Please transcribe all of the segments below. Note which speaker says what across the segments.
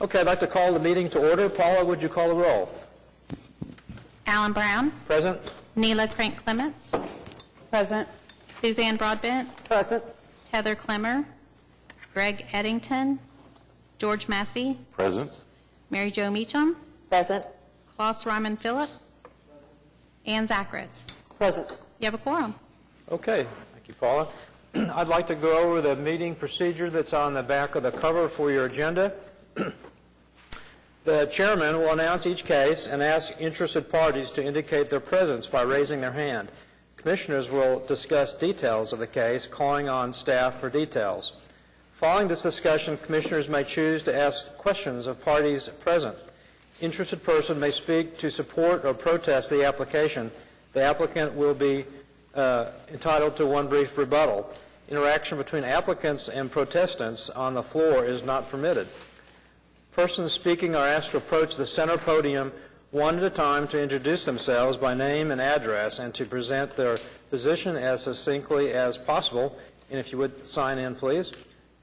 Speaker 1: Okay, I'd like to call the meeting to order. Paula, would you call the roll?
Speaker 2: Alan Brown.
Speaker 1: Present.
Speaker 2: Neela Crank Clements.
Speaker 3: Present.
Speaker 2: Suzanne Broadbent.
Speaker 3: Present.
Speaker 2: Heather Clemmer. Greg Eddington. George Massey.
Speaker 4: Present.
Speaker 2: Mary Jo Meacham.
Speaker 3: Present.
Speaker 2: Klaus Ryman Phillip. Ann Zacharitz.
Speaker 3: Present.
Speaker 2: You have a quorum.
Speaker 1: Okay, thank you, Paula. I'd like to go over the meeting procedure that's on the back of the cover for your agenda. The chairman will announce each case and ask interested parties to indicate their presence by raising their hand. Commissioners will discuss details of the case, calling on staff for details. Following this discussion, commissioners may choose to ask questions of parties present. Interested person may speak to support or protest the application. The applicant will be entitled to one brief rebuttal. Interaction between applicants and protestants on the floor is not permitted. Persons speaking are asked to approach the center podium one at a time to introduce themselves by name and address and to present their position as succinctly as possible. And if you would sign in, please.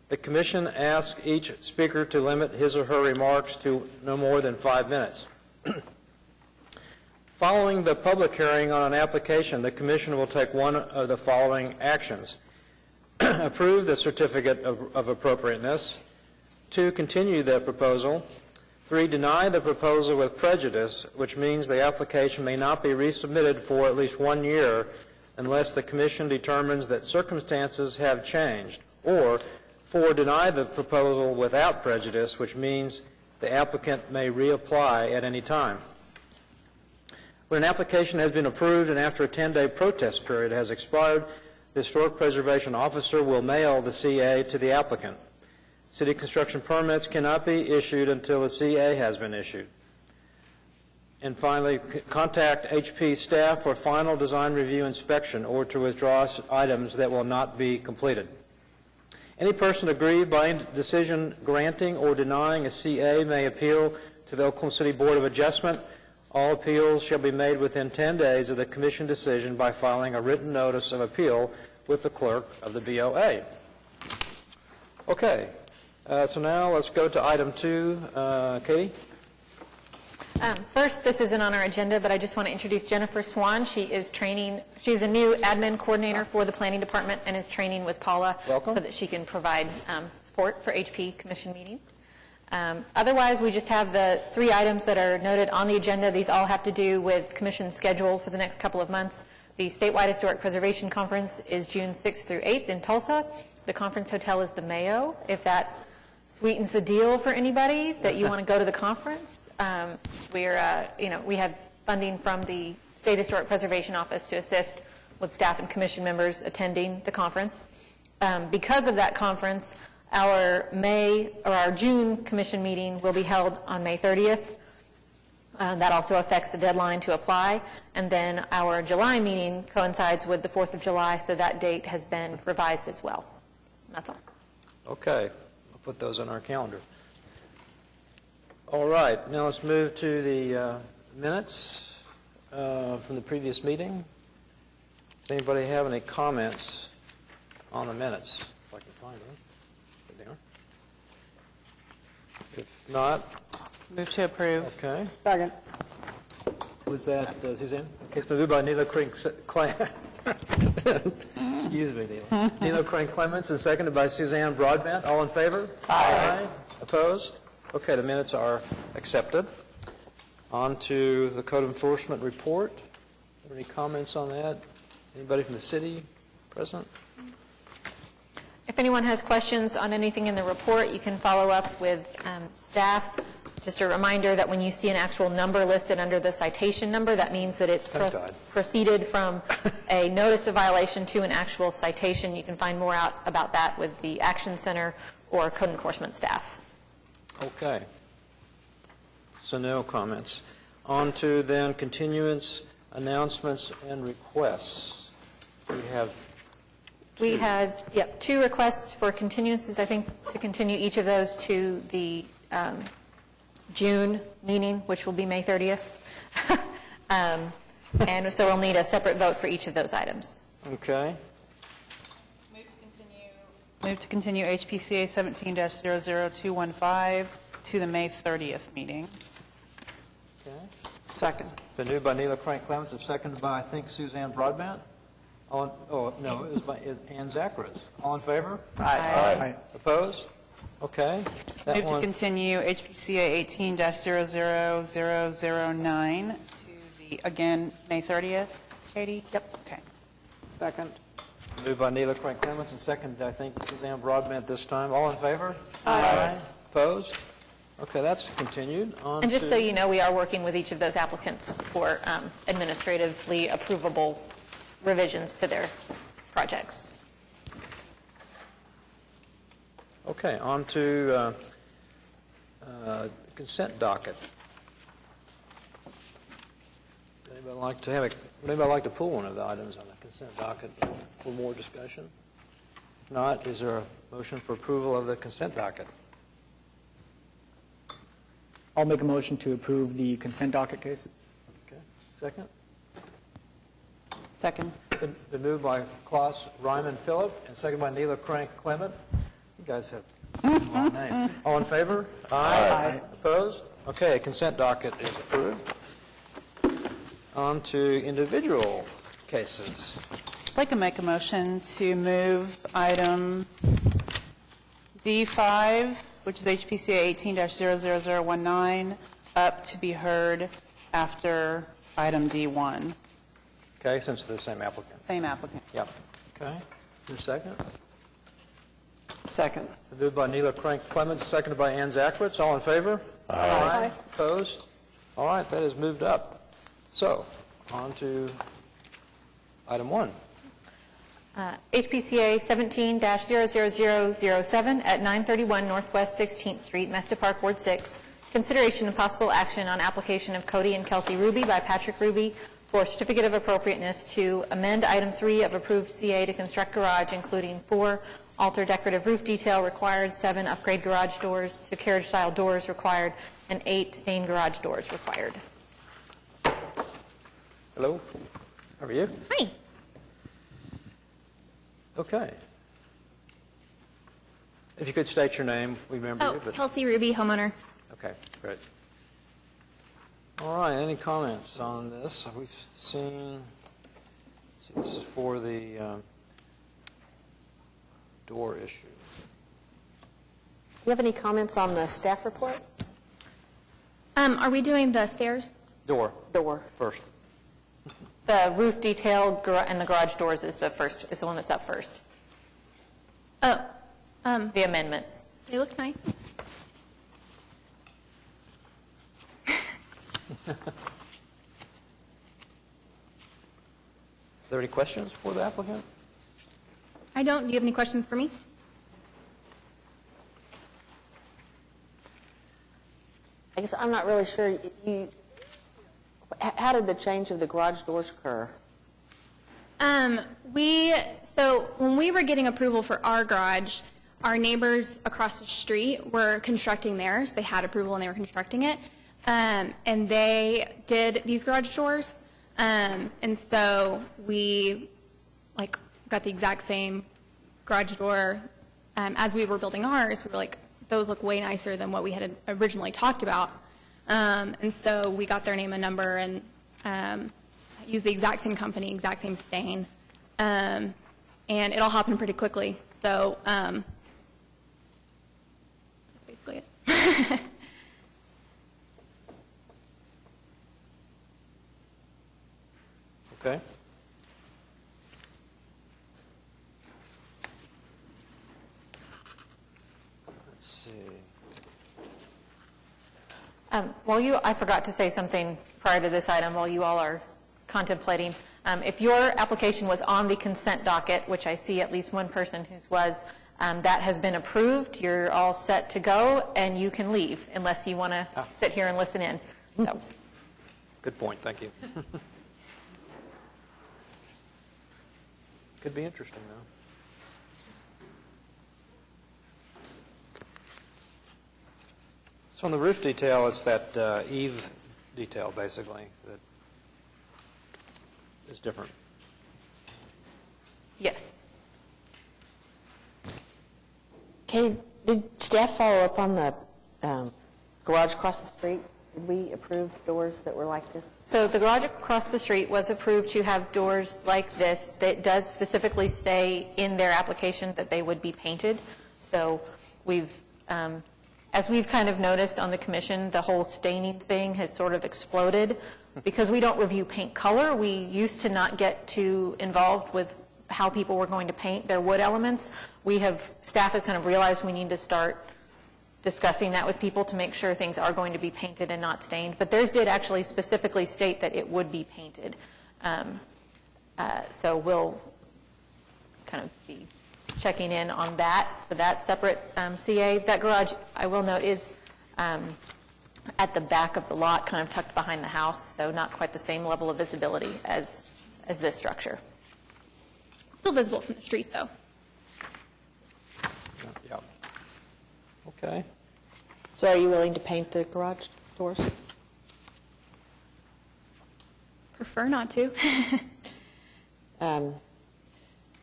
Speaker 1: The Commission asks each speaker to limit his or her remarks to no more than 5 minutes. Following the public hearing on an application, the Commission will take one of the following actions. Approve the certificate of appropriateness. 2, continue the proposal. 3, deny the proposal with prejudice, which means the application may not be resubmitted for at least 1 year unless the Commission determines that circumstances have changed. Or 4, deny the proposal without prejudice, which means the applicant may reapply at any time. When an application has been approved and after a 10-day protest period has expired, the Historic Preservation Officer will mail the CA to the applicant. City construction permits cannot be issued until the CA has been issued. And finally, contact HP staff for final design review inspection or to withdraw items that will not be completed. Any person aggrieved by any decision granting or denying a CA may appeal to the Oklahoma City Board of Adjustment. All appeals shall be made within 10 days of the Commission decision by filing a written notice of appeal with the clerk of the BOA. Okay. So now let's go to item 2. Katie?
Speaker 5: First, this isn't on our agenda, but I just want to introduce Jennifer Swan. She is training. She's a new admin coordinator for the Planning Department and is training with Paula
Speaker 1: Welcome.
Speaker 5: so that she can provide support for HP Commission meetings. Otherwise, we just have the 3 items that are noted on the agenda. These all have to do with Commission schedule for the next couple of months. The Statewide Historic Preservation Conference is June 6th through 8th in Tulsa. The conference hotel is the Mayo, if that sweetens the deal for anybody that you want to go to the conference. We have funding from the State Historic Preservation Office to assist with staff and commission members attending the conference. Because of that conference, our June commission meeting will be held on May 30th. That also affects the deadline to apply. And then our July meeting coincides with the 4th of July, so that date has been revised as well. That's all.
Speaker 1: Okay. I'll put those on our calendar. All right. Now let's move to the minutes from the previous meeting. Does anybody have any comments on the minutes? If I can find them. There they are. If not,
Speaker 3: Move to approve.
Speaker 1: okay.
Speaker 3: Second.
Speaker 1: Was that Suzanne? Okay, it's been moved by Neela Crank Excuse me, Neela. Neela Crank Clements and seconded by Suzanne Broadbent. All in favor? Aye. Opposed? Okay, the minutes are accepted. On to the code enforcement report. Any comments on that? Anybody from the city present?
Speaker 5: If anyone has questions on anything in the report, you can follow up with staff. Just a reminder that when you see an actual number listed under the citation number, that means that it's proceeded from a notice of violation to an actual citation. You can find more out about that with the Action Center or code enforcement staff.
Speaker 1: Okay. So no comments. On to then continuance, announcements, and requests.
Speaker 5: We had 2 requests for continuances, I think, to continue each of those to the June meeting, which will be May 30th. And so we'll need a separate vote for each of those items.
Speaker 1: Okay.
Speaker 3: Move to continue HPCA 17-00215 to the May 30th meeting.
Speaker 1: Okay.
Speaker 3: Second.
Speaker 1: Been moved by Neela Crank Clements and seconded by, I think, Suzanne Broadbent. No, it was by Ann Zacharitz. All in favor?
Speaker 3: Aye.
Speaker 1: Opposed? Okay. That
Speaker 3: Move to
Speaker 1: one,
Speaker 3: continue HPCA 18-00009 to the, again, May 30th. Katie? Yep. Okay.
Speaker 4: Second.
Speaker 1: moved by Neela Crank Clements and seconded, I think, Suzanne Broadbent this time. All in favor? Aye. Opposed? Okay, that's continued. On
Speaker 5: And just
Speaker 1: to-
Speaker 5: so you know, we are working with each of those applicants for administratively approvable revisions to their projects.
Speaker 1: Okay, on to consent docket. Would anybody like to pull one of the items on the consent docket for more discussion? If not, is there a motion for approval of the consent docket?
Speaker 4: I'll make a motion to approve the consent docket cases.
Speaker 1: Okay, second?
Speaker 3: Second.
Speaker 1: Been moved by Klaus Ryman Phillip and seconded by Neela Crank Clement. You guys have a long name. All in favor? Aye. Opposed? Okay, consent docket is approved. On to individual cases.
Speaker 3: I'd like to make a motion to move item D5, which is HPCA 18-00019, up to be heard after item D1.
Speaker 1: Okay, since they're the same applicant.
Speaker 3: Same applicant.
Speaker 1: Yep. Okay. Is there a second?
Speaker 3: Second.
Speaker 1: Moved by Neela Crank Clements, seconded by Ann Zacharitz. All in favor? Aye. Opposed? All right, that is moved up. So, on to item 1.
Speaker 5: HPCA 17-00007 at 931 Northwest 16th Street, Mesta Park, Ward 6. Consideration and possible action on application of Cody and Kelsey Ruby by Patrick Ruby for certificate of appropriateness to amend item 3 of approved CA to construct garage, including 4 alter decorative roof detail required, 7 upgrade garage doors to carriage-style doors required, and 8 stained garage doors required.
Speaker 1: Hello? How are you?
Speaker 2: Hi.
Speaker 1: Okay. If you could state your name, we remember you. But
Speaker 2: Kelsey Ruby, homeowner.
Speaker 1: Okay, great. All right, any comments on this? We've seen, this is for the door issue.
Speaker 6: Do you have any comments on the staff report?
Speaker 2: Are we doing the stairs?
Speaker 1: Door
Speaker 6: Door.
Speaker 1: first.
Speaker 5: The roof detail and the garage doors is the one that's up first,
Speaker 2: Oh,
Speaker 5: the amendment.
Speaker 2: they look nice.
Speaker 1: Are there any questions for the applicant?
Speaker 2: I don't. Do you have any questions for me?
Speaker 6: I guess I'm not really sure. How did the change of the garage doors occur?
Speaker 2: So when we were getting approval for our garage, our neighbors across the street were constructing theirs. They had approval and they were constructing it. And they did these garage doors. And so we got the exact same garage door. As we were building ours, we were like, those look way nicer than what we had originally talked about. And so we got their name and number and used the exact same company, exact same stain. And it all happened pretty quickly. So that's basically it.
Speaker 1: Okay. Let's see.
Speaker 5: I forgot to say something prior to this item while you all are contemplating. If your application was on the consent docket, which I see at least one person whose was, that has been approved, you're all set to go, and you can leave unless you want to sit here and listen in. So,
Speaker 1: Good point, thank you. Could be interesting, though. So on the roof detail, it's that eave detail, basically, that is different.
Speaker 5: yes.
Speaker 6: Katie, did staff follow up on the garage across the street, did we approve doors that were like this?
Speaker 5: So the garage across the street was approved to have doors like this that does specifically say in their application that they would be painted. So we've, as we've kind of noticed on the commission, the whole staining thing has sort of exploded. Because we don't review paint color, we used to not get too involved with how people were going to paint their wood elements. Staff has kind of realized we need to start discussing that with people to make sure things are going to be painted and not stained. But theirs did actually specifically state that it would be painted. So we'll kind of be checking in on that for that separate CA. That garage, I will note, is at the back of the lot, kind of tucked behind the house, so not quite the same level of visibility as this structure.
Speaker 2: Still visible from the street, though.
Speaker 1: Yep. Okay.
Speaker 6: So are you willing to paint the garage doors?
Speaker 2: Prefer not to.
Speaker 6: I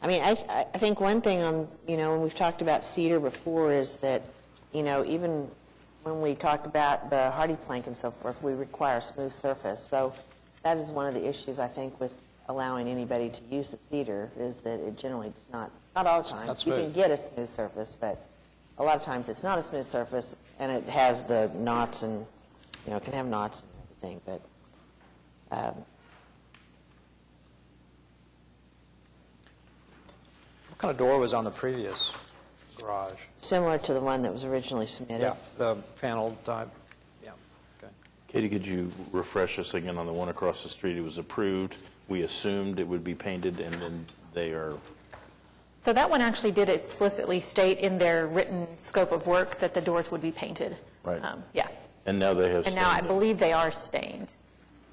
Speaker 6: mean, I think one thing on, when we've talked about cedar before is that, even when we talk about the hardy plank and so forth, we require a smooth surface. So that is one of the issues, I think, with allowing anybody to use the cedar, is that it generally does not all the time.
Speaker 1: Not
Speaker 6: You can
Speaker 1: smooth.
Speaker 6: get a smooth surface, but a lot of times it's not a smooth surface, and it has the knots and, it can have knots and everything, but
Speaker 1: What kind of door was on the previous garage?
Speaker 6: similar to the one that was originally submitted.
Speaker 1: Yeah, the panel type. Yeah, okay.
Speaker 7: Katie, could you refresh us again on the one across the street? It was approved. We assumed it would be painted, and then they are,
Speaker 5: So that one actually did explicitly state in their written scope of work that the doors would be painted.
Speaker 7: Right.
Speaker 5: Yeah.
Speaker 7: and now they have
Speaker 5: And now I
Speaker 7: stained it.
Speaker 5: believe they are stained.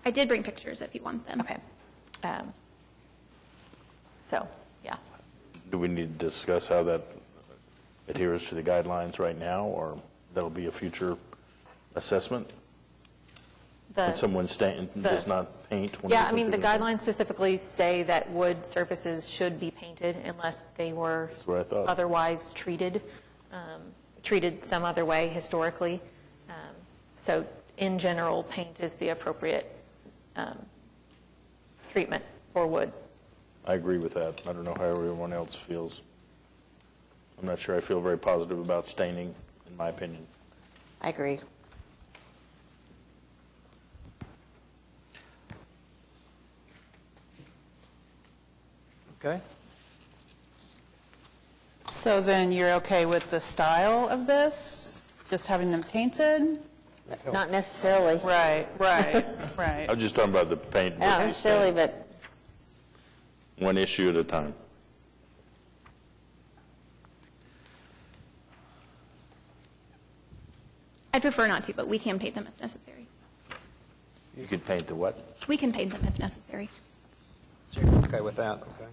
Speaker 2: I did bring pictures if you want them.
Speaker 5: Okay. So, yeah.
Speaker 7: Do we need to discuss how that adheres to the guidelines right now, or that'll be a future assessment? When someone does not paint? when
Speaker 5: Yeah,
Speaker 7: they
Speaker 5: I mean,
Speaker 7: think
Speaker 5: the
Speaker 7: they're gonna
Speaker 5: guidelines specifically say that wood surfaces should be painted unless they were
Speaker 7: That's what I thought.
Speaker 5: otherwise treated some other way historically. So in general, paint is the appropriate treatment for wood.
Speaker 7: I agree with that. I don't know how everyone else feels. I'm not sure I feel very positive about staining, in my opinion.
Speaker 6: I agree.
Speaker 1: Okay.
Speaker 3: So then you're okay with the style of this? Just having them painted?
Speaker 6: Not necessarily.
Speaker 3: Right, right.
Speaker 7: I was just talking about the paint.
Speaker 6: Not necessarily, but
Speaker 7: One issue at a time.
Speaker 2: I'd prefer not to, but we can paint them if necessary.
Speaker 7: You could paint the what?
Speaker 2: We can paint them if necessary.
Speaker 1: So you're okay with that? Okay.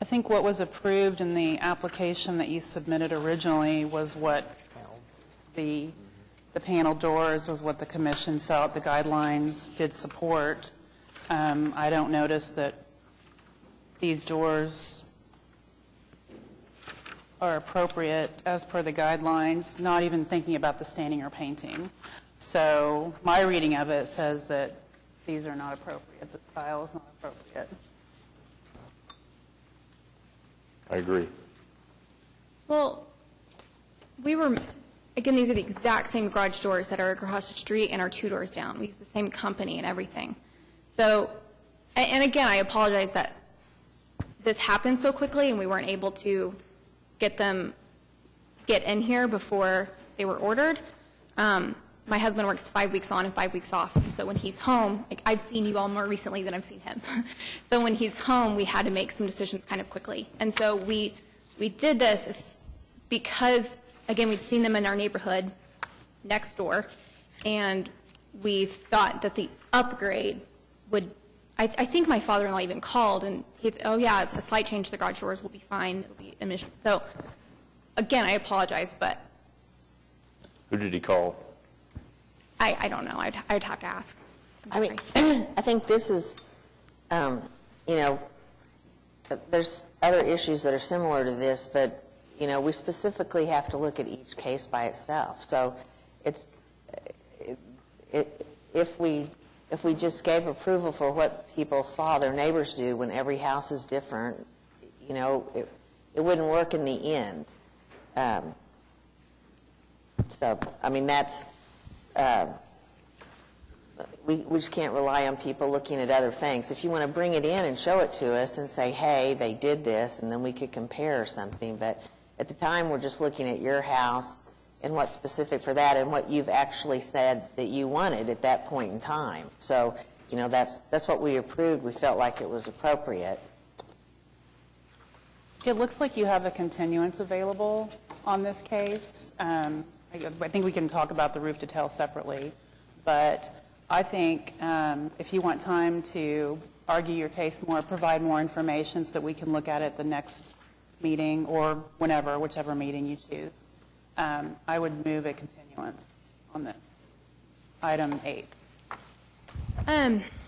Speaker 3: I think what was approved in the application that you submitted originally was what
Speaker 1: Panel.
Speaker 3: the panel doors was what the commission felt the guidelines did support. I don't notice that these doors are appropriate as per the guidelines, not even thinking about the staining or painting. So my reading of it says that these are not appropriate, the style is not appropriate.
Speaker 7: I agree.
Speaker 2: Well, again, these are the exact same garage doors that are across the street and are 2 doors down. We use the same company and everything. So, and again, I apologize that this happened so quickly and we weren't able to get in here before they were ordered. My husband works 5 weeks on and 5 weeks off. And so when he's home, I've seen you all more recently than I've seen him. So when he's home, we had to make some decisions kind of quickly. And so we did this because, again, we'd seen them in our neighborhood next door, and we thought that the upgrade would, I think my father-in-law even called, and he said, oh yeah, it's a slight change to the garage doors, will be fine, it'll be emission. So, again, I apologize, but
Speaker 7: Who did he call?
Speaker 2: I don't know, I'd have to ask.
Speaker 6: I mean, I think this is, there's other issues that are similar to this, but, we specifically have to look at each case by itself. So it's, if we just gave approval for what people saw their neighbors do when every house is different, you know, it wouldn't work in the end. So, I mean, that's, we just can't rely on people looking at other things. If you want to bring it in and show it to us and say, hey, they did this, and then we could compare something. But at the time, we're just looking at your house and what's specific for that and what you've actually said that you wanted at that point in time. So, you know, that's what we approved. We felt like it was appropriate.
Speaker 3: It looks like you have a continuance available on this case. I think we can talk about the roof detail separately, but I think if you want time to argue your case more, provide more information so that we can look at it the next meeting or whenever, whichever meeting you choose, I would move a continuance on this. Item 8.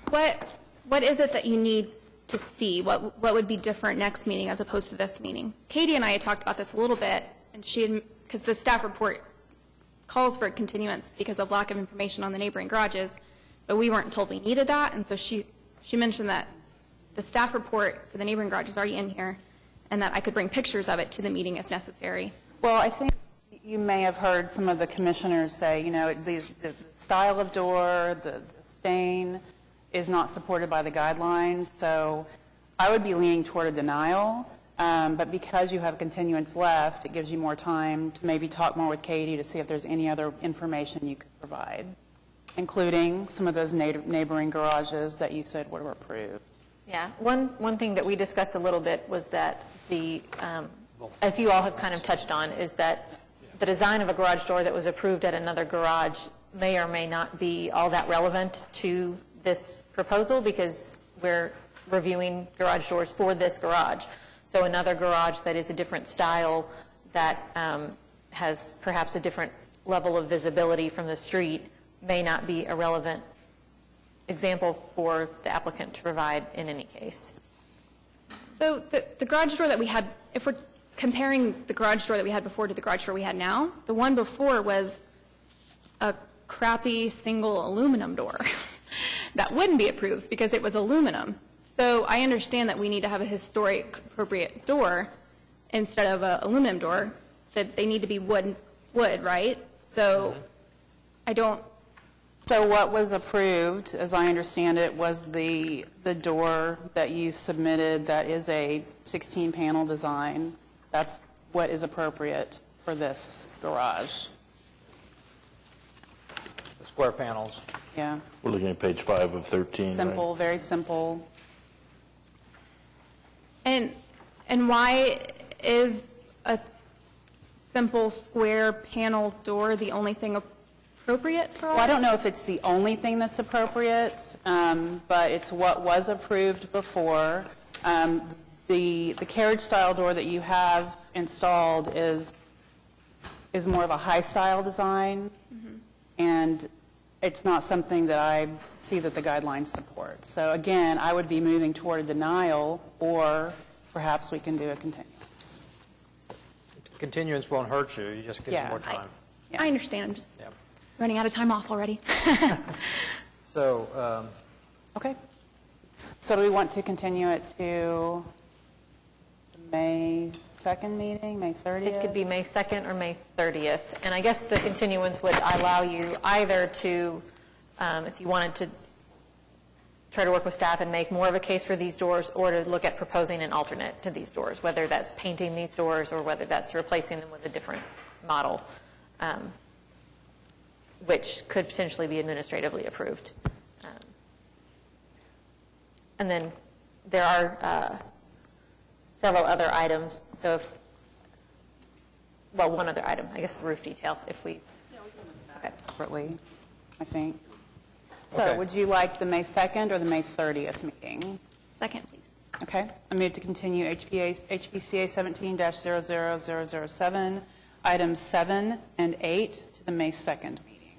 Speaker 2: What is it that you need to see? What would be different next meeting as opposed to this meeting? Katie and I had talked about this a little bit, and because the staff report calls for a continuance because of lack of information on the neighboring garages, but we weren't told we needed that, and so she mentioned that the staff report for the neighboring garage is already in here, and that I could bring pictures of it to the meeting if necessary.
Speaker 3: Well, I think you may have heard some of the commissioners say, you know, the style of door, the stain is not supported by the guidelines, so I would be leaning toward a denial, but because you have continuance left, it gives you more time to maybe talk more with Katie to see if there's any other information you could provide, including some of those neighboring garages that you said were approved.
Speaker 5: Yeah, one thing that we discussed a little bit was that as you all have kind of touched on, is that the design of a garage door that was approved at another garage may or may not be all that relevant to this proposal because we're reviewing garage doors for this garage. So another garage that is a different style that has perhaps a different level of visibility from the street may not be a relevant example for the applicant to provide in any case.
Speaker 2: So the garage door that we had, if we're comparing the garage door that we had before to the garage door we had now, the one before was a crappy single aluminum door that wouldn't be approved because it was aluminum. So I understand that we need to have a historic appropriate door instead of an aluminum door, that they need to be wood, right? So I don't.
Speaker 3: So what was approved, as I understand it, was the door that you submitted that is a 16-panel design. That's what is appropriate for this garage.
Speaker 1: The square panels.
Speaker 3: Yeah.
Speaker 7: We're looking at page 5 of 13, right?
Speaker 3: Simple, very simple.
Speaker 2: And why is a simple square panel door the only thing appropriate for all?
Speaker 3: Well, I don't know if it's the only thing that's appropriate, but it's what was approved before. The carriage-style door that you have installed is more of a high-style design, and it's not something that I see that the guidelines support. So again, I would be moving toward a denial, or perhaps we can do a continuance.
Speaker 1: Continuance won't hurt you, you just get some more time.
Speaker 2: I understand. I'm just
Speaker 1: Yeah.
Speaker 2: running out of time off already.
Speaker 1: So,
Speaker 3: Okay. So do we want to continue it to the May 2nd meeting, May 30th?
Speaker 5: It could be May 2nd or May 30th. And I guess the continuance would allow you either to, if you wanted to try to work with staff and make more of a case for these doors, or to look at proposing an alternate to these doors, whether that's painting these doors or whether that's replacing them with a different model, which could potentially be administratively approved. And then there are several other items. So if, well, one other item, I guess the roof detail, if we. Okay.
Speaker 3: Separately, I think. So
Speaker 1: Okay.
Speaker 3: would you like the May 2nd or the May 30th meeting?
Speaker 2: Second, please.
Speaker 3: Okay. I move to continue HPCA 17-00007, items 7 and 8 to the May 2nd meeting.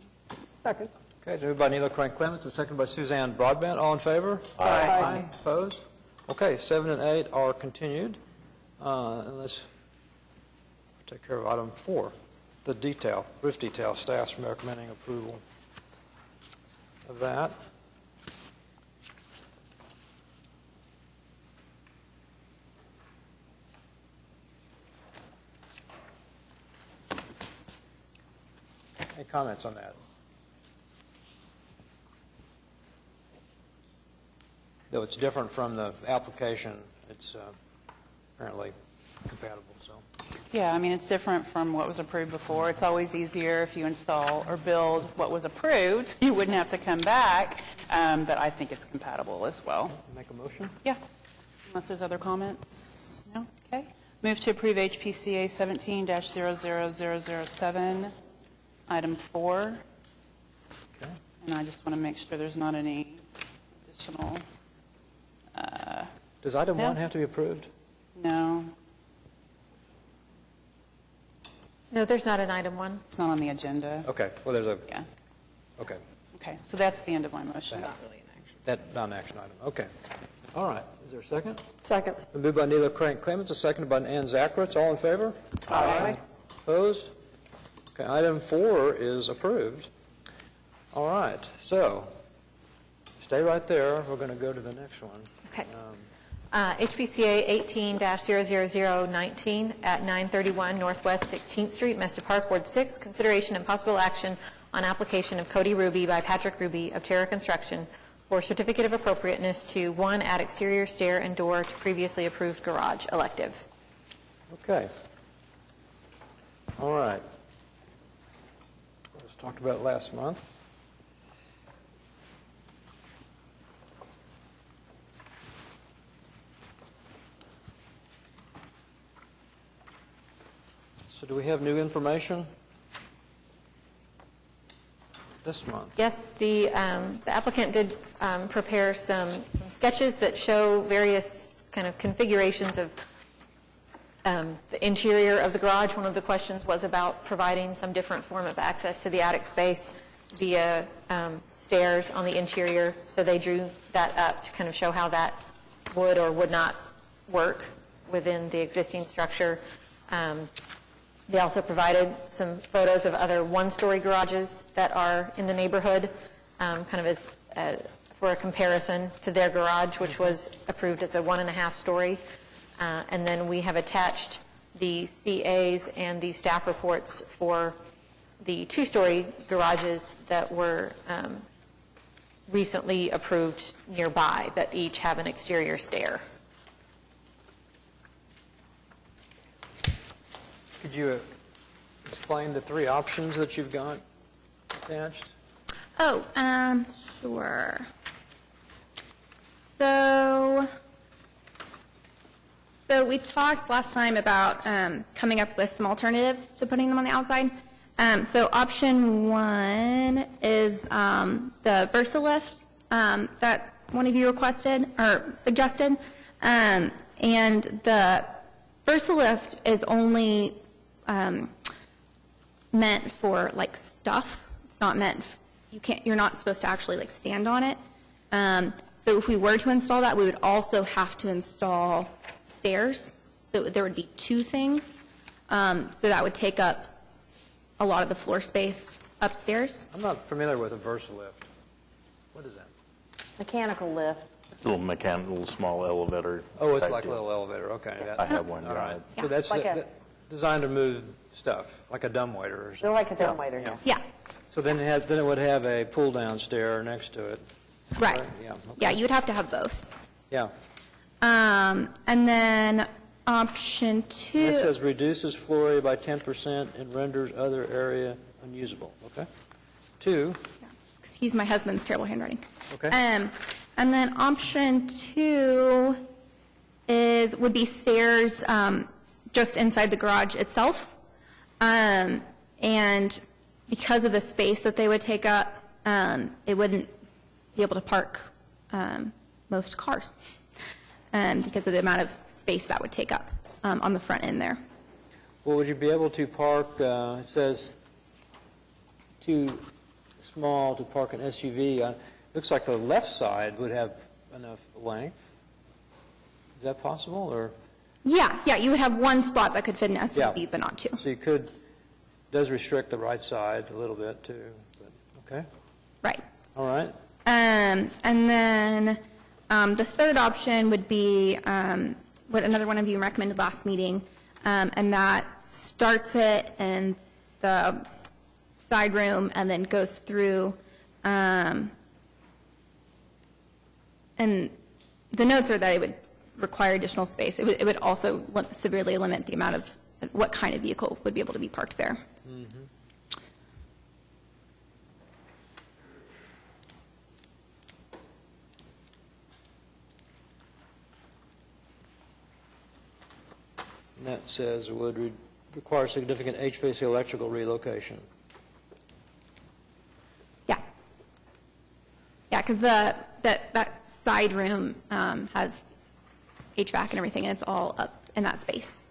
Speaker 4: Second.
Speaker 1: okay, moved by Neil Crank Clements, and seconded by Suzanne Broadbent. All in favor?
Speaker 3: Aye.
Speaker 1: Opposed? Okay, 7 and 8 are continued. And let's take care of item 4, the detail, roof detail. Staff's recommending approval. of that. Any comments on that? Though it's different from the application, it's apparently compatible, so.
Speaker 3: Yeah, I mean, it's different from what was approved before. It's always easier if you install or build what was approved. You wouldn't have to come back, but I think it's compatible as well.
Speaker 1: Make a motion?
Speaker 3: Yeah, unless there's other comments? No? Okay. Move to approve HPCA 17-00007, item 4.
Speaker 1: Okay.
Speaker 3: And I just want to make sure there's not any additional,
Speaker 1: Does item
Speaker 3: No.
Speaker 1: 1 have to be approved?
Speaker 3: no,
Speaker 5: No, there's not an item 1.
Speaker 3: it's not on the agenda.
Speaker 1: Okay, well, there's a,
Speaker 3: Yeah,
Speaker 1: okay,
Speaker 3: okay, so that's the end of my motion.
Speaker 1: that non-action item, okay. All right, is there a second?
Speaker 6: Second.
Speaker 1: Moved by Neela Clements, a second by Ann Zakowitz. All in favor? Aye. Opposed? Okay, item 4 is approved. All right, so, stay right there. We're going to go to the next one.
Speaker 5: Okay. HPCA 18-00019 at 931 Northwest 16th Street, Mesta Park, Ward 6, consideration and possible action on application of Cody Ruby by Patrick Ruby of Terra Construction for certificate of appropriateness to 1, add exterior stair and door to previously approved garage, elective.
Speaker 1: Okay. All right. Let's talk about last month. So do we have new information this month?
Speaker 5: Yes, the applicant did prepare some sketches that show various kind of configurations of the interior of the garage. One of the questions was about providing some different form of access to the attic space via stairs on the interior. So they drew that up to kind of show how that would or would not work within the existing structure. They also provided some photos of other one-story garages that are in the neighborhood, kind of as for a comparison to their garage, which was approved as a 1.5-story. And then we have attached the CAs and the staff reports for the 2-story garages that were recently approved nearby, that each have an exterior stair.
Speaker 1: Could you explain the 3 options that you've got attached?
Speaker 2: Oh, sure. So we talked last time about coming up with some alternatives to putting them on the outside. So option 1 is the VersaLift that one of you requested or suggested. And the VersaLift is only meant for like stuff. It's not meant, you're not supposed to actually like stand on it. So if we were to install that, we would also have to install stairs. So there would be 2 things. So that would take up a lot of the floor space upstairs.
Speaker 1: I'm not familiar with a VersaLift. What is that?
Speaker 6: Mechanical lift.
Speaker 7: It's a little mechanical, small elevator.
Speaker 1: Oh, it's
Speaker 7: type
Speaker 1: like a
Speaker 7: deal.
Speaker 1: little elevator, okay.
Speaker 7: I have one,
Speaker 1: All
Speaker 7: yeah.
Speaker 1: right. So that's
Speaker 6: like a-
Speaker 1: designed to move stuff, like a dumbwaiter or something.
Speaker 6: They're like a dumbwaiter, yeah.
Speaker 2: Yeah,
Speaker 1: So then it would have a pull-down stair next to it.
Speaker 2: right.
Speaker 1: Yeah, okay.
Speaker 2: Yeah, you would have to have both.
Speaker 1: Yeah.
Speaker 2: And then option 2.
Speaker 1: It says reduces floor area by 10% and renders other area unusable, okay? 2,
Speaker 2: Excuse my husband's terrible handwriting.
Speaker 1: Okay.
Speaker 2: And then option 2 would be stairs just inside the garage itself. And because of the space that they would take up, it wouldn't be able to park most cars because of the amount of space that would take up on the front end there.
Speaker 1: well, would you be able to park, it says too small to park an SUV. Looks like the left side would have enough length. Is that possible, or?
Speaker 2: Yeah, you would have one spot that could fit an SUV,
Speaker 1: Yeah.
Speaker 2: but not 2.
Speaker 1: So you could, does restrict the right side a little bit too, but, okay?
Speaker 2: Right.
Speaker 1: All right.
Speaker 2: And then the third option would be what another one of you recommended last meeting, and that starts it in the side room and then goes through. And the notes are that it would require additional space. It would also severely limit the amount of what kind of vehicle would be able to be parked there.
Speaker 1: And that says it would require significant HVAC electrical relocation.
Speaker 2: Yeah. Yeah, because that side room has HVAC and everything, and it's all up in that space.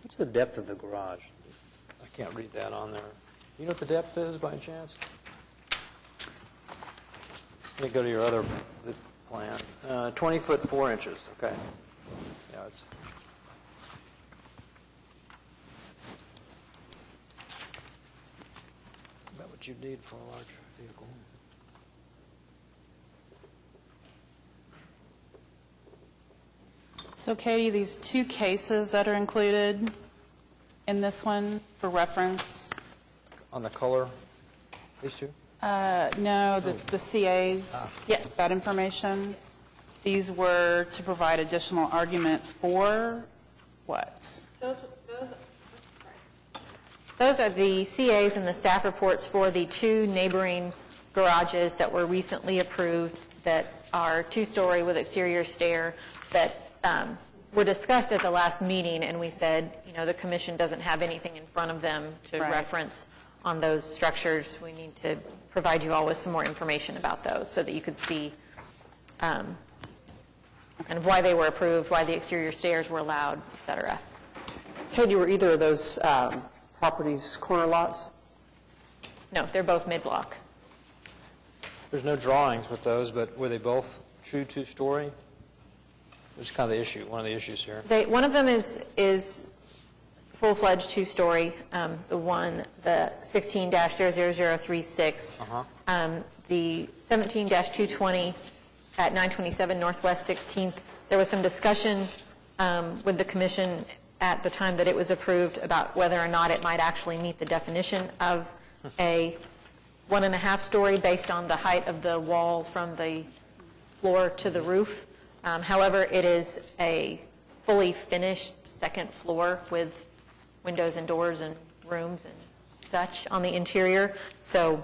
Speaker 1: What's the depth of the garage? I can't read that on there. You know what the depth is by chance? Let me go to your other plan. 20 foot 4 inches, okay. Yeah, it's... about what you need for a large vehicle.
Speaker 3: So Katie, these two cases that are included in this one for reference,
Speaker 1: On the color, these two?
Speaker 3: no, the CAs,
Speaker 5: Yes.
Speaker 3: that information, these were to provide additional argument for what?
Speaker 5: Those are the CAs and the staff reports for the two neighboring garages that were recently approved that are two-story with exterior stair that were discussed at the last meeting, and we said, you know, the commission doesn't have anything in front of them to
Speaker 3: Right.
Speaker 5: reference on those structures. We need to provide you all with some more information about those so that you could see kind of why they were approved, why the exterior stairs were allowed, et cetera.
Speaker 8: Katie, were either of those properties corner lots?
Speaker 5: No, they're both mid-block.
Speaker 1: There's no drawings with those, but were they both true two-story? It's kind of the issue, one of the issues here.
Speaker 5: One of them is full-fledged two-story, the one, the 16-00036. The 17-220 at 927 Northwest 16th. There was some discussion with the commission at the time that it was approved about whether or not it might actually meet the definition of a 1.5-story based on the height of the wall from the floor to the roof. However, it is a fully finished second floor with windows and doors and rooms and such on the interior. So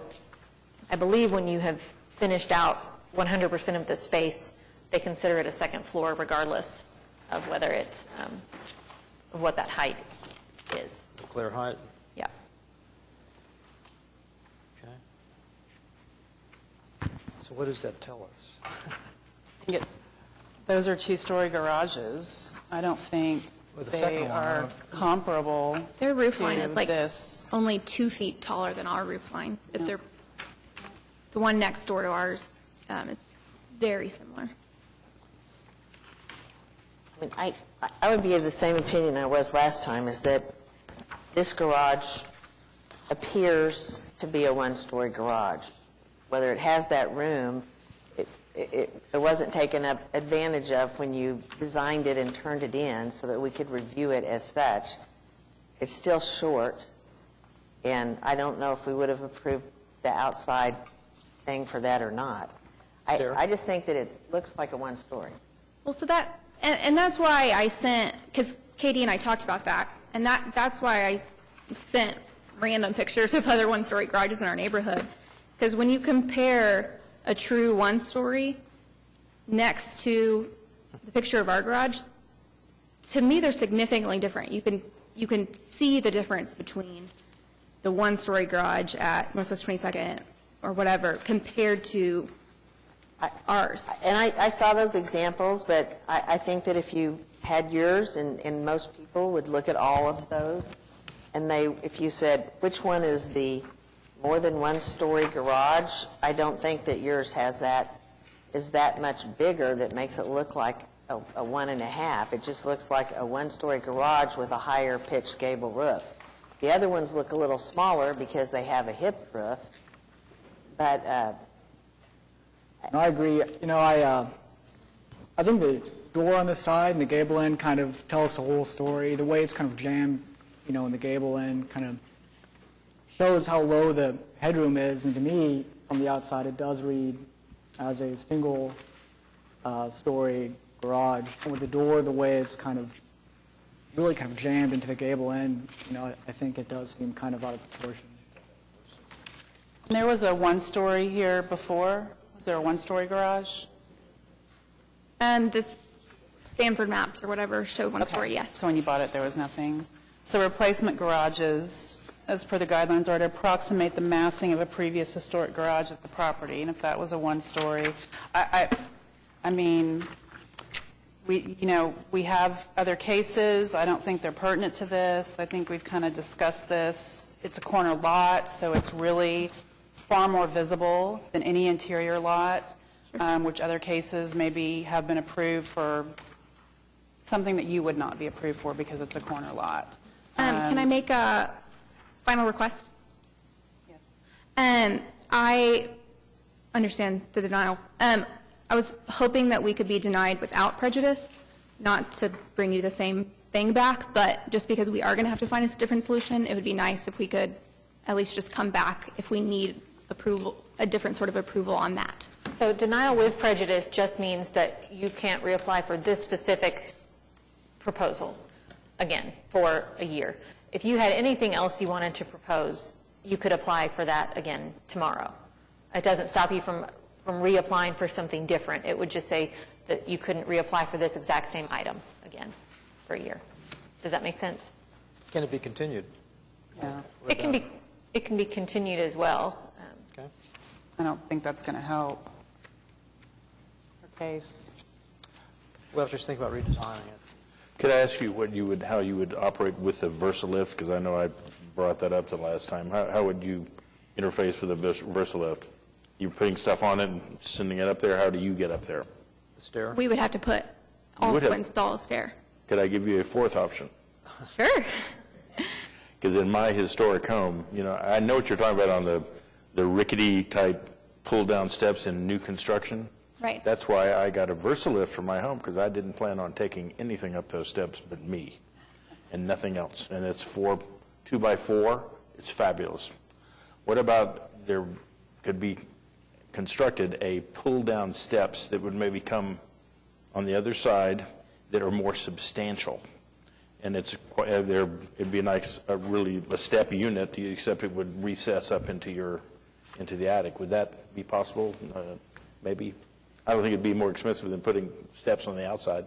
Speaker 5: I believe when you have finished out 100% of the space, they consider it a second floor regardless of whether it's, of what that height is.
Speaker 1: Clear height?
Speaker 5: Yeah.
Speaker 1: Okay. So what does that tell us?
Speaker 3: Those are two-story garages. I don't think
Speaker 1: Well, the
Speaker 3: they
Speaker 1: second one, I
Speaker 3: are
Speaker 1: don't-
Speaker 3: comparable
Speaker 2: Their roof line
Speaker 3: to
Speaker 2: is like
Speaker 3: this.
Speaker 2: only 2 feet taller than our roof line. If they're, the one next door to ours is very similar.
Speaker 6: I mean, I would be of the same opinion I was last time, is that this garage appears to be a one-story garage. Whether it has that room, it wasn't taken up advantage of when you designed it and turned it in so that we could review it as such. It's still short, and I don't know if we would have approved the outside thing for that or not.
Speaker 1: Sarah?
Speaker 6: I just think that it looks like a one-story.
Speaker 2: Well, so that, and that's why I sent, because Katie and I talked about that, and that's why I sent random pictures of other one-story garages in our neighborhood. Because when you compare a true one-story next to the picture of our garage, to me, they're significantly different. You can see the difference between the one-story garage at Northwest 22nd or whatever compared to ours.
Speaker 6: And I saw those examples, but I think that if you had yours, and most people would look at all of those, and if you said, which one is the more than one-story garage, I don't think that yours is that much bigger that makes it look like a 1.5. It just looks like a one-story garage with a higher pitched gable roof. The other ones look a little smaller because they have a hip roof, but
Speaker 4: No, I agree. You know, I think the door on the side and the gable end kind of tell us the whole story. The way it's kind of jammed, you know, in the gable end kind of shows how low the headroom is. And to me, from the outside, it does read as a single story garage. And with the door, the way it's kind of really kind of jammed into the gable end, you know, I think it does seem kind of out of proportion.
Speaker 3: There was a one-story here before. Was there a one-story garage?
Speaker 2: This Sanford Maps or whatever showed one story, yes.
Speaker 3: So when you bought it, there was nothing. So replacement garages, as per the guidelines, are to approximate the massing of a previous historic garage at the property. And if that was a one-story, I mean, we have other cases. I don't think they're pertinent to this. I think we've kind of discussed this. It's a corner lot, so it's really far more visible than any interior lot, which other cases maybe have been approved for something that you would not be approved for because it's a corner lot.
Speaker 2: Can I make a final request?
Speaker 3: Yes.
Speaker 2: I understand the denial. I was hoping that we could be denied without prejudice, not to bring you the same thing back, but just because we are going to have to find a different solution, it would be nice if we could at least just come back if we need approval, a different sort of approval on that.
Speaker 5: So denial with prejudice just means that you can't reapply for this specific proposal again for a year. If you had anything else you wanted to propose, you could apply for that again tomorrow. It doesn't stop you from reapplying for something different. It would just say that you couldn't reapply for this exact same item again for a year. Does that make sense?
Speaker 1: Can it be continued?
Speaker 3: Yeah.
Speaker 5: It can be continued as well.
Speaker 1: Okay.
Speaker 3: I don't think that's going to help our case.
Speaker 1: Well, just think about redesigning it.
Speaker 7: Could I ask you how you would operate with the VersaLift? Because I know I brought that up the last time. How would you interface with the VersaLift? You're putting stuff on it and sending it up there. How do you get up there?
Speaker 1: The stair?
Speaker 2: We would have to install a stair.
Speaker 7: Could I give you a fourth option?
Speaker 2: Sure.
Speaker 7: Because in my historic home, you know, I know what you're talking about on the rickety type pull-down steps in new construction.
Speaker 2: Right.
Speaker 7: That's why I got a VersaLift for my home, because I didn't plan on taking anything up those steps but me and nothing else. And it's 2x4. It's fabulous. What about there could be constructed a pull-down steps that would maybe come on the other side that are more substantial? And it'd be really a step unit, except it would recess up into the attic. Would that be possible? Maybe. I don't think it'd be more expensive than putting steps on the outside.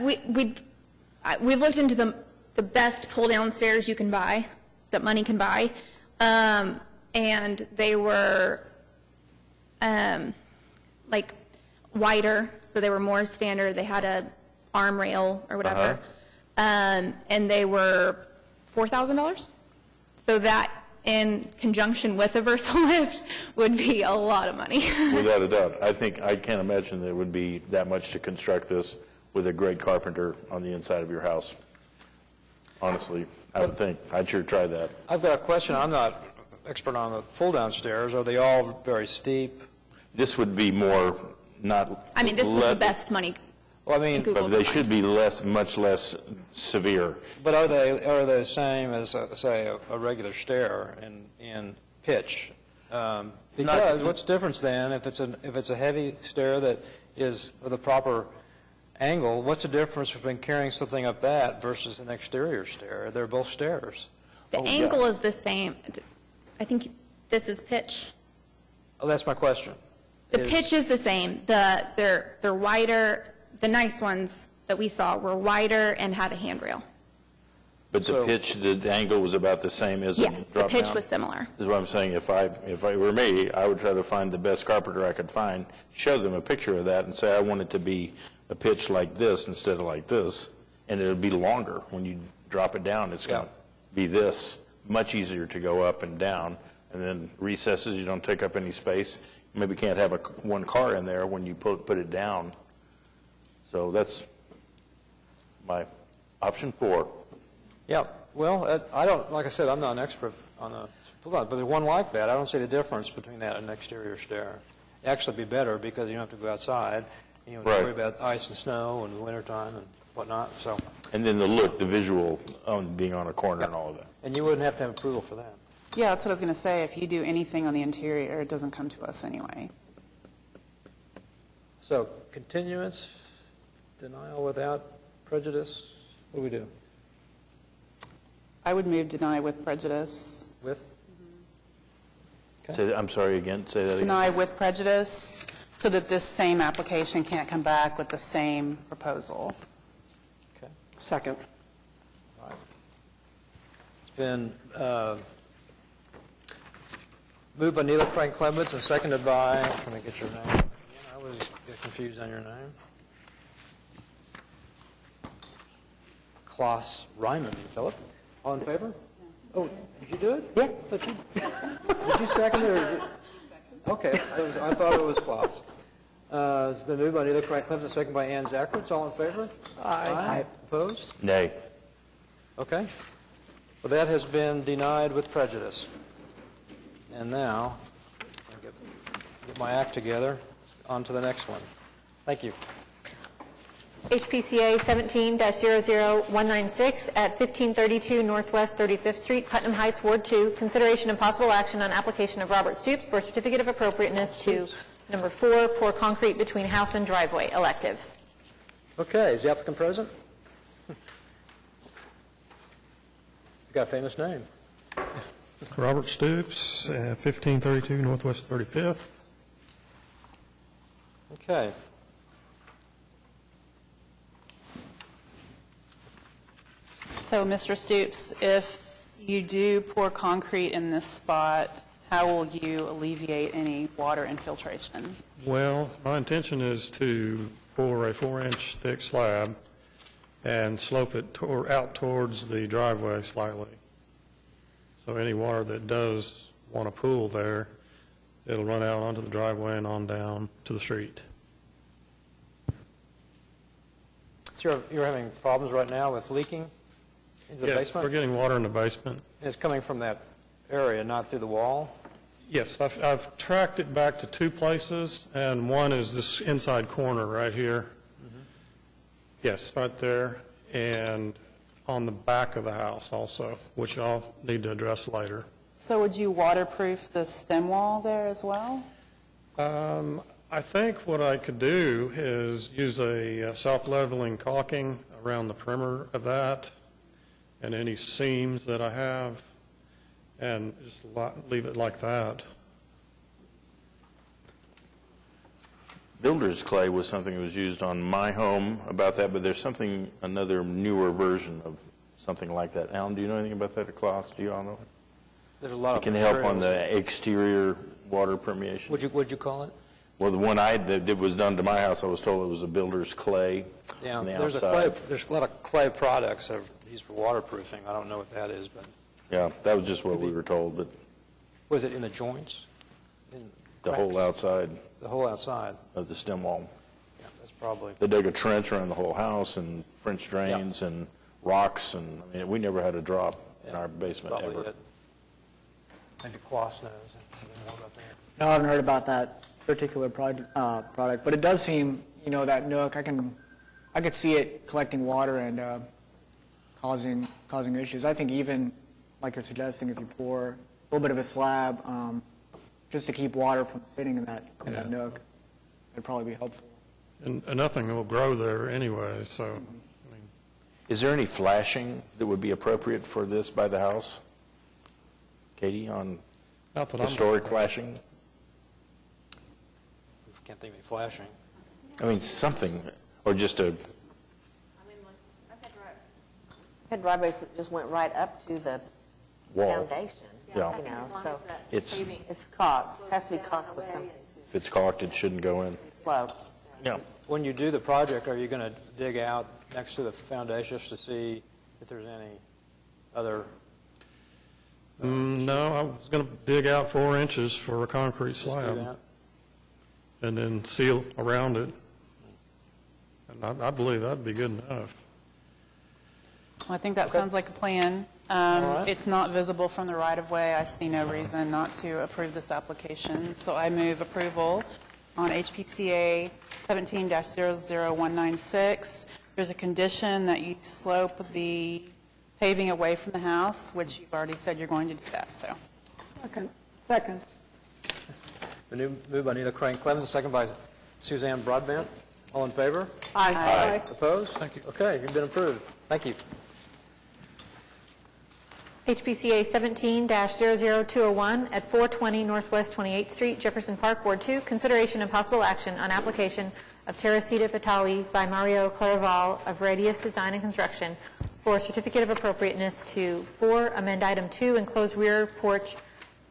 Speaker 2: We've looked into the best pull-down stairs you can buy, that money can buy, and they were like wider, so they were more standard. They had a arm rail or whatever, and they were $4,000. So that, in conjunction with a VersaLift, would be a lot of money.
Speaker 7: Without a doubt. I can't imagine there would be that much to construct this with a great carpenter on the inside of your house. Honestly, I would think. I'd sure try that.
Speaker 1: I've got a question. I'm not expert on the pull-down stairs. Are they all very steep?
Speaker 7: This would be more not...
Speaker 2: I mean, this was the best money.
Speaker 1: Well, I mean,
Speaker 2: Google
Speaker 7: But they should be much less severe.
Speaker 1: but are they the same as, say, a regular stair in pitch? Because what's the difference then if it's a heavy stair that is with a proper angle? What's the difference between carrying something up that versus an exterior stair? They're both stairs.
Speaker 2: The angle is the same. I think this is pitch.
Speaker 1: Oh, that's my question.
Speaker 2: The pitch is the same. They're wider. The nice ones that we saw were wider and had a handrail.
Speaker 7: But the
Speaker 1: So-
Speaker 7: pitch, the angle was about the same as a
Speaker 2: Yes, the
Speaker 7: drop
Speaker 2: pitch
Speaker 7: down?
Speaker 2: was similar.
Speaker 7: This is what I'm saying. If I were me, I would try to find the best carpenter I could find, show them a picture of that, and say, I want it to be a pitch like this instead of like this, and it'll be longer. When you drop it down, it's going to be this, much easier to go up and down, and then recesses, you don't take up any space. You maybe can't have one car in there when you put it down. So that's my option 4.
Speaker 1: Yep. Well, I don't, like I said, I'm not an expert on the pool house, but there's one like that. I don't see the difference between that and an exterior stair. It'd actually be better because you don't have to go outside. You don't have to worry
Speaker 7: Right.
Speaker 1: about ice and snow in the wintertime and whatnot, so.
Speaker 7: And then the look, the visual, being on a corner and all of that.
Speaker 1: And you wouldn't have to have approval for that.
Speaker 3: Yeah, that's what I was going to say. If you do anything on the interior, it doesn't come to us anyway.
Speaker 1: So continuance, denial without prejudice, what do we do?
Speaker 3: I would move deny with prejudice.
Speaker 1: With? Okay.
Speaker 7: Say that, I'm sorry again, say that again.
Speaker 3: Deny with prejudice, so that this same application can't come back with the same proposal.
Speaker 1: Okay.
Speaker 8: Second.
Speaker 1: It's been moved by Neela Frank Clements and seconded by, I'm trying to get your name. Again, I always get confused on your name. Klaus Ryman, Philip. All in favor? Oh, did you do it?
Speaker 8: Yeah.
Speaker 1: Did you second it, or did you? Okay, I thought it was Klaus. It's been moved by Neela Frank Clements and seconded by Ann Zackowitz. All in favor? Aye. Opposed?
Speaker 7: Nay.
Speaker 1: Okay. Well, that has been denied with prejudice. And now, I'll get my act together. On to the next one. Thank you.
Speaker 5: HPCA 17-00196 at 1532 Northwest 35th Street, Putnam Heights, Ward 2. Consideration and possible action on application of Robert Stoops for a certificate of appropriateness to number 4, pour concrete between house and driveway, elective.
Speaker 1: Okay, is the applicant present? You got a famous name.
Speaker 9: Robert Stoops, 1532 Northwest 35th.
Speaker 1: Okay.
Speaker 3: So, Mr. Stoops, if you do pour concrete in this spot, how will you alleviate any water infiltration?
Speaker 9: Well, my intention is to pour a 4-inch thick slab and slope it out towards the driveway slightly. So any water that does want to pool there, it'll run out onto the driveway and on down to the street.
Speaker 1: So you're having problems right now with leaking into the
Speaker 9: Yes,
Speaker 1: basement?
Speaker 9: we're getting water in the basement.
Speaker 1: It's coming from that area, not through the wall?
Speaker 9: Yes, I've tracked it back to 2 places, and one is this inside corner right here. Yes, right there, and on the back of the house also, which I'll need to address later.
Speaker 3: So would you waterproof the stem wall there as well?
Speaker 9: I think what I could do is use a self-leveling caulking around the perimeter of that and any seams that I have, and just leave it like that.
Speaker 7: Builder's clay was something that was used on my home about that, but there's something, another newer version of something like that. Alan, do you know anything about that, or Klaus? Do you all know?
Speaker 1: There's a lot of
Speaker 7: It can help on
Speaker 1: materials.
Speaker 7: the exterior water permeation.
Speaker 1: What'd you call it?
Speaker 7: Well, the one that was done to my house, I was told it was a builder's clay
Speaker 1: Yeah,
Speaker 7: on the
Speaker 1: there's
Speaker 7: outside.
Speaker 1: there's a lot of clay products that are used for waterproofing. I don't know what that is, but
Speaker 7: Yeah, that was just what we were told, but
Speaker 1: was it in the joints? In
Speaker 7: the whole
Speaker 1: cracks?
Speaker 7: outside
Speaker 1: The whole outside?
Speaker 7: of the stem wall.
Speaker 1: Yeah, that's probably,
Speaker 7: They dug a trench around the whole house and French drains and rocks, and, I mean, we never had a drop in our basement
Speaker 1: probably
Speaker 7: ever.
Speaker 1: it. Maybe Klaus knows more about that.
Speaker 4: No, I haven't heard about that particular product, but it does seem, that nook, I could see it collecting water and causing issues. I think even, like you're suggesting, if you pour a little bit of a slab, just to keep water from sitting in that nook, it'd probably be helpful.
Speaker 9: And nothing will grow there anyway, so, I mean,
Speaker 7: Is there any flashing that would be appropriate for this by the house? Katie, on
Speaker 9: not that I'm...
Speaker 7: historic flashing?
Speaker 1: Can't think of any flashing.
Speaker 7: I mean, something, or just a,
Speaker 6: Had driveways that just went right up to the
Speaker 7: wall.
Speaker 6: foundation.
Speaker 7: Yeah.
Speaker 6: You know, so
Speaker 7: It's,
Speaker 6: it's caulked, has to be caulked with something
Speaker 7: if it's caulked, it shouldn't go in.
Speaker 6: slow.
Speaker 7: Yeah.
Speaker 1: When you do the project, are you going to dig out next to the foundation just to see if there's any other?
Speaker 9: No, I was going to dig out 4 inches for a concrete
Speaker 1: Just do
Speaker 9: slab
Speaker 1: that?
Speaker 9: and then seal around it. And I believe that'd be good enough.
Speaker 3: Well, I think that sounds like a plan.
Speaker 1: right.
Speaker 3: It's not visible from the right-of-way. I see no reason not to approve this application. So I move approval on HPCA 17-00196. There's a condition that you slope the paving away from the house, which you've already said you're going to do that, so.
Speaker 4: Second.
Speaker 1: Moved by Neela Crane Clemens, and second by Suzanne Broadbent. All in favor?
Speaker 3: Aye.
Speaker 1: Opposed? Thank you. Okay, you've been approved. Thank you.
Speaker 5: HPCA 17-00201 at 420 Northwest 28th Street, Jefferson Park, Ward 2, consideration and possible action on application of Teresita Patawi by Mario Claraval of Radius Design and Construction for a certificate of appropriateness to 4, amend item 2, enclose rear porch,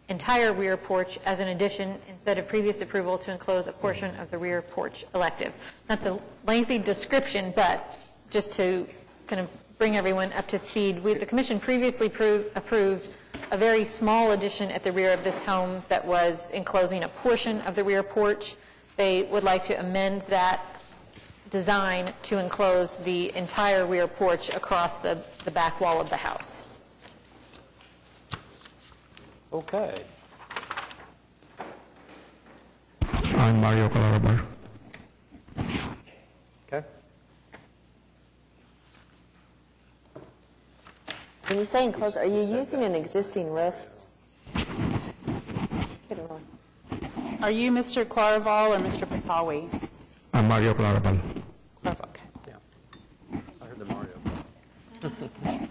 Speaker 5: entire rear porch as an addition instead of previous approval to enclose a portion of the rear porch elective. That's a lengthy description, but just to kind of bring everyone up to speed, the commission previously approved a very small addition at the rear of this home that was enclosing a portion of the rear porch. They would like to amend that design to enclose the entire rear porch across the back wall of the house.
Speaker 1: Okay.
Speaker 10: I'm Mario Claraval.
Speaker 1: Okay.
Speaker 6: When you say enclosed, are you using an existing roof? Get it wrong.
Speaker 3: Are you Mr. Claraval or Mr. Patawi?
Speaker 10: I'm Mario Claraval.
Speaker 3: Okay.
Speaker 1: Yeah. I heard the Mario.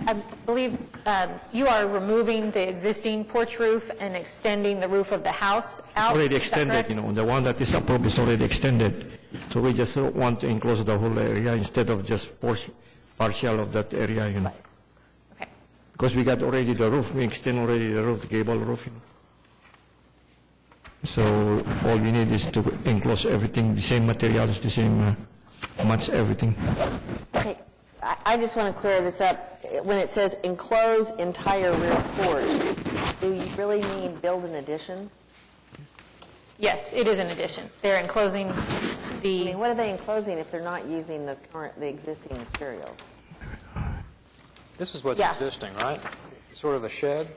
Speaker 5: I believe you are removing the existing porch roof and extending the roof of the house out.
Speaker 10: Already
Speaker 5: Is that
Speaker 10: extended,
Speaker 5: correct?
Speaker 10: the one that is approved is already extended. So we just want to enclose the whole area instead of just partial of that area,
Speaker 5: Okay.
Speaker 10: Because we got already the roof, we extend already the roof, the gable roof. So all we need is to enclose everything, the same materials, the same, match everything.
Speaker 6: Okay, I just want to clear this up. When it says enclose entire rear porch, do you really mean build an addition?
Speaker 5: Yes, it is an addition. They're enclosing
Speaker 6: I
Speaker 5: the,
Speaker 6: mean, what are they enclosing if they're not using the existing materials?
Speaker 1: This is what's
Speaker 5: Yeah.
Speaker 1: existing, right? Sort of the shed?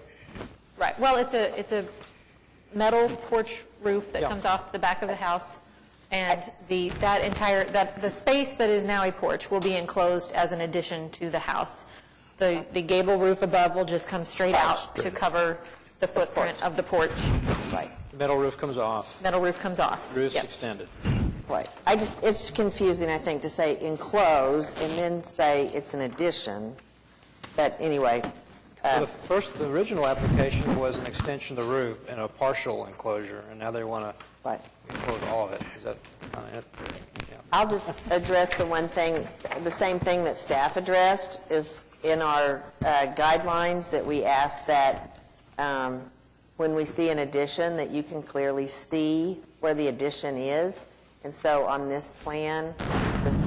Speaker 5: right, well, it's a metal porch roof that
Speaker 1: Yeah.
Speaker 5: comes off the back of the house, and the space that is now a porch will be enclosed as an addition to the house. The gable roof above will just come straight out to cover the footprint of the porch.
Speaker 6: Right,
Speaker 1: Metal roof comes off,
Speaker 5: Metal roof comes off.
Speaker 1: roof's
Speaker 5: Yep.
Speaker 1: extended.
Speaker 6: right. It's confusing, I think, to say enclose and then say it's an addition. But anyway,
Speaker 1: Well, the original application was an extension of the roof and a partial enclosure, and now they want to
Speaker 6: right.
Speaker 1: enclose all of it. Is that kind of it? Yeah.
Speaker 6: I'll just address the one thing, the same thing that staff addressed is in our guidelines that we ask that when we see an addition, that you can clearly see where the addition is. And so on this plan,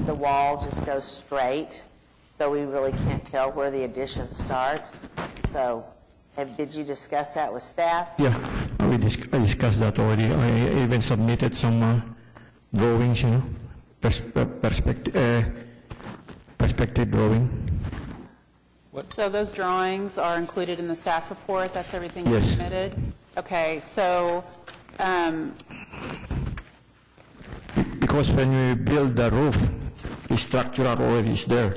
Speaker 6: the wall just goes straight, so we really can't tell where the addition starts. So did you discuss that with staff?
Speaker 10: Yeah, I discussed that already. I even submitted some drawings, perspective drawing.
Speaker 3: So those drawings are included in the staff report? That's everything you
Speaker 10: Yes.
Speaker 3: submitted? Okay, so,
Speaker 10: Because when we build the roof, the structure already is there.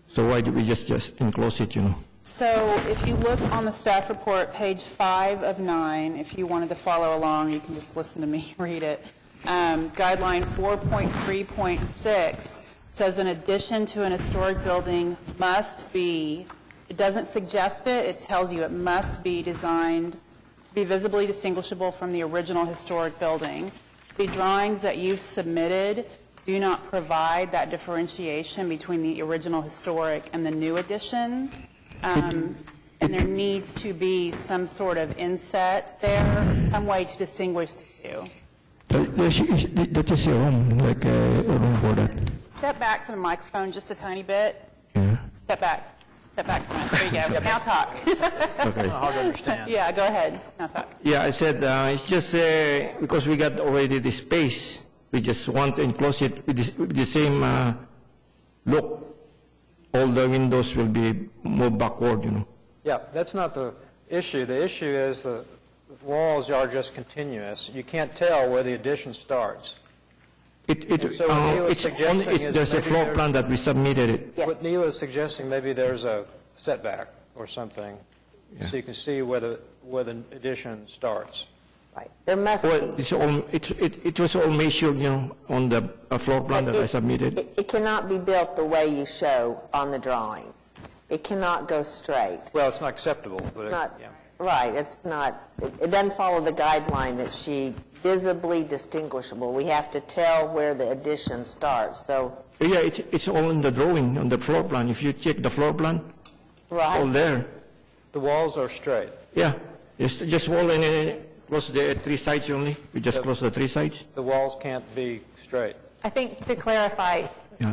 Speaker 10: So why do we just enclose it,
Speaker 3: so if you look on the staff report, page 5 of 9, if you wanted to follow along, you can just listen to me read it. Guideline 4.3.6 says an addition to an historic building must be, it doesn't suggest it, it tells you it must be designed to be visibly distinguishable from the original historic building. The drawings that you've submitted do not provide that differentiation between the original historic and the new addition. And there needs to be some sort of inset there, or some way to distinguish the two.
Speaker 10: That is a room, like a room for that.
Speaker 3: Step back from the microphone just a tiny bit.
Speaker 10: Yeah.
Speaker 3: Step back. Step back from it. There you go. Now talk.
Speaker 10: Okay.
Speaker 1: Hard to understand.
Speaker 3: Yeah, go ahead. Now talk.
Speaker 10: Yeah, I said it's just because we got already the space, we just want to enclose it with the same look. All the windows will be moved backward,
Speaker 1: Yeah, that's not the issue. The issue is the walls are just continuous. You can't tell where the addition starts. And so what Neil is suggesting is
Speaker 10: There's a
Speaker 1: maybe
Speaker 10: floor
Speaker 1: there-
Speaker 10: plan that we submitted it.
Speaker 8: Yes.
Speaker 1: What Neil is suggesting, maybe there's a setback or something, so you can see where the addition starts.
Speaker 6: Right. There must
Speaker 10: Well,
Speaker 6: be.
Speaker 10: it was all measured, on the floor plan that I submitted.
Speaker 6: It cannot be built the way you show on the drawings. It cannot go straight.
Speaker 1: Well, it's not acceptable, but,
Speaker 6: It's not,
Speaker 1: yeah.
Speaker 6: right, it's not, it doesn't follow the guideline that she visibly distinguishable. We have to tell where the addition starts, so,
Speaker 10: Yeah, it's all in the drawing, on the floor plan. If you check the floor plan, all
Speaker 6: right,
Speaker 10: there.
Speaker 1: The walls are straight.
Speaker 10: Yeah, just wall and close the 3 sides only. We just close the 3 sides.
Speaker 1: The walls can't be straight.
Speaker 5: I think to clarify,
Speaker 10: Yeah.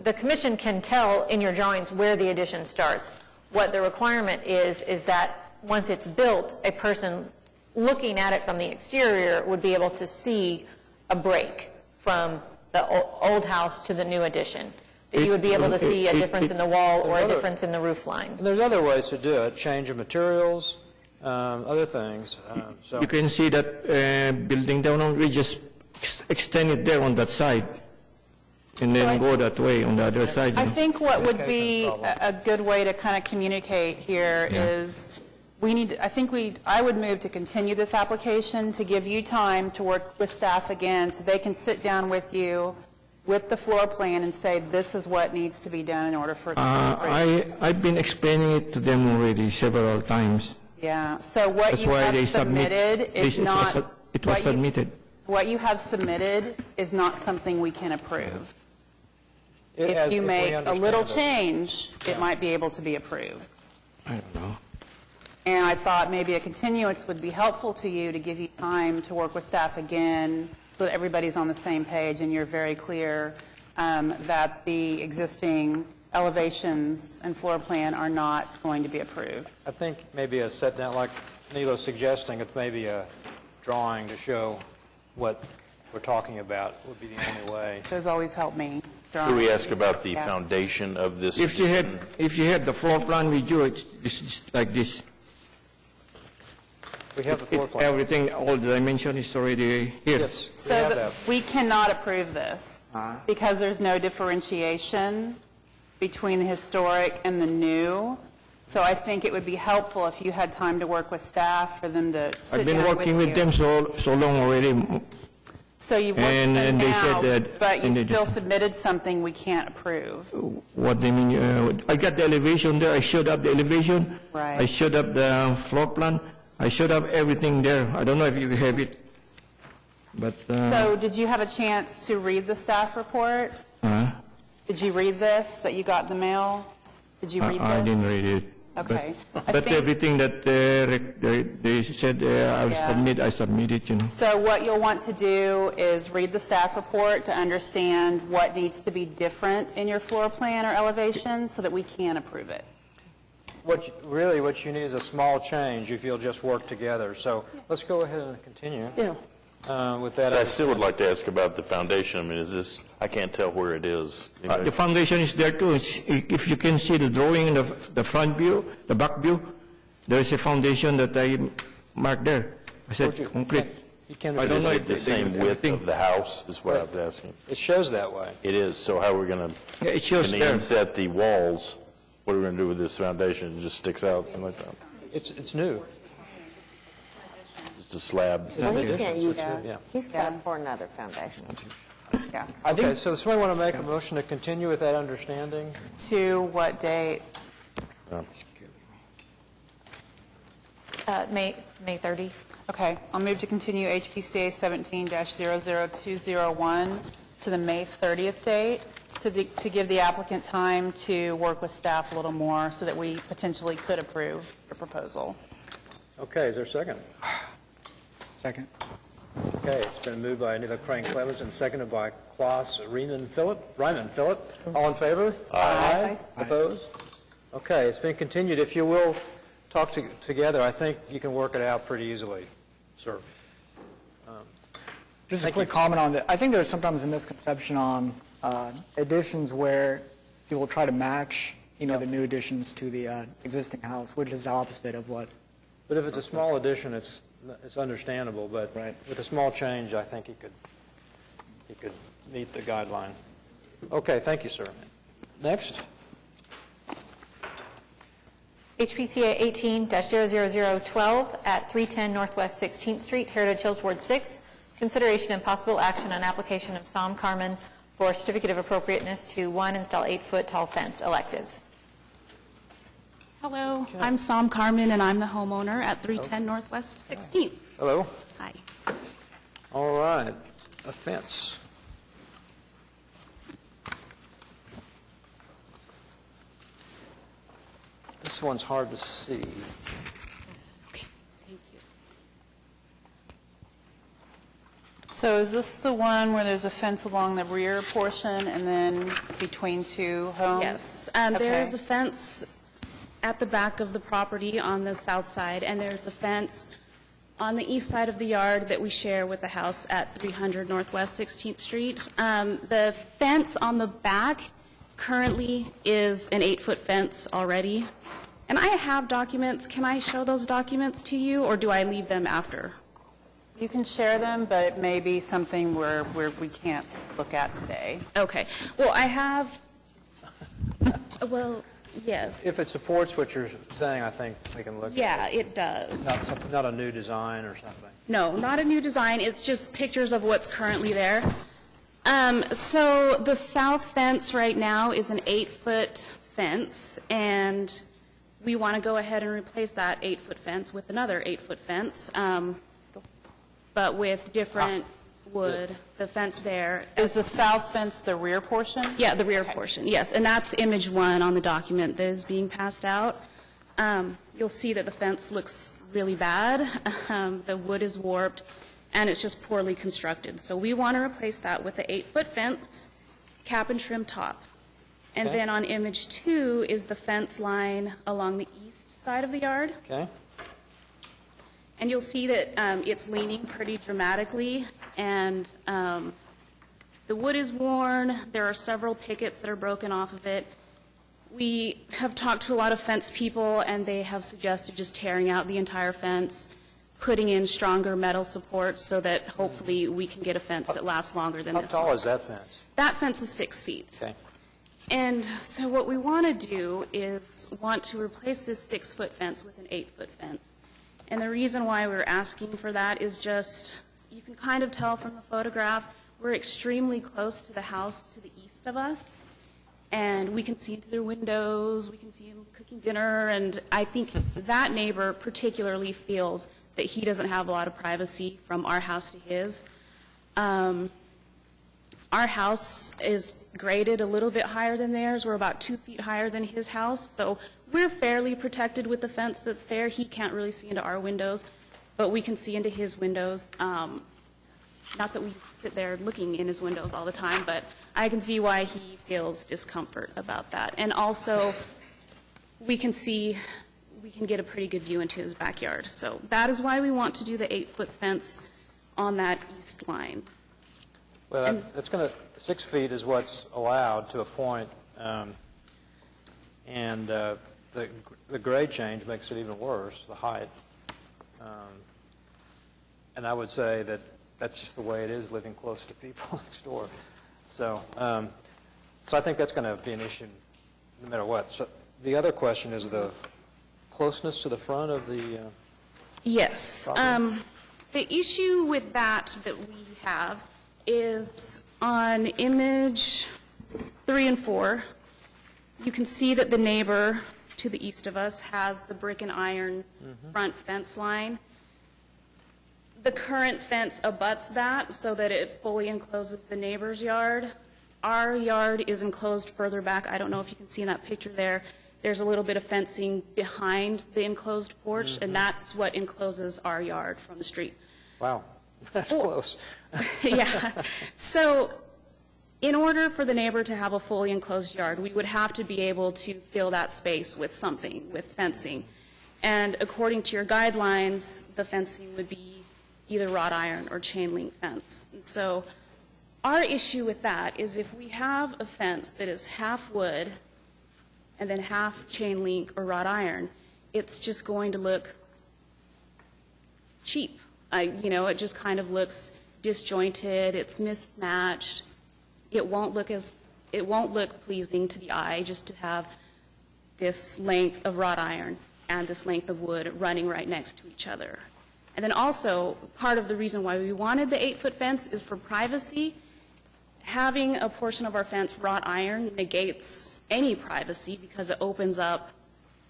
Speaker 5: the commission can tell in your drawings where the addition starts. What the requirement is that once it's built, a person looking at it from the exterior would be able to see a break from the old house to the new addition. That you would be able to see a difference in the wall or a difference in the roof line.
Speaker 1: And there's other ways to do it, change of materials, other things, so.
Speaker 10: You can see that building down on, we just extend it there on that side, and then go that way on the other side.
Speaker 3: I think what would be
Speaker 1: Communication's
Speaker 3: a good way to kind of communicate here is, I would move to continue this application, to give you time to work with staff again, so they can sit down with you with the floor plan and say, this is what needs to be done in order for it to be approved.
Speaker 10: I've been explaining it to them already several times.
Speaker 3: Yeah, so what
Speaker 10: That's
Speaker 3: you
Speaker 10: why
Speaker 3: have
Speaker 10: they submit.
Speaker 3: submitted is not...
Speaker 10: It was submitted.
Speaker 3: What you have submitted is not something we can approve.
Speaker 1: As
Speaker 3: If you
Speaker 1: we
Speaker 3: make a
Speaker 1: understand
Speaker 3: little
Speaker 1: it.
Speaker 3: change, it might be able to be approved.
Speaker 10: I don't know.
Speaker 3: And I thought maybe a continuance would be helpful to you to give you time to work with staff again so that everybody's on the same page and you're very clear that the existing elevations and floor plan are not going to be approved.
Speaker 1: I think maybe a set down, like Neela's suggesting, it's maybe a drawing to show what we're talking about would be the only way.
Speaker 3: Those always help me.
Speaker 7: Could we ask about the
Speaker 3: Yeah.
Speaker 7: foundation of this?
Speaker 10: If you
Speaker 7: addition?
Speaker 10: had the floor plan with you, it's just like this.
Speaker 1: We have the floor plan.
Speaker 10: Everything, all the dimension is already here.
Speaker 1: Yes, we
Speaker 3: So
Speaker 1: have
Speaker 3: that
Speaker 1: that.
Speaker 3: we cannot approve this because there's no differentiation between the historic and the new. So I think it would be helpful if you had time to work with staff for them to sit
Speaker 10: I've been
Speaker 3: down
Speaker 10: working with
Speaker 3: you.
Speaker 10: them so long already.
Speaker 3: So you've worked with them
Speaker 10: and they said
Speaker 3: now,
Speaker 10: that-
Speaker 3: but you
Speaker 10: and they
Speaker 3: still
Speaker 10: just-
Speaker 3: submitted something we can't approve.
Speaker 10: What they mean, I got the elevation there, I showed up the elevation.
Speaker 3: Right.
Speaker 10: I showed up the floor plan, I showed up everything there. I don't know if you have it, but,
Speaker 3: So did you have a chance to read the staff report? Did you read this, that you got in the mail? Did you read this?
Speaker 10: I didn't read it.
Speaker 3: Okay. I
Speaker 10: But
Speaker 3: think-
Speaker 10: everything that they said I'll
Speaker 3: Yeah.
Speaker 10: submit, I submitted.
Speaker 3: So what you'll want to do is read the staff report to understand what needs to be different in your floor plan or elevation so that we can approve it.
Speaker 1: What you need is a small change if you'll just work together. So let's go ahead and continue with that.
Speaker 7: I still would like to ask about the foundation. I mean, is this, I can't tell where it is.
Speaker 10: The foundation is there too. If you can see the drawing in the front view, the back view, there is a foundation that I marked there. I said concrete.
Speaker 1: You can,
Speaker 10: I don't
Speaker 7: Is
Speaker 10: know
Speaker 7: it
Speaker 10: if
Speaker 7: the same width
Speaker 10: everything-
Speaker 7: of the house, is what I'm asking?
Speaker 1: it shows that way.
Speaker 7: It is, so how are we going to,
Speaker 10: Yeah, it shows
Speaker 7: can
Speaker 10: there.
Speaker 7: they inset the walls? What are we going to do with this foundation? It just sticks out like that?
Speaker 1: It's new.
Speaker 7: Just a slab?
Speaker 6: Well, he
Speaker 1: addition.
Speaker 6: can't use
Speaker 1: Yeah.
Speaker 6: it. He's got to pour another foundation.
Speaker 3: Yeah.
Speaker 1: Okay, so does somebody want to make a motion to continue with that understanding?
Speaker 3: To what date?
Speaker 5: May 30.
Speaker 3: Okay, I'll move to continue HPCA 17-00201 to the May 30th date to give the applicant time to work with staff a little more so that we potentially could approve the proposal.
Speaker 1: Okay, is there a second?
Speaker 4: Second.
Speaker 1: Okay, it's been moved by Anita Crane Clemens and seconded by Klaus Ryman Philip. All in favor? Aye. Opposed? Okay, it's been continued. If you will talk together, I think you can work it out pretty easily, sir.
Speaker 4: Just a
Speaker 1: Thank
Speaker 4: quick comment on that. I think there's sometimes a misconception on additions where people try to match the new additions to the existing house, which is the opposite of what.
Speaker 1: But if it's a small addition, it's understandable, but
Speaker 4: Right.
Speaker 1: with a small change, I think he could meet the guideline. Okay, thank you, sir. Next.
Speaker 5: HPCA 18-00012 at 310 Northwest 16th Street, Heritage Hills, Ward 6. Consideration and possible action on application of Psalm Carmen for certificate of appropriateness to, 1, install 8-foot tall fence, elective.
Speaker 11: Hello, I'm Psalm Carmen, and I'm the homeowner at 310 Northwest 16th.
Speaker 1: Hello.
Speaker 11: Hi.
Speaker 1: All right, a fence. This one's hard to see.
Speaker 11: Okay, thank you.
Speaker 3: So is this the one where there's a fence along the rear portion and then between two homes?
Speaker 11: Yes, there's a fence at the back of the property on the south side, and there's a fence on the east side of the yard that we share with the house at 300 Northwest 16th Street. The fence on the back currently is an 8-foot fence already. And I have documents. Can I show those documents to you, or do I leave them after?
Speaker 3: You can share them, but it may be something where we can't look at today.
Speaker 11: Okay. Well, I have, well, yes.
Speaker 1: If it supports what you're saying, I think we can look at it.
Speaker 11: Yeah, it does.
Speaker 1: Not a new design or something.
Speaker 11: No, not a new design. It's just pictures of what's currently there. So the south fence right now is an 8-foot fence, and we want to go ahead and replace that 8-foot fence with another 8-foot fence, but with different wood. The fence there.
Speaker 3: Is the south fence the rear portion?
Speaker 11: Yeah, the rear portion, yes. And that's image 1 on the document that is being passed out. You'll see that the fence looks really bad. The wood is warped, and it's just poorly constructed. So we want to replace that with the 8-foot fence, cap and trim top. And
Speaker 1: Okay.
Speaker 11: then on image 2 is the fence line along the east side of the yard.
Speaker 1: Okay?
Speaker 11: And you'll see that it's leaning pretty dramatically, and the wood is worn. There are several pickets that are broken off of it. We have talked to a lot of fence people, and they have suggested just tearing out the entire fence, putting in stronger metal supports so that hopefully we can get a fence that lasts longer than
Speaker 1: How
Speaker 11: this
Speaker 1: tall
Speaker 11: one.
Speaker 1: is that fence?
Speaker 11: That fence is 6 feet.
Speaker 1: Okay.
Speaker 11: And so what we want to do is want to replace this 6-foot fence with an 8-foot fence. And the reason why we're asking for that is just, you can kind of tell from the photograph, we're extremely close to the house to the east of us. And we can see into their windows, we can see them cooking dinner, and I think that neighbor particularly feels that he doesn't have a lot of privacy from our house to his. Our house is graded a little bit higher than theirs. We're about 2 feet higher than his house, so we're fairly protected with the fence that's there. He can't really see into our windows, but we can see into his windows. Not that we sit there looking in his windows all the time, but I can see why he feels discomfort about that. And also, we can get a pretty good view into his backyard. So that is why we want to do the 8-foot fence on that east line.
Speaker 1: Well, that's going to, 6 feet is what's allowed to a point, and the grade change makes it even worse, the height. And I would say that that's just the way it is, living close to people next door. So I think that's going to be an issue no matter what. So the other question is the closeness to the front of the
Speaker 11: Yes.
Speaker 1: property.
Speaker 11: The issue with that we have is on image 3 and 4, you can see that the neighbor to the east of us has the brick and iron front fence line. The current fence abuts that so that it fully encloses the neighbor's yard. Our yard is enclosed further back. I don't know if you can see in that picture there. There's a little bit of fencing behind the enclosed porch, and that's what encloses our yard from the street.
Speaker 1: Wow, that's close.
Speaker 11: Yeah. So in order for the neighbor to have a fully enclosed yard, we would have to be able to fill that space with something, with fencing. And according to your guidelines, the fencing would be either wrought iron or chain link fence. And so our issue with that is if we have a fence that is half wood and then half chain link or wrought iron, it's just going to look cheap. It just kind of looks disjointed, it's mismatched. It won't look pleasing to the eye just to have this length of wrought iron and this length of wood running right next to each other. And then also, part of the reason why we wanted the 8-foot fence is for privacy. Having a portion of our fence wrought iron negates any privacy because it opens up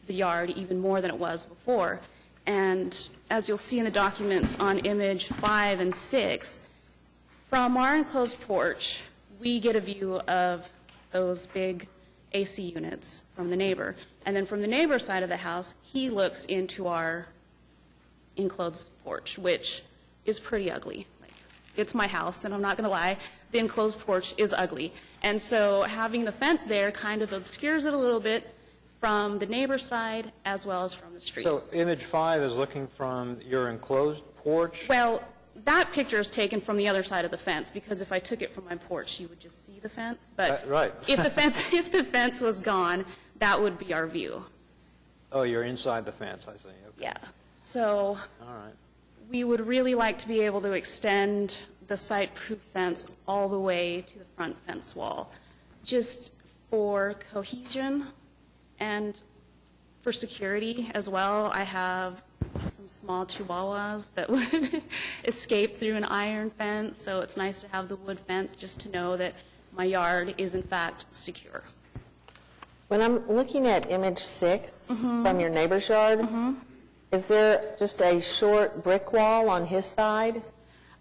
Speaker 11: the yard even more than it was before. And as you'll see in the documents on image 5 and 6, from our enclosed porch, we get a view of those big AC units from the neighbor. And then from the neighbor's side of the house, he looks into our enclosed porch, which is pretty ugly. It's my house, and I'm not going to lie, the enclosed porch is ugly. And so having the fence there kind of obscures it a little bit from the neighbor's side as well as from the street.
Speaker 1: So image 5 is looking from your enclosed porch?
Speaker 11: Well, that picture is taken from the other side of the fence, because if I took it from my porch, you would just see the fence. But
Speaker 1: Right.
Speaker 11: if the fence was gone, that would be our view.
Speaker 1: Oh, you're inside the fence, I see. Okay.
Speaker 11: Yeah. So
Speaker 1: All right.
Speaker 11: we would really like to be able to extend the site-proof fence all the way to the front fence wall, just for cohesion and for security as well. I have some small chihuahuas that would escape through an iron fence, so it's nice to have the wood fence just to know that my yard is in fact secure.
Speaker 6: When I'm looking at image 6 from your neighbor's yard, is there just a short brick wall on his side?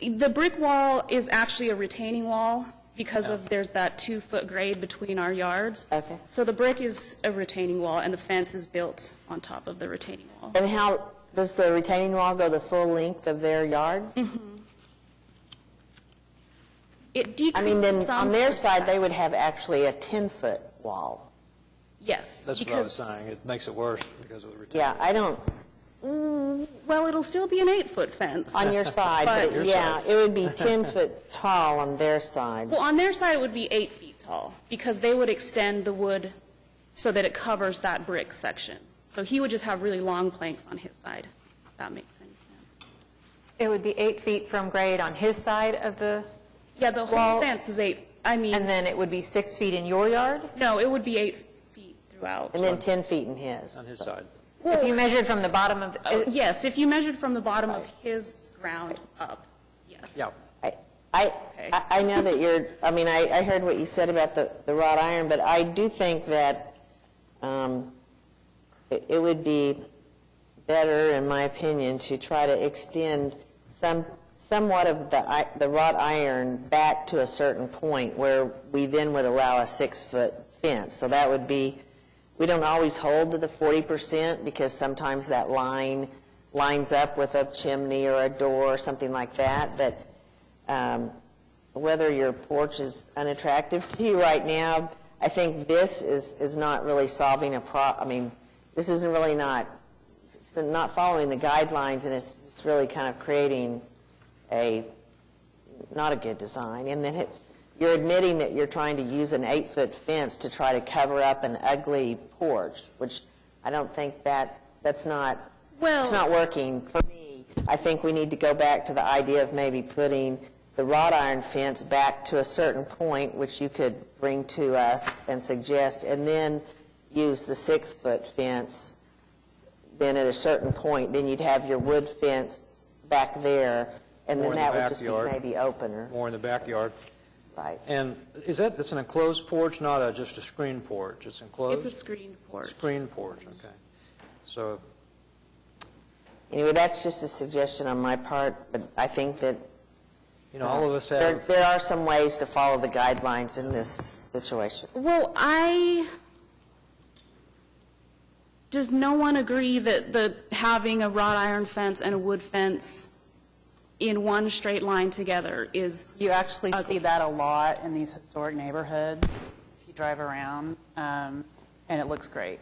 Speaker 11: The brick wall is actually a retaining wall because of there's that 2-foot grade between our yards.
Speaker 6: Okay.
Speaker 11: So the brick is a retaining wall, and the fence is built on top of the retaining wall.
Speaker 6: And how, does the retaining wall go the full length of their yard?
Speaker 11: It
Speaker 6: I
Speaker 11: decreases
Speaker 6: mean, then
Speaker 11: some
Speaker 6: on their
Speaker 11: of
Speaker 6: side,
Speaker 11: that.
Speaker 6: they would have actually a 10-foot wall.
Speaker 11: Yes.
Speaker 1: That's what I was saying. It makes it worse because of the retention.
Speaker 6: Yeah, I don't,
Speaker 11: Well, it'll still be an 8-foot fence.
Speaker 6: on your side, but
Speaker 11: But-
Speaker 6: yeah, it would be 10 foot tall on their side.
Speaker 11: Well, on their side, it would be 8 feet tall, because they would extend the wood so that it covers that brick section. So he would just have really long planks on his side, if that makes any sense.
Speaker 5: It would be 8 feet from grade on his side of the,
Speaker 11: Yeah, the whole
Speaker 5: Well-
Speaker 11: fence is 8,
Speaker 5: and then it would be 6 feet in your yard?
Speaker 11: no, it would be 8 feet throughout.
Speaker 6: And then 10 feet in his.
Speaker 1: On his side.
Speaker 5: If you measured from the bottom of,
Speaker 11: Yes, if you measured from the bottom of his ground up, yes.
Speaker 1: Yeah.
Speaker 6: I know that you're, I mean, I heard what you said about the wrought iron, but I do think that it would be better, in my opinion, to try to extend somewhat of the wrought iron back to a certain point where we then would allow a 6-foot fence. So that would be, we don't always hold to the 40% because sometimes that lines up with a chimney or a door or something like that. But whether your porch is unattractive to you right now, I think this is not really solving I mean, this isn't really it's not following the guidelines, and it's really kind of creating not a good design. And then you're admitting that you're trying to use an 8-foot fence to try to cover up an ugly porch, which I don't think that's not, it's not working for me. I think we need to go back to the idea of maybe putting the wrought iron fence back to a certain point, which you could bring to us and suggest, and then use the 6-foot fence. Then at a certain point, then you'd have your wood fence back there, and
Speaker 1: More
Speaker 6: then
Speaker 1: in the
Speaker 6: that would just be
Speaker 1: backyard.
Speaker 6: maybe opener.
Speaker 1: More in the backyard.
Speaker 6: Right.
Speaker 1: And that's an enclosed porch, not just a screen porch? It's enclosed?
Speaker 11: It's a screened porch.
Speaker 1: Screen porch, okay. So,
Speaker 6: Anyway, that's just a suggestion on my part, but I think that
Speaker 1: all of us have...
Speaker 6: there are some ways to follow the guidelines in this situation.
Speaker 11: Well, does no one agree that having a wrought iron fence and a wood fence in one straight line together is
Speaker 3: You actually
Speaker 11: ugly?
Speaker 3: see that a lot in these historic neighborhoods, if you drive around, and it looks great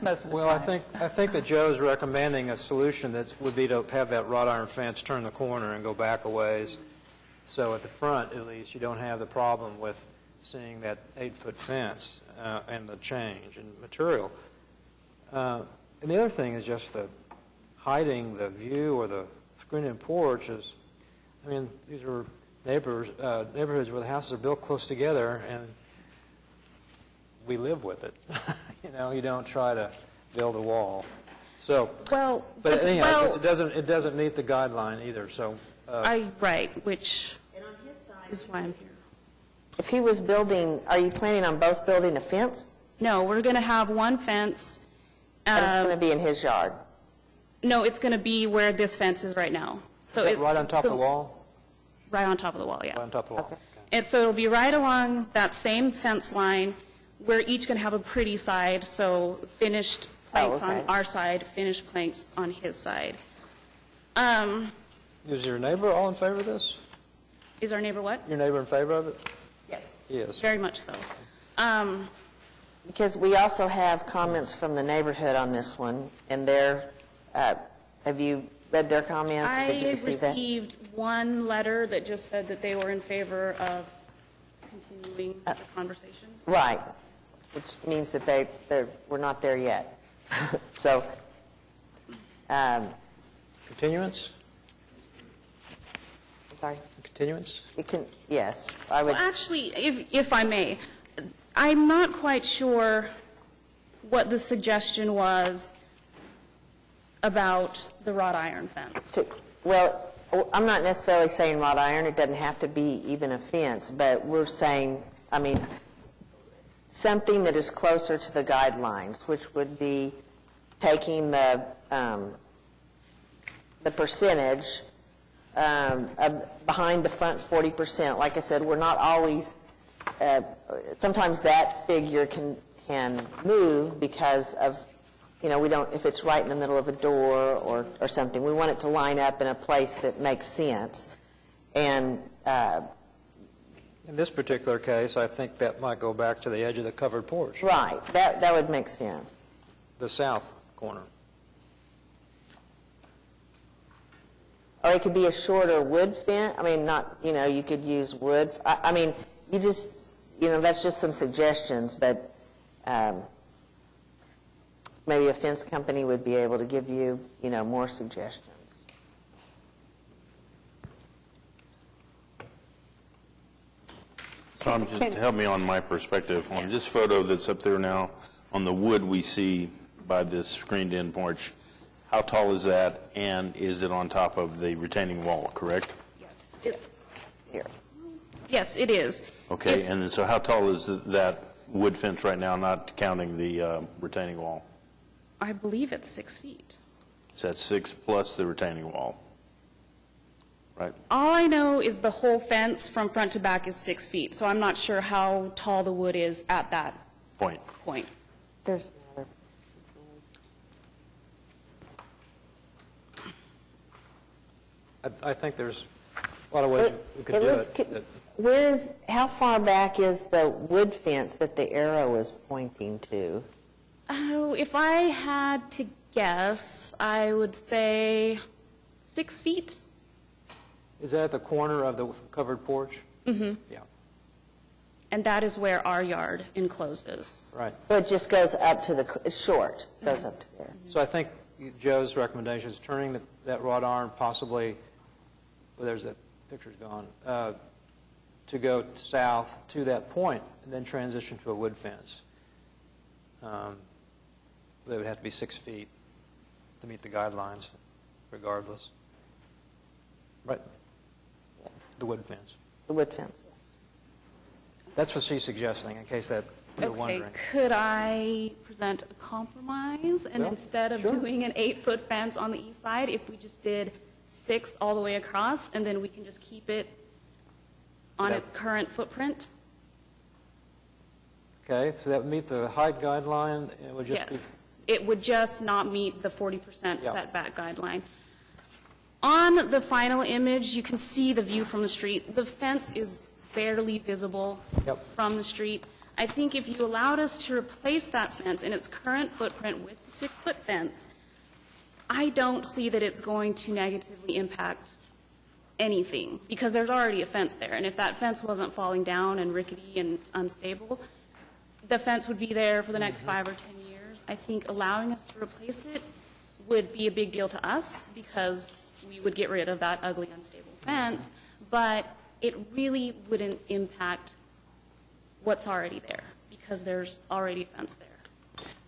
Speaker 3: most of the
Speaker 1: Well,
Speaker 3: time.
Speaker 1: I think that Joe's recommending a solution that would be to have that wrought iron fence turn the corner and go back a ways. So at the front, at least, you don't have the problem with seeing that 8-foot fence. and the change in material. And the other thing is just the hiding the view or the screened-in porch is, I mean, these are neighborhoods where the houses are built close together, and we live with it. You know, you don't try to build a wall. So,
Speaker 11: Well,
Speaker 1: but anyhow,
Speaker 11: well,
Speaker 1: it doesn't meet the guideline either, so.
Speaker 11: right, which is why I'm here.
Speaker 6: If he was building, are you planning on both building a fence?
Speaker 11: No, we're going to have one fence.
Speaker 6: That is going to be in his yard?
Speaker 11: No, it's going to be where this fence is right now. So
Speaker 1: Is that right on top of the wall?
Speaker 11: Right on top of the wall, yeah.
Speaker 1: Right on top of the wall.
Speaker 6: Okay.
Speaker 11: And so it'll be right along that same fence line. We're each going to have a pretty side, so finished planks on
Speaker 6: okay.
Speaker 11: our side, finished planks on his side.
Speaker 1: Is your neighbor all in favor of this?
Speaker 11: Is our neighbor what?
Speaker 1: Your neighbor in favor of it?
Speaker 11: Yes.
Speaker 1: He is.
Speaker 11: Very much so.
Speaker 6: Because we also have comments from the neighborhood on this one, and have you read their comments? Or did you
Speaker 11: I
Speaker 6: receive that?
Speaker 11: received one letter that just said that they were in favor of continuing the conversation.
Speaker 6: Right, which means that we're not there yet. So,
Speaker 1: Continuance?
Speaker 6: I'm sorry,
Speaker 1: Continuance?
Speaker 6: yes, I would,
Speaker 11: Well, actually, if I may, I'm not quite sure what the suggestion was about the wrought iron fence.
Speaker 6: well, I'm not necessarily saying wrought iron, it doesn't have to be even a fence, but we're saying, I mean, something that is closer to the guidelines, which would be taking the percentage behind the front 40%. Like I said, we're not always, sometimes that figure can move because of, you know, we don't, if it's right in the middle of a door or something, we want it to line up in a place that makes sense. And
Speaker 1: In this particular case, I think that might go back to the edge of the covered porch,
Speaker 6: right, that would make sense.
Speaker 1: the south corner.
Speaker 6: Or it could be a shorter wood fence. I mean, not, you know, you could use wood. I mean, you just, you know, that's just some suggestions, but maybe a fence company would be able to give you, you know, more suggestions.
Speaker 7: Tom, just to help me on my perspective, on this photo that's up there now, on the wood we see by this screened-in porch, how tall is that, and is it on top of the retaining wall, correct?
Speaker 11: Yes. It's,
Speaker 6: Here.
Speaker 11: yes, it is.
Speaker 7: Okay,
Speaker 11: If-
Speaker 7: and then so how tall is that wood fence right now, not counting the retaining wall?
Speaker 11: I believe it's 6 feet.
Speaker 7: Is that 6 plus the retaining wall? Right?
Speaker 11: All I know is the whole fence from front to back is 6 feet, so I'm not sure how tall the wood is at that
Speaker 7: Point.
Speaker 11: point.
Speaker 6: There's another.
Speaker 1: I think there's a lot of ways we could do it.
Speaker 6: How far back is the wood fence that the arrow is pointing to?
Speaker 11: Oh, if I had to guess, I would say 6 feet.
Speaker 1: Is that at the corner of the covered porch? Mm-hmm. Yeah,
Speaker 11: And that is where our yard encloses.
Speaker 1: right.
Speaker 6: So it just goes up to it's short, goes up to there.
Speaker 1: So I think Joe's recommendation is turning that wrought iron possibly, well, there's that picture's gone, to go south to that point and then transition to a wood fence. They would have to be 6 feet to meet the guidelines regardless. Right. The wood fence.
Speaker 6: The wood fence, yes.
Speaker 1: That's what she's suggesting, in case that you're
Speaker 11: Okay,
Speaker 1: wondering.
Speaker 11: could I present a compromise? And
Speaker 1: Yeah,
Speaker 11: instead of
Speaker 1: sure.
Speaker 11: doing an 8-foot fence on the east side, if we just did 6 all the way across, and then we can just keep it on
Speaker 1: that-
Speaker 11: its current footprint?
Speaker 1: Okay, so that would meet the height guideline, and it would just be...
Speaker 11: Yes. It would just not meet the 40%
Speaker 1: Yeah.
Speaker 11: setback guideline. On the final image, you can see the view from the street. The fence is barely visible
Speaker 1: Yep.
Speaker 11: from the street. I think if you allowed us to replace that fence in its current footprint with the 6-foot fence, I don't see that it's going to negatively impact anything, because there's already a fence there. And if that fence wasn't falling down and rickety and unstable, the fence would be there for the next 5 or 10 years. I think allowing us to replace it would be a big deal to us because we would get rid of that ugly, unstable fence, but it really wouldn't impact what's already there because there's already a fence there.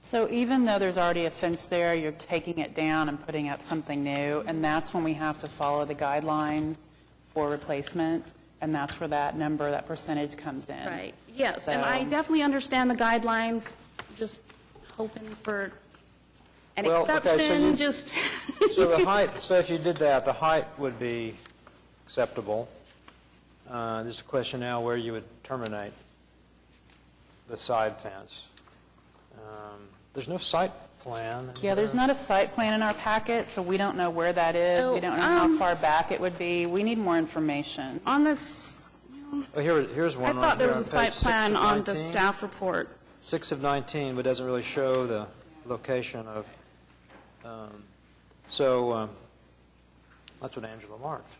Speaker 3: So even though there's already a fence there, you're taking it down and putting up something new, and that's when we have to follow the guidelines for replacement, and that's where that number, that percentage comes in.
Speaker 11: Right, yes, and I
Speaker 3: So-
Speaker 11: definitely understand the guidelines, just hoping for an
Speaker 1: Well, okay, so
Speaker 11: exception,
Speaker 1: you-
Speaker 11: just.
Speaker 1: So the height, so if you did that, the height would be acceptable. There's a question now where you would terminate the side fence. There's no site plan. is
Speaker 3: Yeah, there's
Speaker 1: there?
Speaker 3: not a site plan in our packet, so we don't know where that is.
Speaker 11: Oh,
Speaker 3: We don't know how far back it would be. We need more information.
Speaker 11: On this,
Speaker 1: Oh, here's
Speaker 11: I
Speaker 1: one right
Speaker 11: thought there
Speaker 1: here
Speaker 11: was a
Speaker 1: on page
Speaker 11: site
Speaker 1: 6
Speaker 11: plan
Speaker 1: of
Speaker 11: on the
Speaker 1: 19.
Speaker 11: staff report.
Speaker 1: 6 of 19, but doesn't really show the location of, that's what Angela marked.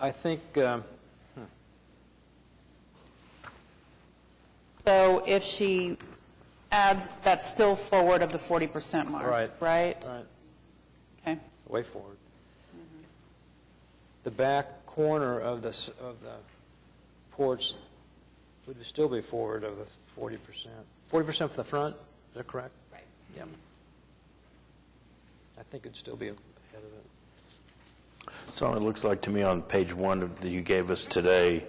Speaker 1: I think,
Speaker 3: So if she adds, that's still forward of the 40% mark,
Speaker 1: Right.
Speaker 3: right?
Speaker 1: right,
Speaker 3: Okay.
Speaker 1: way forward. The back corner of the porch would still be forward of the 40%. 40% from the front, is that correct?
Speaker 3: Right.
Speaker 1: Yeah. I think it'd still be ahead of it.
Speaker 7: So it looks like to me on page 1 that you gave us today,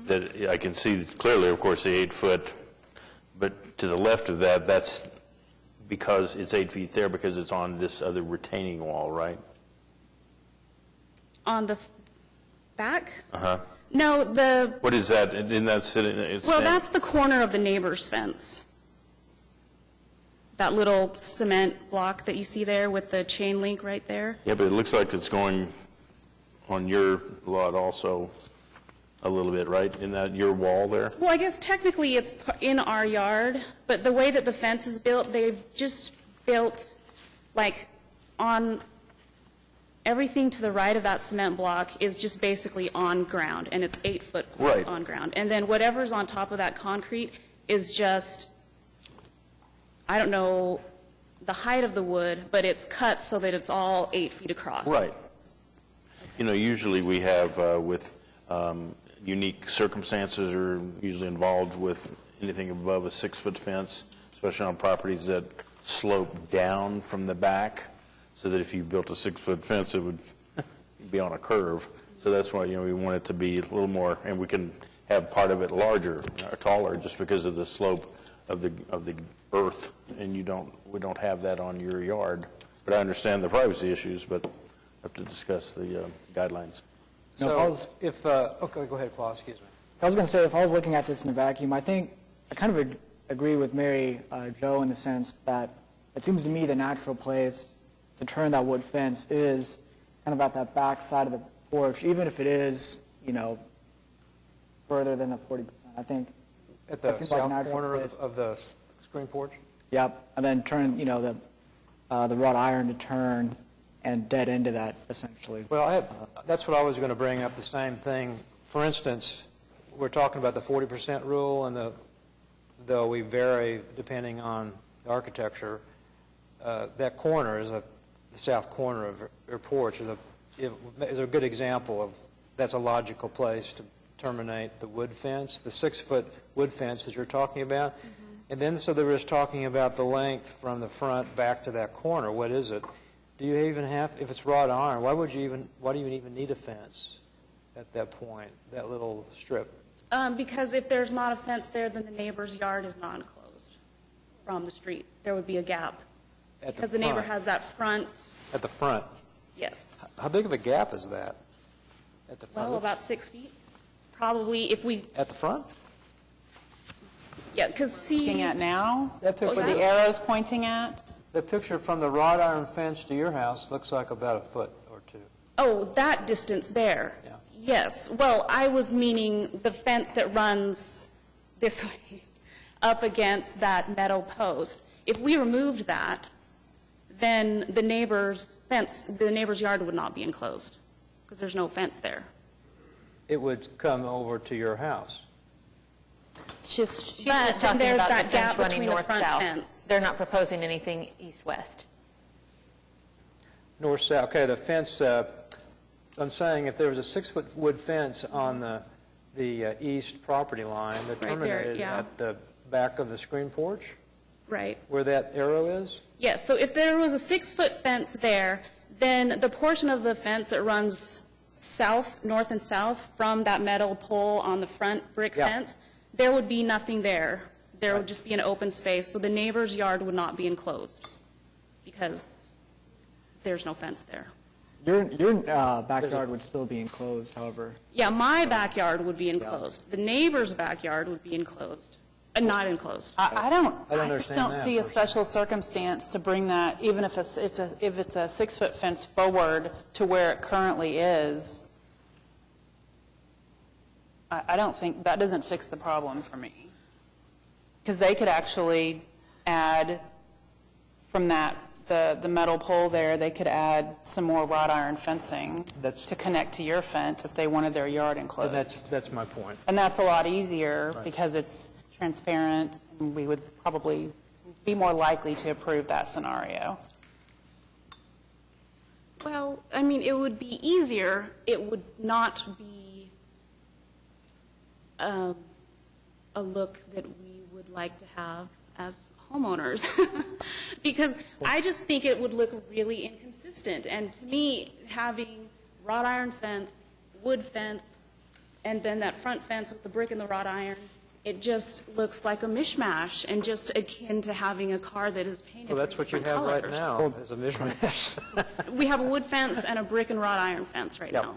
Speaker 7: that I can see clearly, of course, the 8-foot, but to the left of that, that's because it's 8 feet there because it's on this other retaining wall, right?
Speaker 11: On the back?
Speaker 7: Uh-huh.
Speaker 11: No,
Speaker 7: What is that? In that sitting?
Speaker 11: well, that's the corner of the neighbor's fence. That little cement block that you see there with the chain link right there.
Speaker 7: Yeah, but it looks like it's going on your lot also a little bit, right? In that, your wall there?
Speaker 11: Well, I guess technically it's in our yard, but the way that the fence is built, they've just built, like, on, everything to the right of that cement block is just basically on ground, and it's 8-foot
Speaker 7: Right.
Speaker 11: on ground. And then whatever's on top of that concrete is just, I don't know the height of the wood, but it's cut so that it's all 8 feet across.
Speaker 7: Right. You know, usually we have with unique circumstances are usually involved with anything above a 6-foot fence, especially on properties that slope down from the back, so that if you built a 6-foot fence, it would be on a curve. So that's why, you know, we want it to be a little more, and we can have part of it larger or taller just because of the slope of the earth, and we don't have that on your yard. But I understand the privacy issues, but have to discuss the guidelines.
Speaker 4: No, if I
Speaker 1: So
Speaker 4: was-
Speaker 1: if, okay, go ahead, Paul, excuse me.
Speaker 4: I was going to say, if I was looking at this in a vacuum, I think I kind of agree with Mary Jo in the sense that it seems to me the natural place to turn that wood fence is kind of at that back side of the porch, even if it is, you know, further than the 40%. I think,
Speaker 1: At the
Speaker 4: That seems like a
Speaker 1: south
Speaker 4: natural
Speaker 1: corner
Speaker 4: place.
Speaker 1: of the screen porch?
Speaker 4: yep, and then turn, you know, the wrought iron to turn and dead into that, essentially.
Speaker 1: Well, that's what I was going to bring up, the same thing. For instance, we're talking about the 40% rule, and though we vary depending on the architecture, that corner is the south corner of your porch is a good example of that's a logical place to terminate the wood fence, the 6-foot wood fence that you're talking about. And then, so there was talking about the length from the front back to that corner. What is it? Do you even have, if it's wrought iron, why do you even need a fence at that point, that little strip?
Speaker 11: Because if there's not a fence there, then the neighbor's yard is not enclosed from the street. There would be a gap.
Speaker 1: At the
Speaker 11: Because the neighbor
Speaker 1: front.
Speaker 11: has that front,
Speaker 1: At the front?
Speaker 11: yes.
Speaker 1: How big of a gap is that? At the front?
Speaker 11: Well, about 6 feet. Probably if we,
Speaker 1: At the front?
Speaker 11: yeah, because see.
Speaker 3: Looking at now,
Speaker 1: That
Speaker 3: where
Speaker 1: picture,
Speaker 3: the arrow's pointing at?
Speaker 1: the picture from the wrought iron fence to your house looks like about a foot or two.
Speaker 11: Oh, that distance there?
Speaker 1: Yeah.
Speaker 11: Yes. Well, I was meaning the fence that runs this way up against that metal post. If we removed that, then the neighbor's yard would not be enclosed because there's no fence there.
Speaker 1: It would come over to your house.
Speaker 3: Just,
Speaker 5: She's
Speaker 11: But
Speaker 5: just talking
Speaker 11: there's
Speaker 5: about the
Speaker 11: that gap
Speaker 5: fence running
Speaker 11: between the front
Speaker 5: north-south.
Speaker 11: fence.
Speaker 5: They're not proposing anything east-west.
Speaker 1: North-south, okay, the fence, I'm saying if there was a 6-foot wood fence on the east property line that
Speaker 11: Right there,
Speaker 1: terminated
Speaker 11: yeah.
Speaker 1: at the back of the screen porch,
Speaker 11: Right.
Speaker 1: where that arrow is?
Speaker 11: Yes, so if there was a 6-foot fence there, then the portion of the fence that runs south, north and south from that metal pole on the front brick
Speaker 1: Yeah.
Speaker 11: fence, there would be nothing there. There would just be an open space, so the neighbor's yard would not be enclosed because there's no fence there.
Speaker 4: Your backyard would still be enclosed, however.
Speaker 11: Yeah, my backyard would be enclosed. The neighbor's backyard would be enclosed, not enclosed.
Speaker 3: I just
Speaker 1: understand
Speaker 3: don't
Speaker 1: that
Speaker 3: see a
Speaker 1: personally.
Speaker 3: special circumstance to bring that, even if it's a 6-foot fence forward to where it currently is. I don't think, that doesn't fix the problem for me. Because they could actually add from that, the metal pole there, they could add some more wrought iron fencing
Speaker 1: That's-
Speaker 3: to connect to your fence if they wanted their yard
Speaker 1: And
Speaker 3: enclosed.
Speaker 1: that's my point.
Speaker 3: And that's a lot easier
Speaker 1: Right.
Speaker 3: because it's transparent, and we would probably be more likely to approve that scenario.
Speaker 11: Well, I mean, it would be easier. It would not be a look that we would like to have as homeowners. Because I just think it would look really inconsistent. And to me, having wrought iron fence, wood fence, and then that front fence with the brick and the wrought iron, it just looks like a mishmash and just akin to having a car that is painted
Speaker 1: Well, that's what you
Speaker 11: different
Speaker 1: have right
Speaker 11: colors.
Speaker 1: now, is a mishmash.
Speaker 11: We have a wood fence and a brick and wrought iron fence right
Speaker 1: Yep.
Speaker 11: now.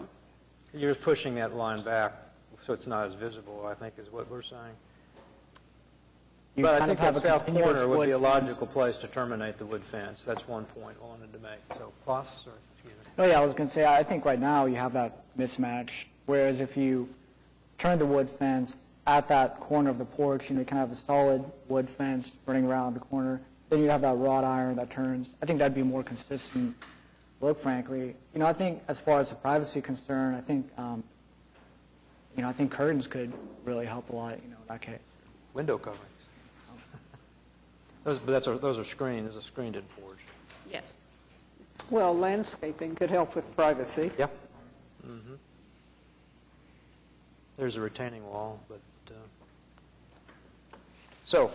Speaker 1: You're just pushing that line back so it's not as visible, I think, is what we're saying.
Speaker 4: You
Speaker 1: But I
Speaker 4: kind
Speaker 1: think
Speaker 4: of have
Speaker 1: that
Speaker 4: a
Speaker 1: south
Speaker 4: continuous
Speaker 1: corner would be a
Speaker 4: wood fence.
Speaker 1: logical place to terminate the wood fence. That's one point I wanted to make. So, Klaus, or, excuse me.
Speaker 4: Oh, yeah, I was going to say, I think right now you have that mismatch, whereas if you turn the wood fence at that corner of the porch, you kind of have a solid wood fence running around the corner, then you have that wrought iron that turns. I think that'd be a more consistent look, frankly. I think as far as the privacy concern, I think, I think curtains could really help a lot, in that case.
Speaker 1: Window coverings. Those are screened, there's a screened-in porch.
Speaker 11: Yes.
Speaker 12: Well, landscaping could help with privacy.
Speaker 1: Yeah. Mm-hmm. There's a retaining wall, but, so,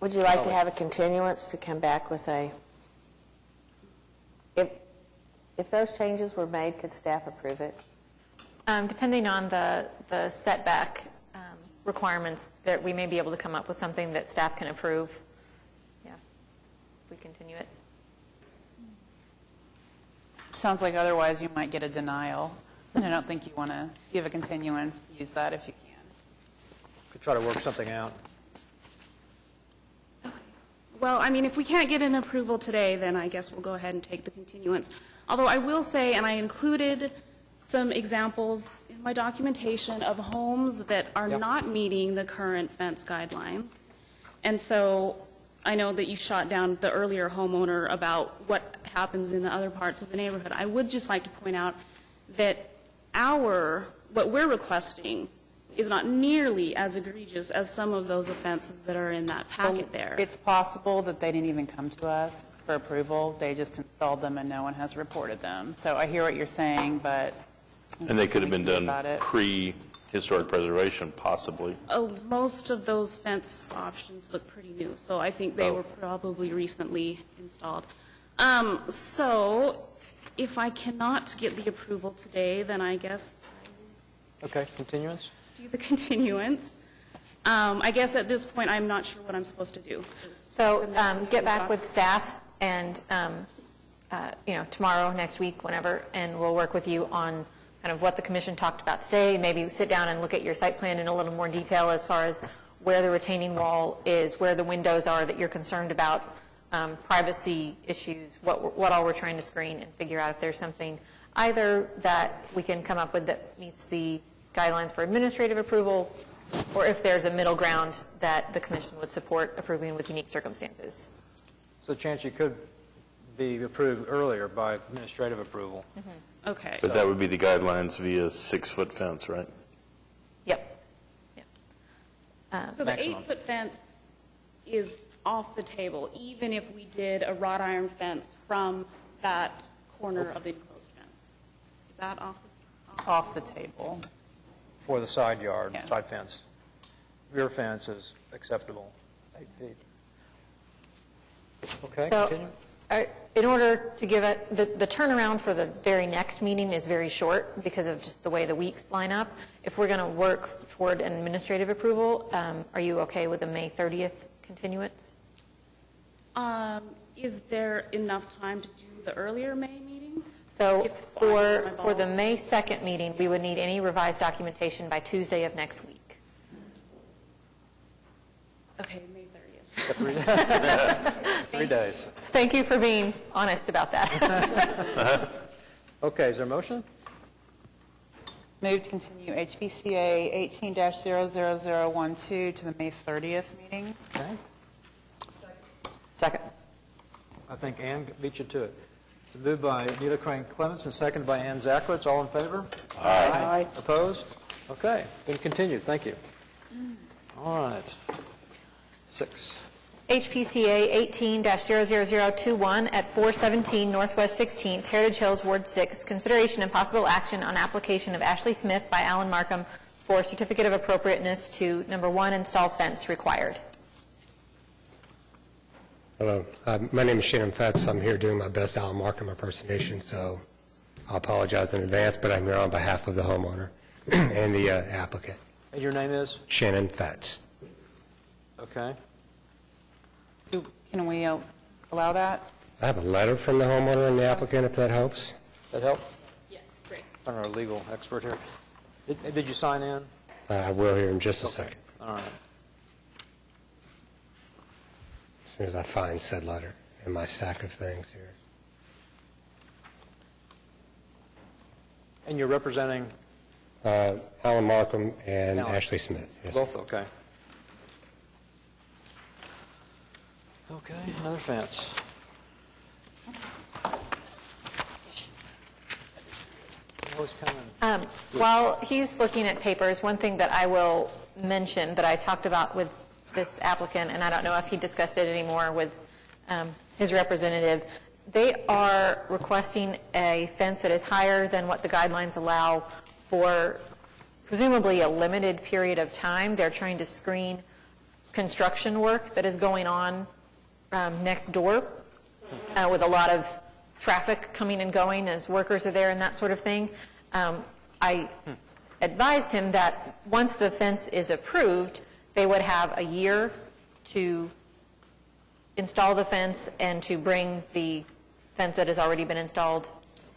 Speaker 6: Would you like to have a continuance to come back with if those changes were made, could staff approve it?
Speaker 5: Depending on the setback requirements, that we may be able to come up with something that staff can approve. Yeah, if we continue it.
Speaker 3: Sounds like otherwise you might get a denial. And I don't think you want to give a continuance, use that if you can.
Speaker 1: could try to work something out.
Speaker 11: Well, I mean, if we can't get an approval today, then I guess we'll go ahead and take the continuance. Although I will say, and I included some examples in my documentation of homes that are
Speaker 1: Yep.
Speaker 11: not meeting the current fence guidelines. And so I know that you shot down the earlier homeowner about what happens in the other parts of the neighborhood. I would just like to point out that what we're requesting is not nearly as egregious as some of those offenses that are in that packet there.
Speaker 3: It's possible that they didn't even come to us for approval. They just installed them and no one has reported them. So I hear what you're saying, but.
Speaker 7: And they could have been
Speaker 3: we can
Speaker 7: done
Speaker 3: do about it.
Speaker 7: pre-historic preservation, possibly.
Speaker 11: Most of those fence options look pretty new, so I think they
Speaker 7: Oh.
Speaker 11: were probably recently installed. So if I cannot get the approval today, then I guess
Speaker 1: Okay, continuance?
Speaker 11: do the continuance. I guess at this point, I'm not sure what I'm supposed to do.
Speaker 5: So get back with staff and, tomorrow, next week, whenever, and we'll work with you on kind of what the commission talked about today. Maybe sit down and look at your site plan in a little more detail as far as where the retaining wall is, where the windows are that you're concerned about, privacy issues, what all we're trying to screen, and figure out if there's something either that we can come up with that meets the guidelines for administrative approval, or if there's a middle ground that the commission would support approving with unique circumstances.
Speaker 1: So a chance you could be approved earlier by administrative approval.
Speaker 11: Okay.
Speaker 7: But that would be the guidelines via 6-foot fence, right?
Speaker 5: Yep. Yep.
Speaker 11: So the
Speaker 1: Maximum.
Speaker 11: 8-foot fence is off the table, even if we did a wrought iron fence from that corner of the enclosed fence? Is that
Speaker 3: Off the table.
Speaker 1: For the side yard,
Speaker 3: Yeah.
Speaker 1: side fence. Rear fence is acceptable, 8 feet. Okay,
Speaker 5: So,
Speaker 1: continue.
Speaker 5: in order to give it, the turnaround for the very next meeting is very short because of just the way the weeks line up. If we're going to work toward an administrative approval, are you okay with the May 30th continuance?
Speaker 11: Is there enough time to do the earlier May meeting?
Speaker 5: So
Speaker 11: If I have my
Speaker 5: for the
Speaker 11: ball.
Speaker 5: May 2nd meeting, we would need any revised documentation by Tuesday of next week.
Speaker 11: Okay, May 30th.
Speaker 1: 3 days.
Speaker 5: Thank you for being honest about that.
Speaker 1: Okay, is there a motion?
Speaker 3: Move to continue HPCA 18-00012 to the May 30th meeting.
Speaker 1: Okay.
Speaker 8: Second.
Speaker 1: I think Ann beat you to it. It's moved by Neela Crane Clements and seconded by Ann Zackowitz. All in favor?
Speaker 8: Aye.
Speaker 1: Opposed? Okay, been continued. Thank you. All right. 6.
Speaker 5: HPCA 18-00021 at 417 Northwest 16th, Heritage Hills, Ward 6, consideration and possible action on application of Ashley Smith by Alan Markham for certificate of appropriateness to, number 1, install fence required.
Speaker 13: Hello, my name is Shannon Fetz. I'm here doing my best Alan Markham impersonation, so I apologize in advance, but I'm here on behalf of the homeowner and the applicant.
Speaker 1: And your name is?
Speaker 13: Shannon Fetz.
Speaker 1: Okay.
Speaker 3: Can we allow that?
Speaker 13: I have a letter from the homeowner and the applicant, if that helps.
Speaker 1: That help?
Speaker 11: Yes, great.
Speaker 1: I'm our legal expert here. Did you sign in?
Speaker 13: I will here in just a second,
Speaker 1: All right.
Speaker 13: as soon as I find said letter in my stack of things here.
Speaker 1: And you're representing
Speaker 13: Alan Markham and
Speaker 1: Alan.
Speaker 13: Ashley Smith. Yes.
Speaker 1: both? Okay. Okay, another fence. Always coming.
Speaker 5: While he's looking at papers, one thing that I will mention that I talked about with this applicant, and I don't know if he discussed it anymore with his representative, they are requesting a fence that is higher than what the guidelines allow for presumably a limited period of time. They're trying to screen construction work that is going on next door with a lot of traffic coming and going as workers are there and that sort of thing. I advised him that once the fence is approved, they would have a year to install the fence and to bring the fence that has already been installed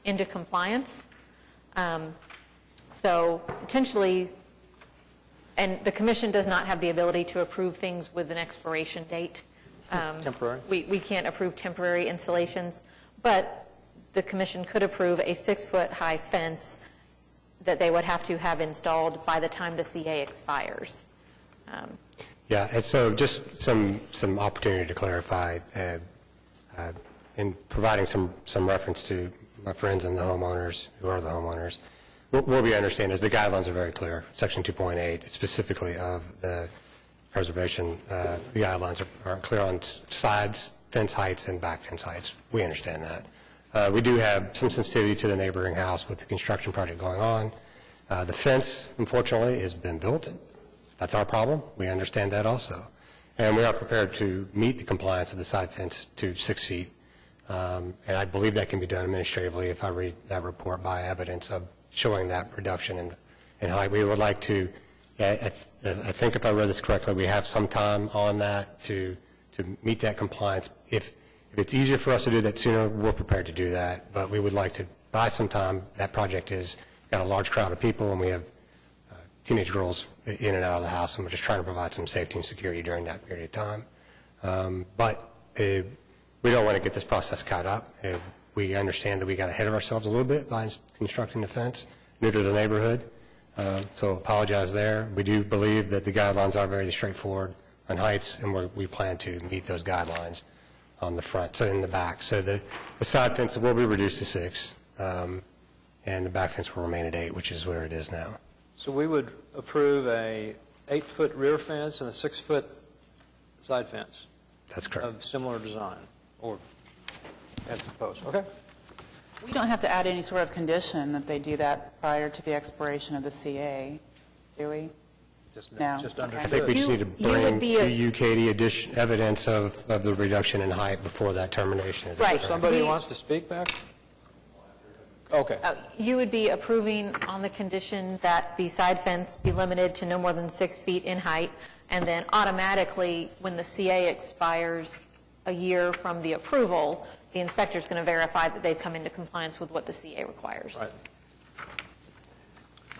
Speaker 5: into compliance. So potentially, and the commission does not have the ability to approve things with an expiration date.
Speaker 1: Temporary?
Speaker 5: We can't approve temporary installations, but the commission could approve a 6-foot-high fence that they would have to have installed by the time the CA expires.
Speaker 13: Yeah, and so just some opportunity to clarify in providing some reference to my friends and the homeowners, who are the homeowners. What we understand is the guidelines are very clear. Section 2.8, specifically of the preservation, the guidelines are clear on sides, fence heights, and back fence heights. We understand that. We do have some sensitivity to the neighboring house with the construction project going on. The fence, unfortunately, has been built. That's our problem. We understand that also. And we are prepared to meet the compliance of the side fence to 6 feet. And I believe that can be done administratively if I read that report by evidence of showing that reduction in height. We would like to, I think if I read this correctly, we have some time on that to meet that compliance. If it's easier for us to do that sooner, we're prepared to do that. But we would like to buy some time. That project has got a large crowd of people, and we have teenage girls in and out of the house, and we're just trying to provide some safety and security during that period of time. But we don't want to get this process caught up. We understand that we got ahead of ourselves a little bit by constructing the fence new to the neighborhood, so apologize there. We do believe that the guidelines are very straightforward on heights, and we plan to meet those guidelines on the front, so in the back. So the side fence will be reduced to 6, and the back fence will remain at 8, which is where it is now.
Speaker 1: So we would approve a 8-foot rear fence and a 6-foot side fence
Speaker 13: That's correct.
Speaker 1: of similar design, or as proposed. Okay?
Speaker 3: We don't have to add any sort of condition that they do that prior to the expiration of the CA, do we?
Speaker 1: Just
Speaker 3: No,
Speaker 1: just
Speaker 3: okay.
Speaker 13: I think we just need to
Speaker 5: You would
Speaker 13: bring
Speaker 5: be a-
Speaker 13: to you, Katie, evidence of the reduction in height before that termination is
Speaker 5: Right.
Speaker 1: Is there somebody who
Speaker 5: We-
Speaker 1: wants to speak back? Okay.
Speaker 5: You would be approving on the condition that the side fence be limited to no more than 6 feet in height, and then automatically, when the CA expires a year from the approval, the inspector's going to verify that they've come into compliance with what the CA requires.
Speaker 1: Right.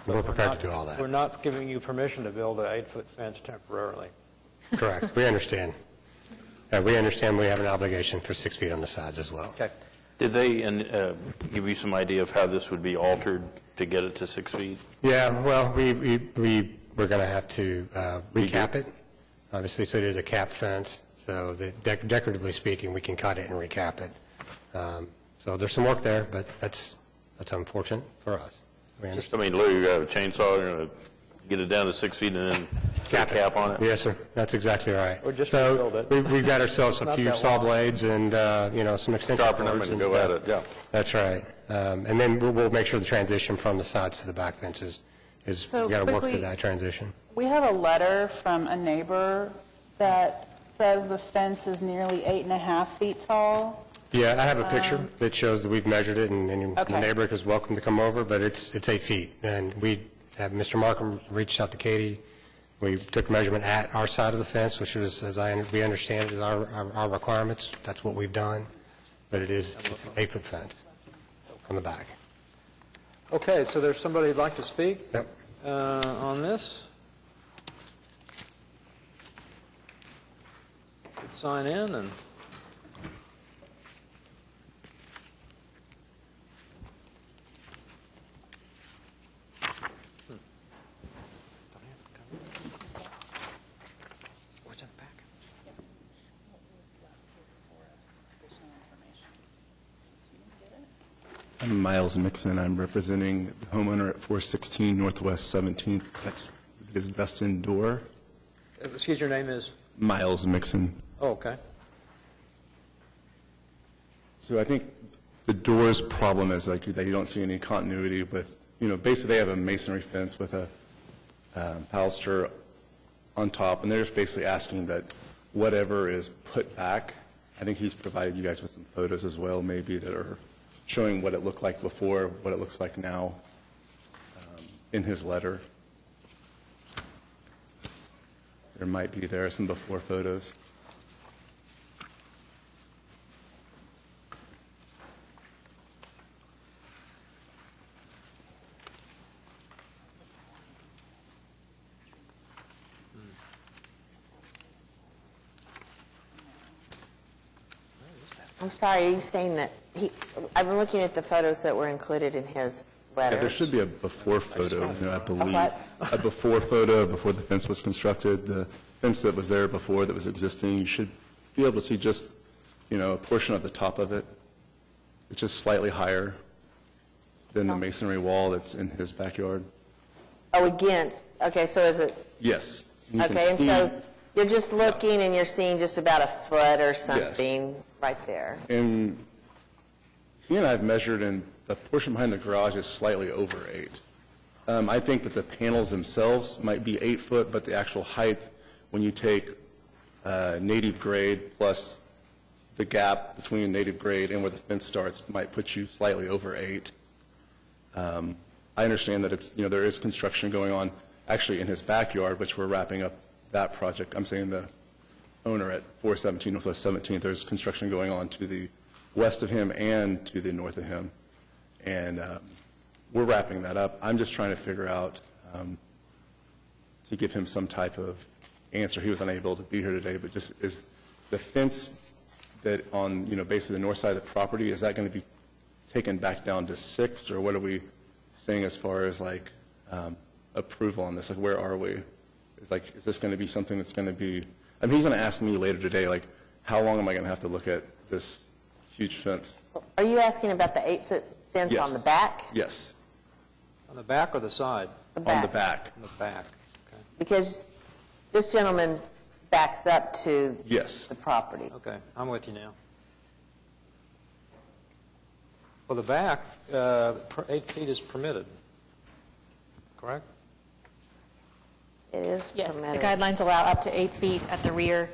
Speaker 13: We're prepared to do all that.
Speaker 1: We're not giving you permission to build an 8-foot fence temporarily.
Speaker 13: Correct. We understand. We understand we have an obligation for 6 feet on the sides as well.
Speaker 1: Okay.
Speaker 7: Did they give you some idea of how this would be altered to get it to 6 feet?
Speaker 13: Yeah, well, we're going to have to recap it, obviously, so it is a cap fence, so decoratively speaking, we can cut it and recap it. So there's some work there, but that's unfortunate for us. We
Speaker 7: Just, I mean, Lou, you got a chainsaw, you're going to get it down to 6 feet and then put a cap on it?
Speaker 13: Yes, sir, that's exactly right.
Speaker 1: Or just
Speaker 13: So
Speaker 1: rebuild it.
Speaker 13: we've got ourselves a
Speaker 1: Not
Speaker 13: few
Speaker 1: that
Speaker 13: saw
Speaker 1: long.
Speaker 13: blades and, some extension
Speaker 7: Sharpen them
Speaker 13: cords.
Speaker 7: and go at it, yeah.
Speaker 13: That's right. And then we'll make sure the transition from the sides to the back fences is,
Speaker 3: So
Speaker 13: we've got to work
Speaker 3: quickly-
Speaker 13: through that transition.
Speaker 3: We have a letter from a neighbor that says the fence is nearly 8.5 feet tall.
Speaker 13: Yeah, I have a picture that shows that we've measured it, and the
Speaker 3: Okay.
Speaker 13: neighbor is welcome to come over, but it's 8 feet. And we have, Mr. Markham reached out to Katie. We took measurement at our side of the fence, which was, we understand, is our requirements. That's what we've done. But it's an 8-foot fence on the back.
Speaker 1: Okay, so there's somebody who'd like to speak
Speaker 13: Yep.
Speaker 1: on this? Could sign in and...
Speaker 14: I'm Miles Mixon. I'm representing the homeowner at 416 Northwest 17th. That's his Dustin Door.
Speaker 1: Excuse, your name is?
Speaker 14: Miles Mixon.
Speaker 1: Oh, okay.
Speaker 14: So I think the door's problem is like that you don't see any continuity with, basically they have a masonry fence with a baluster on top, and they're just basically asking that whatever is put back, I think he's provided you guys with some photos as well, maybe, that are showing what it looked like before, what it looks like now in his letter. There are some before photos.
Speaker 6: I'm sorry, are you saying that I've been looking at the photos that were included in his letters.
Speaker 14: Yeah, there should be a before photo, I believe.
Speaker 6: what?
Speaker 14: A before photo, before the fence was constructed, the fence that was there before that was existing, you should be able to see just, a portion of the top of it. It's just slightly higher than the masonry wall that's in his backyard.
Speaker 6: Oh, against, okay, so is it,
Speaker 14: Yes. You can
Speaker 6: okay, and
Speaker 14: see-
Speaker 6: so you're just looking and you're seeing just about a foot or something right there.
Speaker 14: And he and I have measured, and the portion behind the garage is slightly over 8. I think that the panels themselves might be 8 foot, but the actual height, when you take native grade plus the gap between native grade and where the fence starts, might put you slightly over 8. I understand that it's, there is construction going on actually in his backyard, which we're wrapping up that project. I'm saying the owner at 417 Northwest 17th, there's construction going on to the west of him and to the north of him. And we're wrapping that up. I'm just trying to figure out to give him some type of answer. He was unable to be here today, but just is the fence that on, basically the north side of the property, is that going to be taken back down to 6, or what are we saying as far as like approval on this? Like, where are we? Is this going to be something that's going to be, I mean, he's going to ask me later today, like, how long am I going to have to look at this huge fence?
Speaker 6: So are you asking about the 8-foot fence
Speaker 14: Yes.
Speaker 6: on the back?
Speaker 14: Yes,
Speaker 1: On the back or the side?
Speaker 6: The back.
Speaker 14: on the back.
Speaker 1: On the back. Okay.
Speaker 6: Because This gentleman backs up to
Speaker 14: Yes.
Speaker 6: the property.
Speaker 1: Okay, I'm with you now. Well, the back, 8 feet is permitted, correct?
Speaker 6: It is
Speaker 5: Yes, the
Speaker 6: permitted.
Speaker 5: guidelines allow up to 8 feet at the rear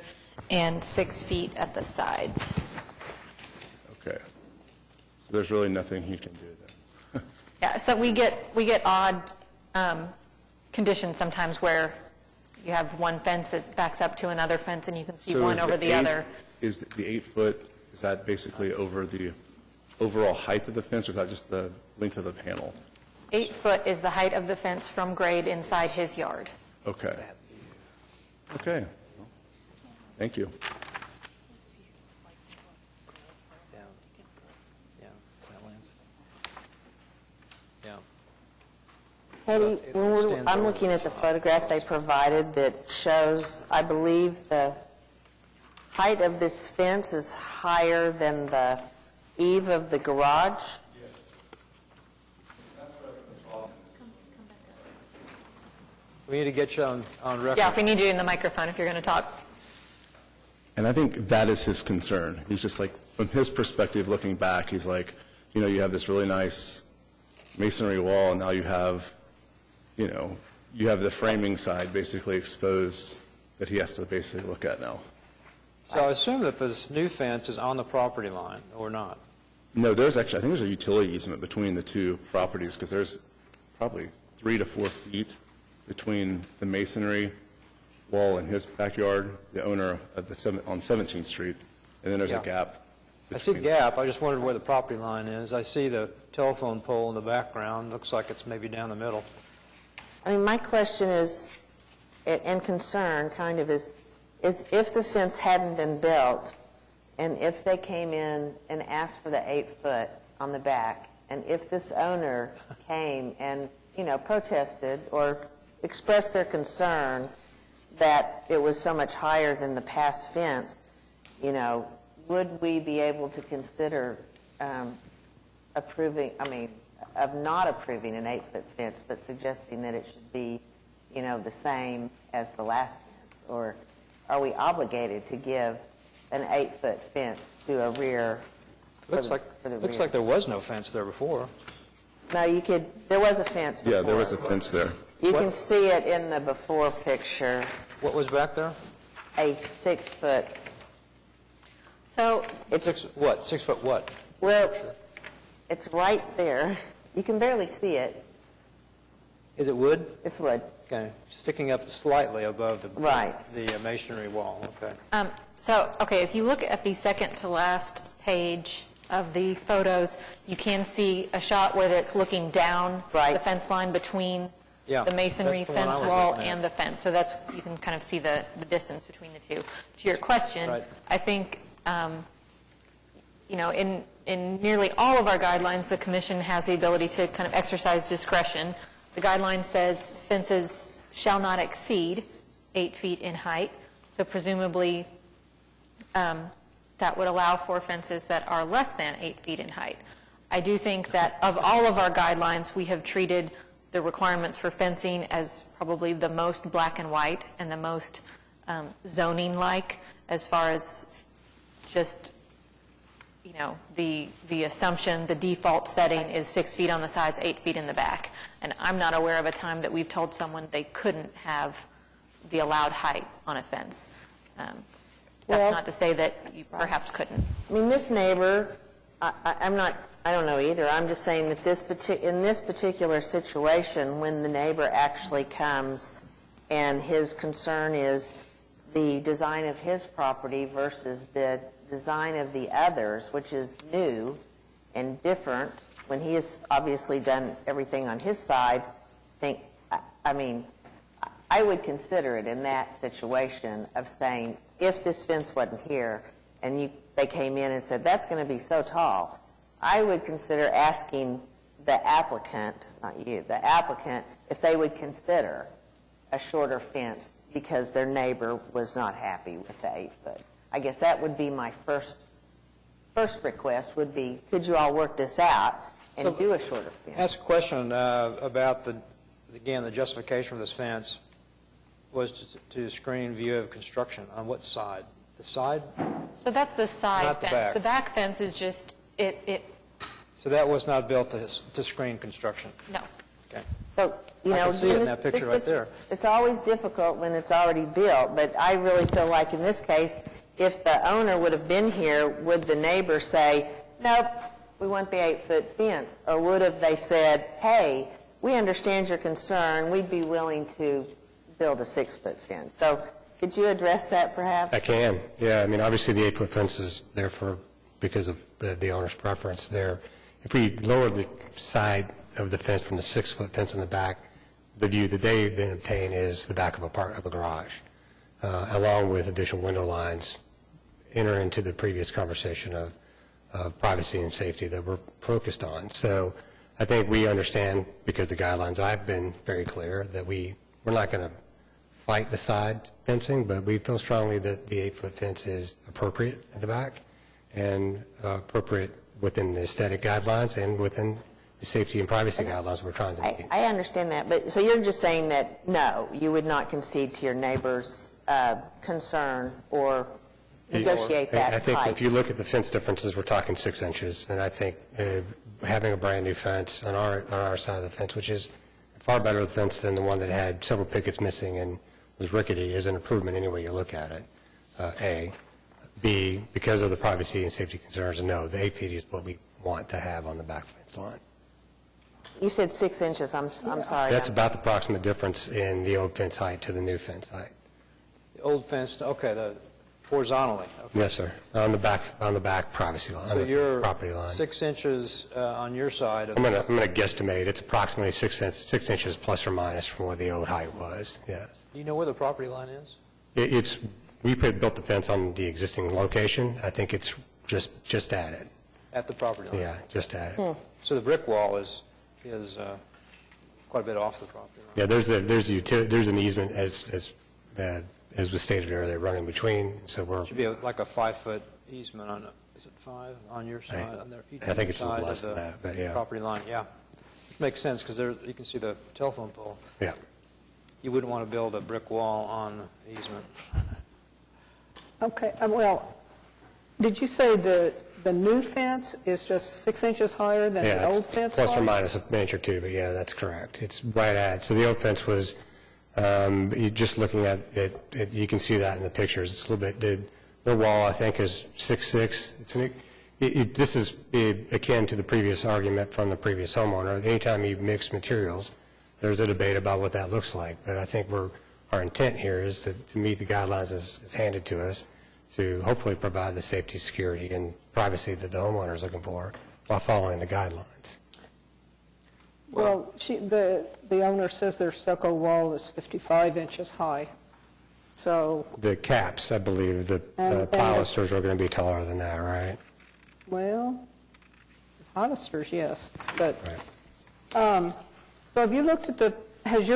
Speaker 5: and 6 feet at the sides.
Speaker 14: Okay. So there's really nothing he can do then.
Speaker 5: Yeah, so we get odd conditions sometimes where you have one fence that backs up to another fence and you can see
Speaker 14: So
Speaker 5: one
Speaker 14: is
Speaker 5: over the
Speaker 14: eight-
Speaker 5: other.
Speaker 14: Is the 8 foot, is that basically over the overall height of the fence, or is that just the length of the panel?
Speaker 5: 8 foot is the height of the fence from grade inside his yard.
Speaker 14: Okay. Okay. Thank you.
Speaker 1: Yeah, wetlands. Yeah.
Speaker 6: Katie,
Speaker 1: It
Speaker 6: when
Speaker 1: extends
Speaker 6: I'm
Speaker 1: over
Speaker 6: looking
Speaker 1: the
Speaker 6: at the
Speaker 1: top.
Speaker 6: photograph they provided that shows, I believe, the height of this fence is higher than the eave of the garage.
Speaker 1: We need to get you on record.
Speaker 5: Yeah, we need you in the microphone if you're going to talk.
Speaker 14: And I think that is his concern. He's just like, from his perspective, looking back, he's like, you know, you have this really nice masonry wall, and now you have, you know, you have the framing side basically exposed that he has to basically look at now.
Speaker 1: So I assume that this new fence is on the property line, or not?
Speaker 14: No, there's actually, I think there's a utility easement between the two properties, because there's probably 3 to 4 feet between the masonry wall in his backyard, the owner of on 17th Street, and then there's a
Speaker 1: Yeah.
Speaker 14: gap.
Speaker 1: I see the
Speaker 14: between-
Speaker 1: gap, I just wondered where the property line is. I see the telephone pole in the background, looks like it's maybe down the middle.
Speaker 6: I mean, my question is, and concern kind of is if the fence hadn't been built, and if they came in and asked for the 8 foot on the back, and if this owner came and, you know, protested or expressed their concern that it was so much higher than the past fence, you know, would we be able to consider approving, I mean, of not approving an 8-foot fence, but suggesting that it should be, you know, the same as the last fence? Or are we obligated to give an 8-foot fence to a rear?
Speaker 1: Looks
Speaker 6: for the
Speaker 1: like
Speaker 6: rear?
Speaker 1: there was no fence there before.
Speaker 6: No, you could, there was a fence before.
Speaker 14: Yeah, there was a fence there.
Speaker 6: You can see it in the before picture,
Speaker 1: What was back there?
Speaker 6: a 6-foot.
Speaker 5: So
Speaker 6: It's,
Speaker 1: 6 foot what?
Speaker 6: well, it's right there. You can barely see it.
Speaker 1: Is it wood?
Speaker 6: It's wood.
Speaker 1: Okay, sticking up slightly above the
Speaker 6: Right.
Speaker 1: the masonry wall, okay.
Speaker 5: Okay, if you look at the second to last page of the photos, you can see a shot where it's looking down
Speaker 6: Right.
Speaker 5: the fence line between
Speaker 1: Yeah,
Speaker 5: the masonry
Speaker 1: that's the one I
Speaker 5: fence
Speaker 1: was
Speaker 5: wall
Speaker 1: looking at.
Speaker 5: and the fence. So that's, you can kind of see the distance between the two. To your question,
Speaker 1: Right.
Speaker 5: I think, you know, in nearly all of our guidelines, the commission has the ability to kind of exercise discretion. The guideline says fences shall not exceed 8 feet in height, so presumably that would allow for fences that are less than 8 feet in height. I do think that of all of our guidelines, we have treated the requirements for fencing as probably the most black and white and the most zoning-like, as far as just, you know, the assumption, the default setting is 6 feet on the sides, 8 feet in the back. And I'm not aware of a time that we've told someone they couldn't have the allowed height on a fence. That's
Speaker 6: Well-
Speaker 5: not to say that you perhaps couldn't.
Speaker 6: I mean, this neighbor, I don't know either. I'm just saying that in this particular situation, when the neighbor actually comes and his concern is the design of his property versus the design of the others, which is new and different, when he has obviously done everything on his side, I would consider it in that situation of saying, if this fence wasn't here and they came in and said, that's going to be so tall, I would consider asking the applicant, not you, the applicant, if they would consider a shorter fence because their neighbor was not happy with the 8-foot. I guess that would be my first request would be, could you all work this out and do a shorter fence?
Speaker 1: Ask a question about, again, the justification for this fence. was to screen view of construction. On what side? The side?
Speaker 5: So that's the side
Speaker 1: Not the
Speaker 5: fence.
Speaker 1: back.
Speaker 5: The back fence is just,
Speaker 1: So that was not built to screen construction?
Speaker 5: no.
Speaker 1: Okay.
Speaker 6: So, you
Speaker 1: I
Speaker 6: know.
Speaker 1: can see it in
Speaker 6: this-
Speaker 1: that picture
Speaker 6: this-
Speaker 1: right there.
Speaker 6: It's always difficult when it's already built, but I really feel like in this case, if the owner would have been here, would the neighbor say, nope, we want the 8-foot fence? Or would have they said, hey, we understand your concern, we'd be willing to build a 6-foot fence? So could you address that perhaps?
Speaker 13: I can, yeah. I mean, obviously, the 8-foot fence is there because of the owner's preference there. If we lower the side of the fence from the 6-foot fence in the back, the view that they then obtain is the back of a garage, along with additional window lines, enter into the previous conversation of privacy and safety that we're focused on. So I think we understand, because the guidelines, I've been very clear, that we're not going to fight the side fencing, but we feel strongly that the 8-foot fence is appropriate at the back and appropriate within the aesthetic guidelines and within the safety and privacy guidelines we're trying to meet.
Speaker 6: I understand that, but so you're just saying that, no, you would not concede to your neighbor's concern or negotiate that
Speaker 13: I think
Speaker 6: height?
Speaker 13: if you look at the fence differences, we're talking 6 inches, and I think having a brand-new fence on our side of the fence, which is far better of a fence than the one that had several pickets missing and was rickety, is an improvement any way you look at it, A. B, because of the privacy and safety concerns, no, the 8 feet is what we want to have on the back fence line.
Speaker 6: You said 6 inches, I'm sorry.
Speaker 13: That's about the approximate difference in the old fence height to the new fence height.
Speaker 1: The old fence, okay, the horizontally. Okay.
Speaker 13: Yes, sir, on the back privacy line,
Speaker 1: So
Speaker 13: on the
Speaker 1: you're
Speaker 13: property line.
Speaker 1: 6 inches on your side of
Speaker 13: I'm going to guesstimate, it's approximately 6 inches plus or minus from where the old height was, yes.
Speaker 1: Do you know where the property line is?
Speaker 13: We built the fence on the existing location. I think it's just at it.
Speaker 1: At the property line?
Speaker 13: Yeah, just at it.
Speaker 1: So the brick wall is quite a bit off the property line?
Speaker 13: Yeah, there's an easement, as was stated earlier, running between, so we're,
Speaker 1: Should be like a 5-foot easement on, is it 5 on your side?
Speaker 13: I think it's a little less than that, but yeah.
Speaker 1: Property line, yeah. Makes sense, because there, you can see the telephone pole.
Speaker 13: Yeah.
Speaker 1: You wouldn't want to build a brick wall on the easement.
Speaker 12: Okay, well, did you say the new fence is just 6 inches higher than
Speaker 13: Yeah,
Speaker 12: the
Speaker 13: it's
Speaker 12: old fence
Speaker 13: plus or
Speaker 12: was?
Speaker 13: minus an inch or two, but yeah, that's correct. It's right at, so the old fence was, just looking at it, you can see that in the pictures. It's a little bit, their wall, I think, is 6'6". This is akin to the previous argument from the previous homeowner. Anytime you mix materials, there's a debate about what that looks like. But I think our intent here is to meet the guidelines as handed to us, to hopefully provide the safety, security, and privacy that the homeowner is looking for while following the guidelines.
Speaker 12: Well, the owner says their stucco wall is 55 inches high, so,
Speaker 13: The caps, I believe, the
Speaker 12: And-
Speaker 13: pilasters are going to be taller than that, right?
Speaker 12: well, pilasters, yes, but,
Speaker 13: Right.
Speaker 12: so have you looked at has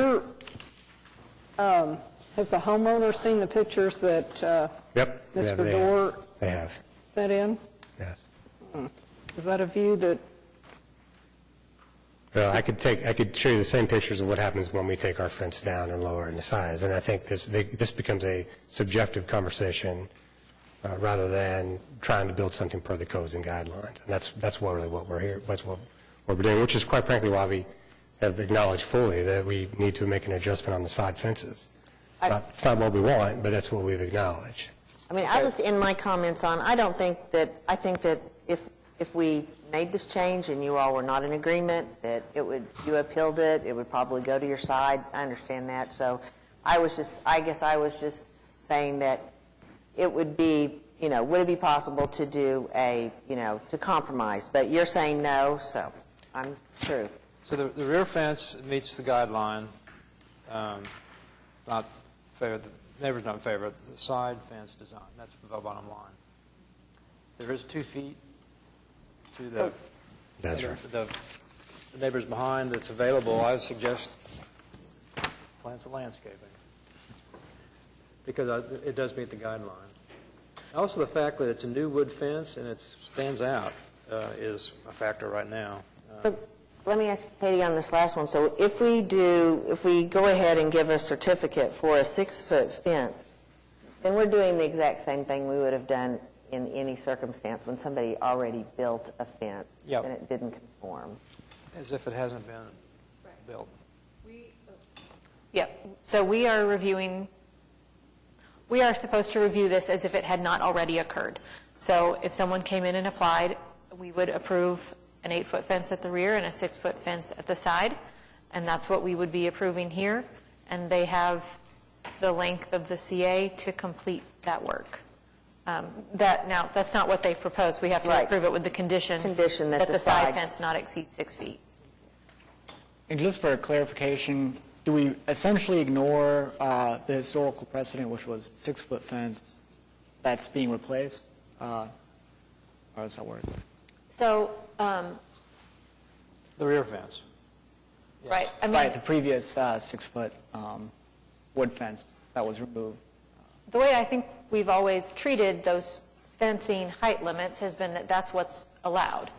Speaker 12: the homeowner seen the pictures that
Speaker 13: Yep. yeah,
Speaker 12: Mr.
Speaker 13: they
Speaker 12: Dorr
Speaker 13: have. They have,
Speaker 12: sent in?
Speaker 13: yes.
Speaker 12: Is that a view that,
Speaker 13: Well, I could show you the same pictures of what happens when we take our fence down and lower in the size, and I think this becomes a subjective conversation rather than trying to build something per the codes and guidelines, and that's really what we're here, that's what we're doing, which is quite frankly why we have acknowledged fully that we need to make an adjustment on the side fences. It's not what we want, but that's what we've acknowledged.
Speaker 6: I mean, I was in my comments on, I think that if we made this change and you all were not in agreement, that you appealed it, it would probably go to your side. I understand that. So I guess I was just saying that it would be, would it be possible to do to compromise? But you're saying no, so I'm true.
Speaker 1: So the rear fence meets the guideline, not favor, the neighbor's not in favor of the side fence design. That's the bottom line. There is 2 feet to the
Speaker 13: That's right.
Speaker 1: the neighbors behind that's available. I would suggest plants of landscaping, because it does meet the guideline. Also, the fact that it's a new wood fence and it stands out is a factor right now.
Speaker 12: so
Speaker 6: let me ask Katie on this last one. So if we go ahead and give a certificate for a 6-foot fence, then we're doing the exact same thing we would have done in any circumstance when somebody already built a fence
Speaker 1: Yep.
Speaker 6: and it didn't conform.
Speaker 1: As if it hasn't been built.
Speaker 5: Yeah, so we are supposed to review this as if it had not already occurred. So if someone came in and applied, we would approve an 8-foot fence at the rear and a 6-foot fence at the side, and that's what we would be approving here. And they have the length of the CA to complete that work. Now, that's not what they proposed. We have to
Speaker 6: Right.
Speaker 5: approve it with the condition
Speaker 6: That
Speaker 5: the side fence not exceed 6 feet.
Speaker 4: And just for clarification, do we essentially ignore the historical precedent, which was 6-foot fence that's being replaced? Or does that work?
Speaker 5: So,
Speaker 1: The rear fence.
Speaker 5: right, I mean,
Speaker 4: Right, the previous 6-foot wood fence that was removed.
Speaker 5: the way I think we've always treated those fencing height limits has been that that's what's allowed.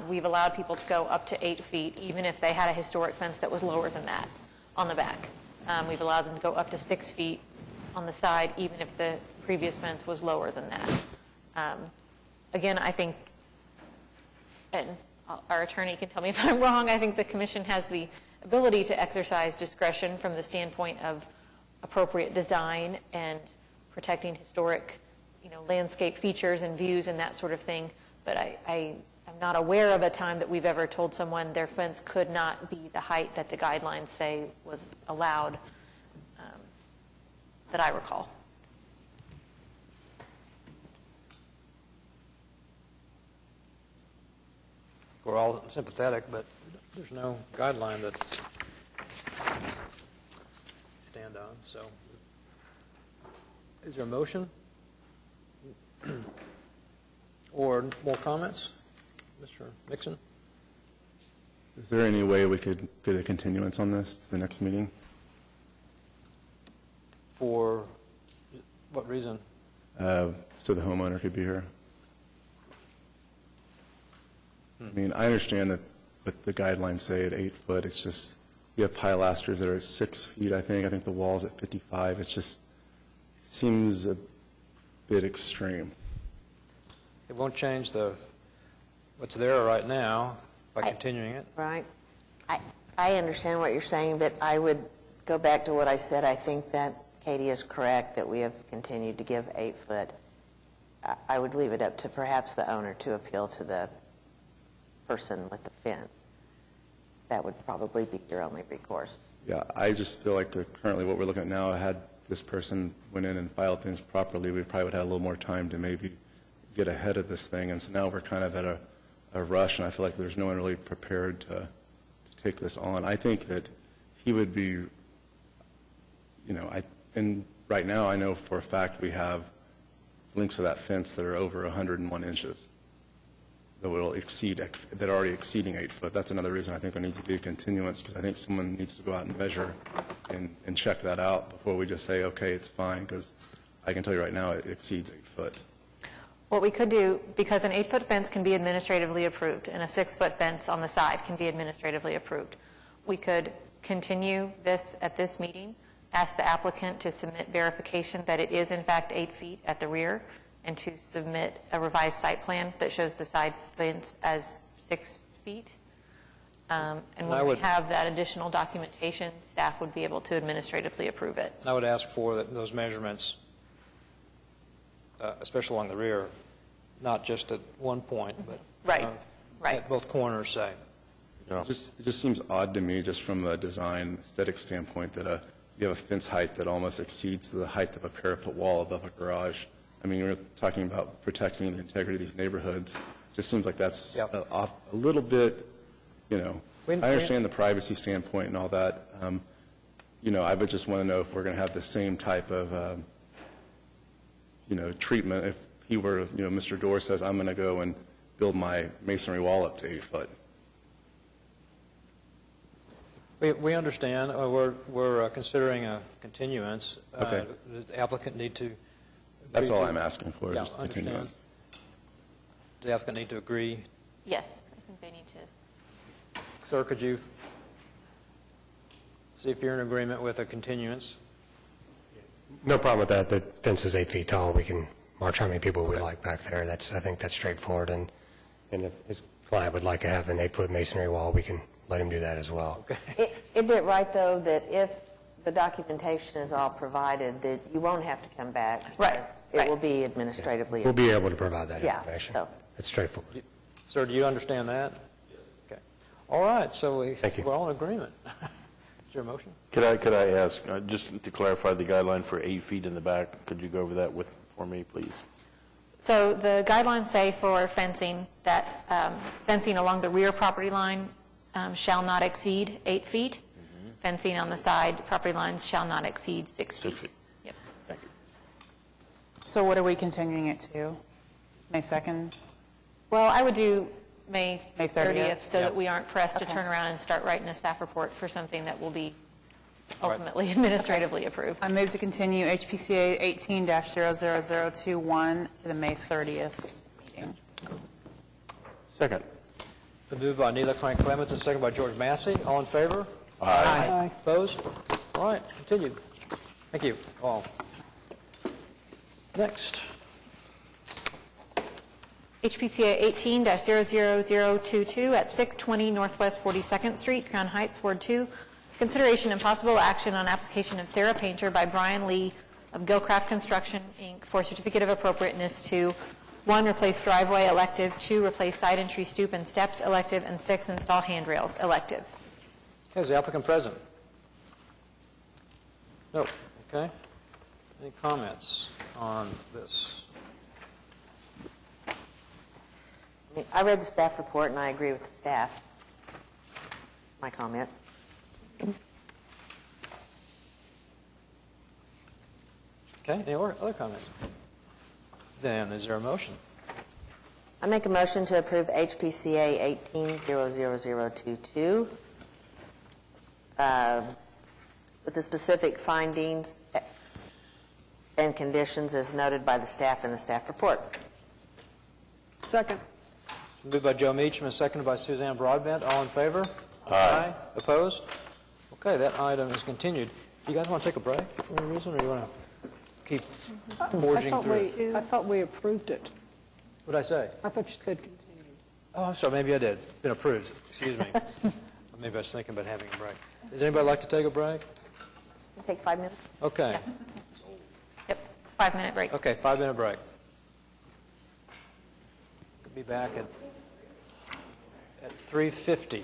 Speaker 5: We've allowed people to go up to 8 feet, even if they had a historic fence that was lower than that on the back. We've allowed them to go up to 6 feet on the side, even if the previous fence was lower than that. Again, I think, and our attorney can tell me if I'm wrong, I think the commission has the ability to exercise discretion from the standpoint of appropriate design and protecting historic, landscape features and views and that sort of thing. But I'm not aware of a time that we've ever told someone their fence could not be the height that the guidelines say was allowed, that I recall.
Speaker 1: We're all sympathetic, but there's no guideline that stand on, so. Is there a motion? Or more comments? Mr. Nixon?
Speaker 14: Is there any way we could get a continuance on this to the next meeting?
Speaker 1: For what reason?
Speaker 14: So the homeowner could be here? I mean, I understand that what the guidelines say at 8 foot, it's just, we have pilasters that are at 6 feet, I think. I think the wall's at 55. It's just, seems a bit extreme.
Speaker 1: It won't change what's there right now by continuing it.
Speaker 6: Right. I understand what you're saying, but I would go back to what I said. I think that Katie is correct that we have continued to give 8 foot. I would leave it up to perhaps the owner to appeal to the person with the fence. That would probably be your only recourse.
Speaker 14: Yeah, I just feel like currently what we're looking at now, had this person went in and filed things properly, we probably would have a little more time to maybe get ahead of this thing. And so now we're kind of at a rush, and I feel like there's no one really prepared to take this on. I think that he would be, and right now I know for a fact we have links of that fence that are over 101 inches that will exceed, that are already exceeding 8 foot. That's another reason I think there needs to be a continuance, because I think someone needs to go out and measure and check that out before we just say, okay, it's fine, because I can tell you right now it exceeds 8 foot.
Speaker 5: What we could do, because an 8-foot fence can be administratively approved and a 6-foot fence on the side can be administratively approved, we could continue this at this meeting, ask the applicant to submit verification that it is in fact 8 feet at the rear, and to submit a revised site plan that shows the side fence as 6 feet. And when we have that additional documentation, staff would be able to administratively approve it.
Speaker 1: I would ask for those measurements, especially along the rear, not just at one point, but at both corners, say.
Speaker 14: It just seems odd to me, just from a design aesthetic standpoint, that you have a fence height that almost exceeds the height of a parapet wall above a garage. I mean, we're talking about protecting the integrity of these neighborhoods. It just seems like that's off a little bit, I understand the privacy standpoint and all that. I would just want to know if we're going to have the same type of, treatment if he were, Mr. Dorr says, I'm going to go and build my masonry wall up to 8 foot.
Speaker 1: We understand. We're considering a continuance.
Speaker 14: Okay.
Speaker 1: The applicant need to...
Speaker 14: That's all I'm asking for, is continuance.
Speaker 1: Does the applicant need to agree?
Speaker 5: Yes, I think they need to.
Speaker 1: Sir, could you see if you're in agreement with a continuance?
Speaker 13: No problem with that. The fence is 8 feet tall. We can march how many people we like back there. I think that's straightforward. And if his client would like to have an 8-foot masonry wall, we can let him do that as well.
Speaker 6: Isn't it right, though, that if the documentation is all provided, that you won't have to come back?
Speaker 5: Right,
Speaker 6: because It will be administratively.
Speaker 13: We'll be able to provide that
Speaker 6: Yeah,
Speaker 13: information.
Speaker 6: so-
Speaker 13: It's straightforward.
Speaker 1: Sir, do you understand that? Yes. Okay. All right, so
Speaker 13: Thank you.
Speaker 1: we're all in agreement. Is there a motion?
Speaker 7: Could I ask, just to clarify the guideline for 8 feet in the back, could you go over that for me, please?
Speaker 5: So the guidelines say for fencing that fencing along the rear property line shall not exceed 8 feet. Fencing on the side property lines shall not exceed 6 feet.
Speaker 7: 6 feet.
Speaker 5: Yep.
Speaker 7: Thank you.
Speaker 3: So what are we continuing it to? May 2nd?
Speaker 5: Well, I would do May
Speaker 3: May 30th.
Speaker 5: 30th so
Speaker 1: Yeah.
Speaker 5: that we aren't pressed to
Speaker 3: Okay.
Speaker 5: turn around and start writing a staff report for something that will be ultimately administratively approved.
Speaker 3: I move to continue HPCA 18-00021 to the May 30th meeting.
Speaker 7: Second.
Speaker 1: Been moved by Neela Crank Clements and seconded by George Massey. All in favor?
Speaker 12: Aye.
Speaker 1: Opposed? All right, it's continued. Thank you all. Next.
Speaker 5: HPCA 18-00022 at 620 Northwest 42nd Street, Crown Heights, Ward 2. Consideration and possible action on application of Sarah Painter by Brian Lee of Gilcraft Construction, Inc. for certificate of appropriateness to 1, replace driveway elective, 2, replace side entry stoop and steps elective, and 6, install handrails elective.
Speaker 1: Okay, is the applicant present? No. Okay. Any comments on this?
Speaker 6: I read the staff report, and I agree with the staff. My comment.
Speaker 1: Okay, any other comments? Then, is there a motion?
Speaker 6: I make a motion to approve HPCA 18-00022 with the specific findings and conditions as noted by the staff in the staff report.
Speaker 12: Second.
Speaker 1: Moved by Joe Meacham and seconded by Suzanne Broadbent. All in favor? Aye. Opposed? Okay, that item is continued. Do you guys want to take a break for any reason, or do you want to keep forging through?
Speaker 12: I thought we approved it.
Speaker 1: What did I say?
Speaker 12: I thought you said continued.
Speaker 1: Oh, I'm sorry, maybe I did. Been approved, excuse me. Maybe I was thinking about having a break. Does anybody like to take a break?
Speaker 6: Take 5 minutes?
Speaker 1: Okay.
Speaker 5: Yep, 5-minute break.
Speaker 1: Okay, 5-minute break. Could be back at 3:50.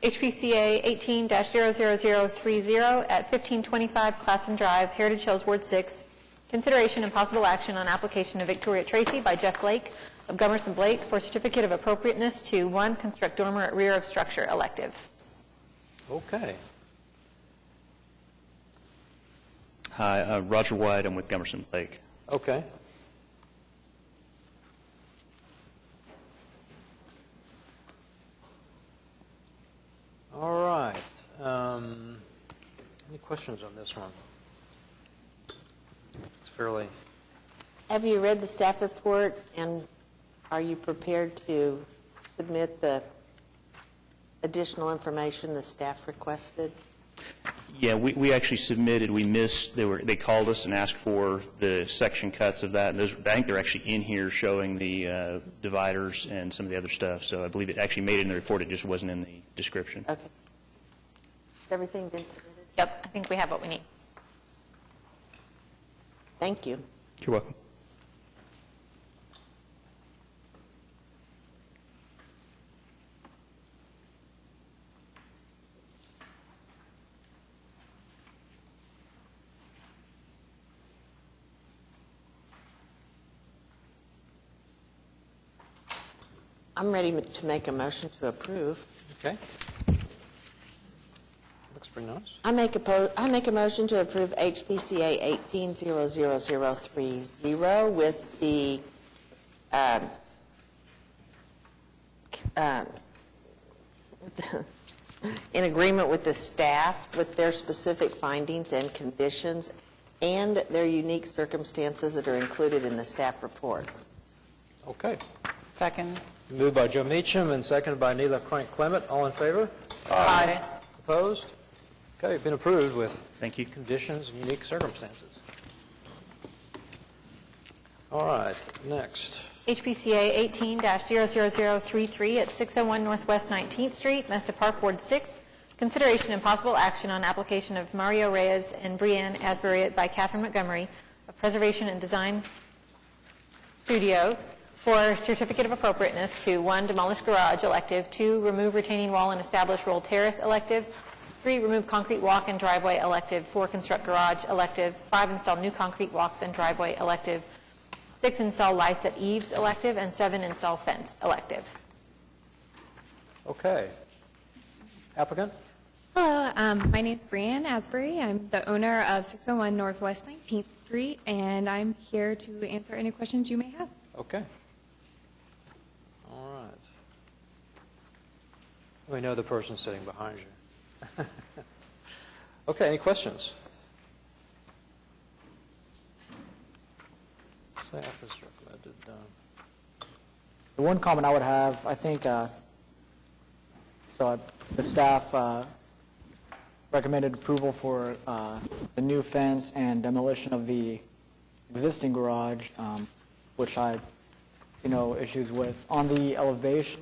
Speaker 5: HPCA 18-00030 at 1525 Classen Drive, Heritage Hills, Ward 6. Consideration and possible action on application of Victoria Tracy by Jeff Blake of Gumerson Blake for certificate of appropriateness to 1, construct dormer at rear of structure elective.
Speaker 1: Okay.
Speaker 15: Hi, Roger White. I'm with Gumerson Blake.
Speaker 1: Okay. All right. Any questions on this one? It's fairly...
Speaker 6: Have you read the staff report, and are you prepared to submit the additional information the staff requested?
Speaker 15: Yeah, we actually submitted. We missed. They called us and asked for the section cuts of that. And those, I think they're actually in here showing the dividers and some of the other stuff. So I believe it actually made it in the report. It just wasn't in the description.
Speaker 6: Okay. Has everything been submitted?
Speaker 5: Yep, I think we have what we need.
Speaker 6: Thank you.
Speaker 15: You're welcome.
Speaker 6: I'm ready to make a motion to approve.
Speaker 1: Okay. Looks pretty nice.
Speaker 6: I make a motion to approve HPCA 18-00030 with the in agreement with the staff with their specific findings and conditions and their unique circumstances that are included in the staff report.
Speaker 1: Okay.
Speaker 3: Second.
Speaker 1: Moved by Joe Meacham and seconded by Neela Crank Clement. All in favor?
Speaker 3: Aye.
Speaker 1: Opposed? Okay, been approved with
Speaker 15: Thank you.
Speaker 1: conditions and unique circumstances. All right, next.
Speaker 5: HPCA 18-00033 at 601 Northwest 19th Street, Mesta Park, Ward 6. Consideration and possible action on application of Mario Reyes and Brianne Asbury by Catherine Montgomery of Preservation and Design Studios for certificate of appropriateness to 1, demolish garage elective, 2, remove retaining wall and establish roll terrace elective, 3, remove concrete walk and driveway elective, 4, construct garage elective, 5, install new concrete walks and driveway elective, 6, install lights at eaves elective, and 7, install fence elective.
Speaker 1: Okay. Applicant?
Speaker 2: Hello, my name is Brianne Asbury. I'm the owner of 601 Northwest 19th Street, and I'm here to answer any questions you may have.
Speaker 1: Okay. All right. We know the person sitting behind you. Okay, any questions? Staff has recommended.
Speaker 4: The one comment I would have, I think, so the staff recommended approval for the new fence and demolition of the existing garage, which I see no issues with. On the elevation,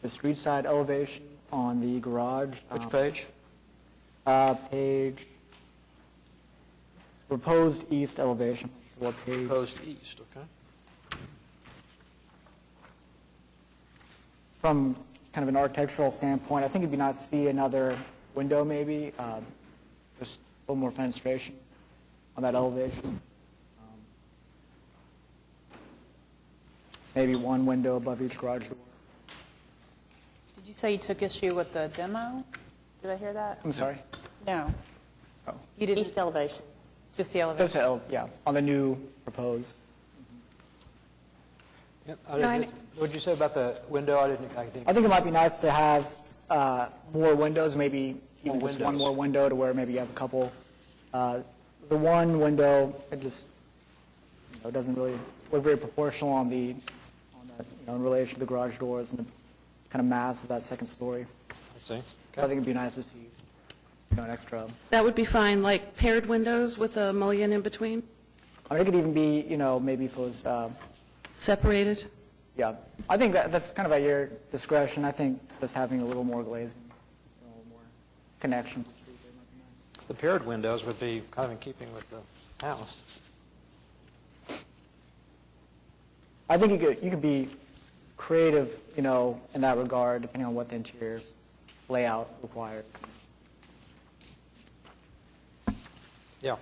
Speaker 4: the street side elevation on the garage.
Speaker 1: Which page?
Speaker 4: Page, proposed east elevation. What page?
Speaker 1: Proposed east, okay.
Speaker 4: From kind of an architectural standpoint, I think it'd be nice to see another window maybe, just a little more fenestration on that elevation. Maybe one window above each garage door.
Speaker 3: Did you say you took issue with the demo? Did I hear that?
Speaker 4: I'm sorry?
Speaker 3: No.
Speaker 4: Oh.
Speaker 3: You didn't?
Speaker 6: East elevation.
Speaker 3: Just the elevation?
Speaker 4: Just, yeah, on the new proposed.
Speaker 1: Yep. What did you say about the window? I didn't.
Speaker 4: I think it might be nice to have more windows, maybe even
Speaker 1: More
Speaker 4: just one
Speaker 1: windows.
Speaker 4: more window to where maybe you have a couple. The one window, it just, it doesn't really look very proportional on the, in relation to the garage doors and the kind of mass of that second story.
Speaker 1: I see.
Speaker 4: So I think it'd be nice to see, an extra.
Speaker 11: That would be fine, like paired windows with a mullion in between,
Speaker 4: I mean, it could even be, maybe if it was,
Speaker 11: separated?
Speaker 4: yeah. I think that's kind of at your discretion. I think just having a little more glazing, a little more connection to the street there might be nice.
Speaker 1: The paired windows would be kind of in keeping with the house.
Speaker 4: I think you could be creative, in that regard, depending on what the interior layout requires.
Speaker 1: Yeah.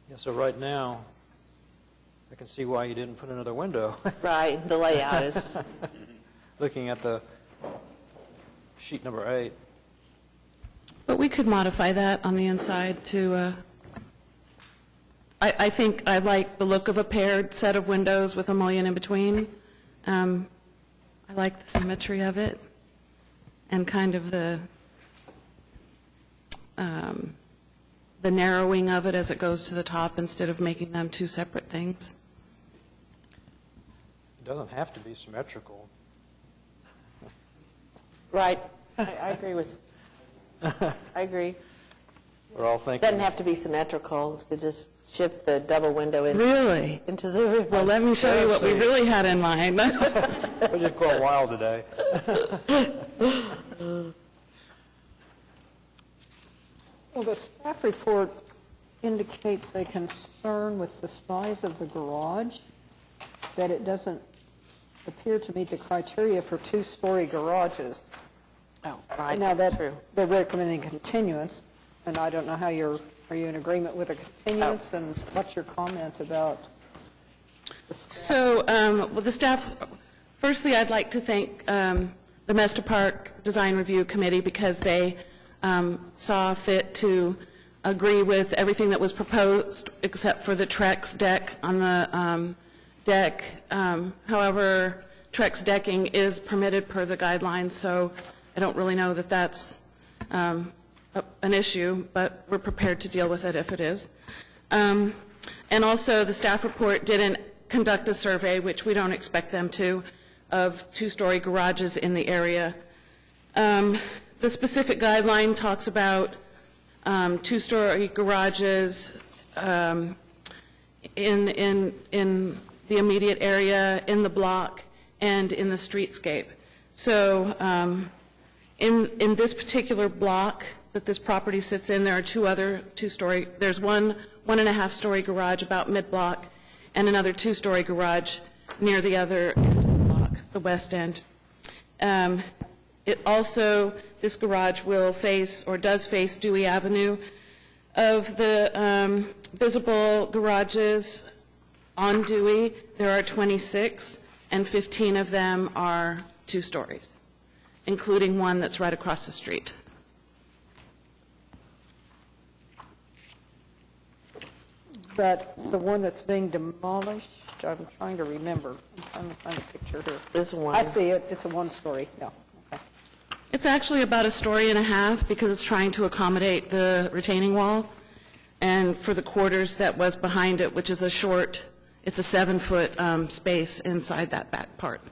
Speaker 1: Yeah, so right now, I can see why you didn't put another window.
Speaker 6: Right, the layout is,
Speaker 1: Looking at the sheet number 8.
Speaker 16: But we could modify that on the inside to, I think I like the look of a paired set of windows with a mullion in between. I like the symmetry of it and kind of the narrowing of it as it goes to the top instead of making them two separate things.
Speaker 1: It doesn't have to be symmetrical.
Speaker 6: right, I agree with, I agree.
Speaker 1: We're all thinking.
Speaker 6: Doesn't have to be symmetrical, you could just shift the double window into
Speaker 16: Really?
Speaker 6: into the...
Speaker 16: Well, let me show you what we really had in mind.
Speaker 1: We're just going wild today.
Speaker 12: Well, the staff report indicates a concern with the size of the garage, that it doesn't appear to meet the criteria for two-story garages.
Speaker 6: Oh, right,
Speaker 12: Now,
Speaker 6: that's
Speaker 12: that
Speaker 6: true.
Speaker 12: they're recommending continuance, and I don't know how are you in agreement with a continuance, and what's your comment about the staff?
Speaker 16: So, well, the staff, firstly, I'd like to thank the Mester Park Design Review Committee because they saw fit to agree with everything that was proposed except for the Trex deck on the deck. However, Trex decking is permitted per the guidelines, so I don't really know that that's an issue, but we're prepared to deal with it if it is. And also, the staff report didn't conduct a survey, which we don't expect them to, of two-story garages in the area. The specific guideline talks about two-story garages in the immediate area, in the block, and in the streetscape. So in this particular block that this property sits in, there are two other two-story, there's one and-a-half-story garage about mid-block, and another two-story garage near the other end of the block, the west end. It also, this garage will face, or does face, Dewey Avenue. Of the visible garages on Dewey, there are 26, and 15 of them are two stories, including one that's right across the street.
Speaker 12: But the one that's being demolished, I'm trying to remember, I'm trying to find a picture here.
Speaker 6: This one.
Speaker 12: I see it, it's a one-story, yeah.
Speaker 16: It's actually about a story and a half because it's trying to accommodate the retaining wall, and for the quarters that was behind it, which is a short, it's a 7-foot space inside that back part.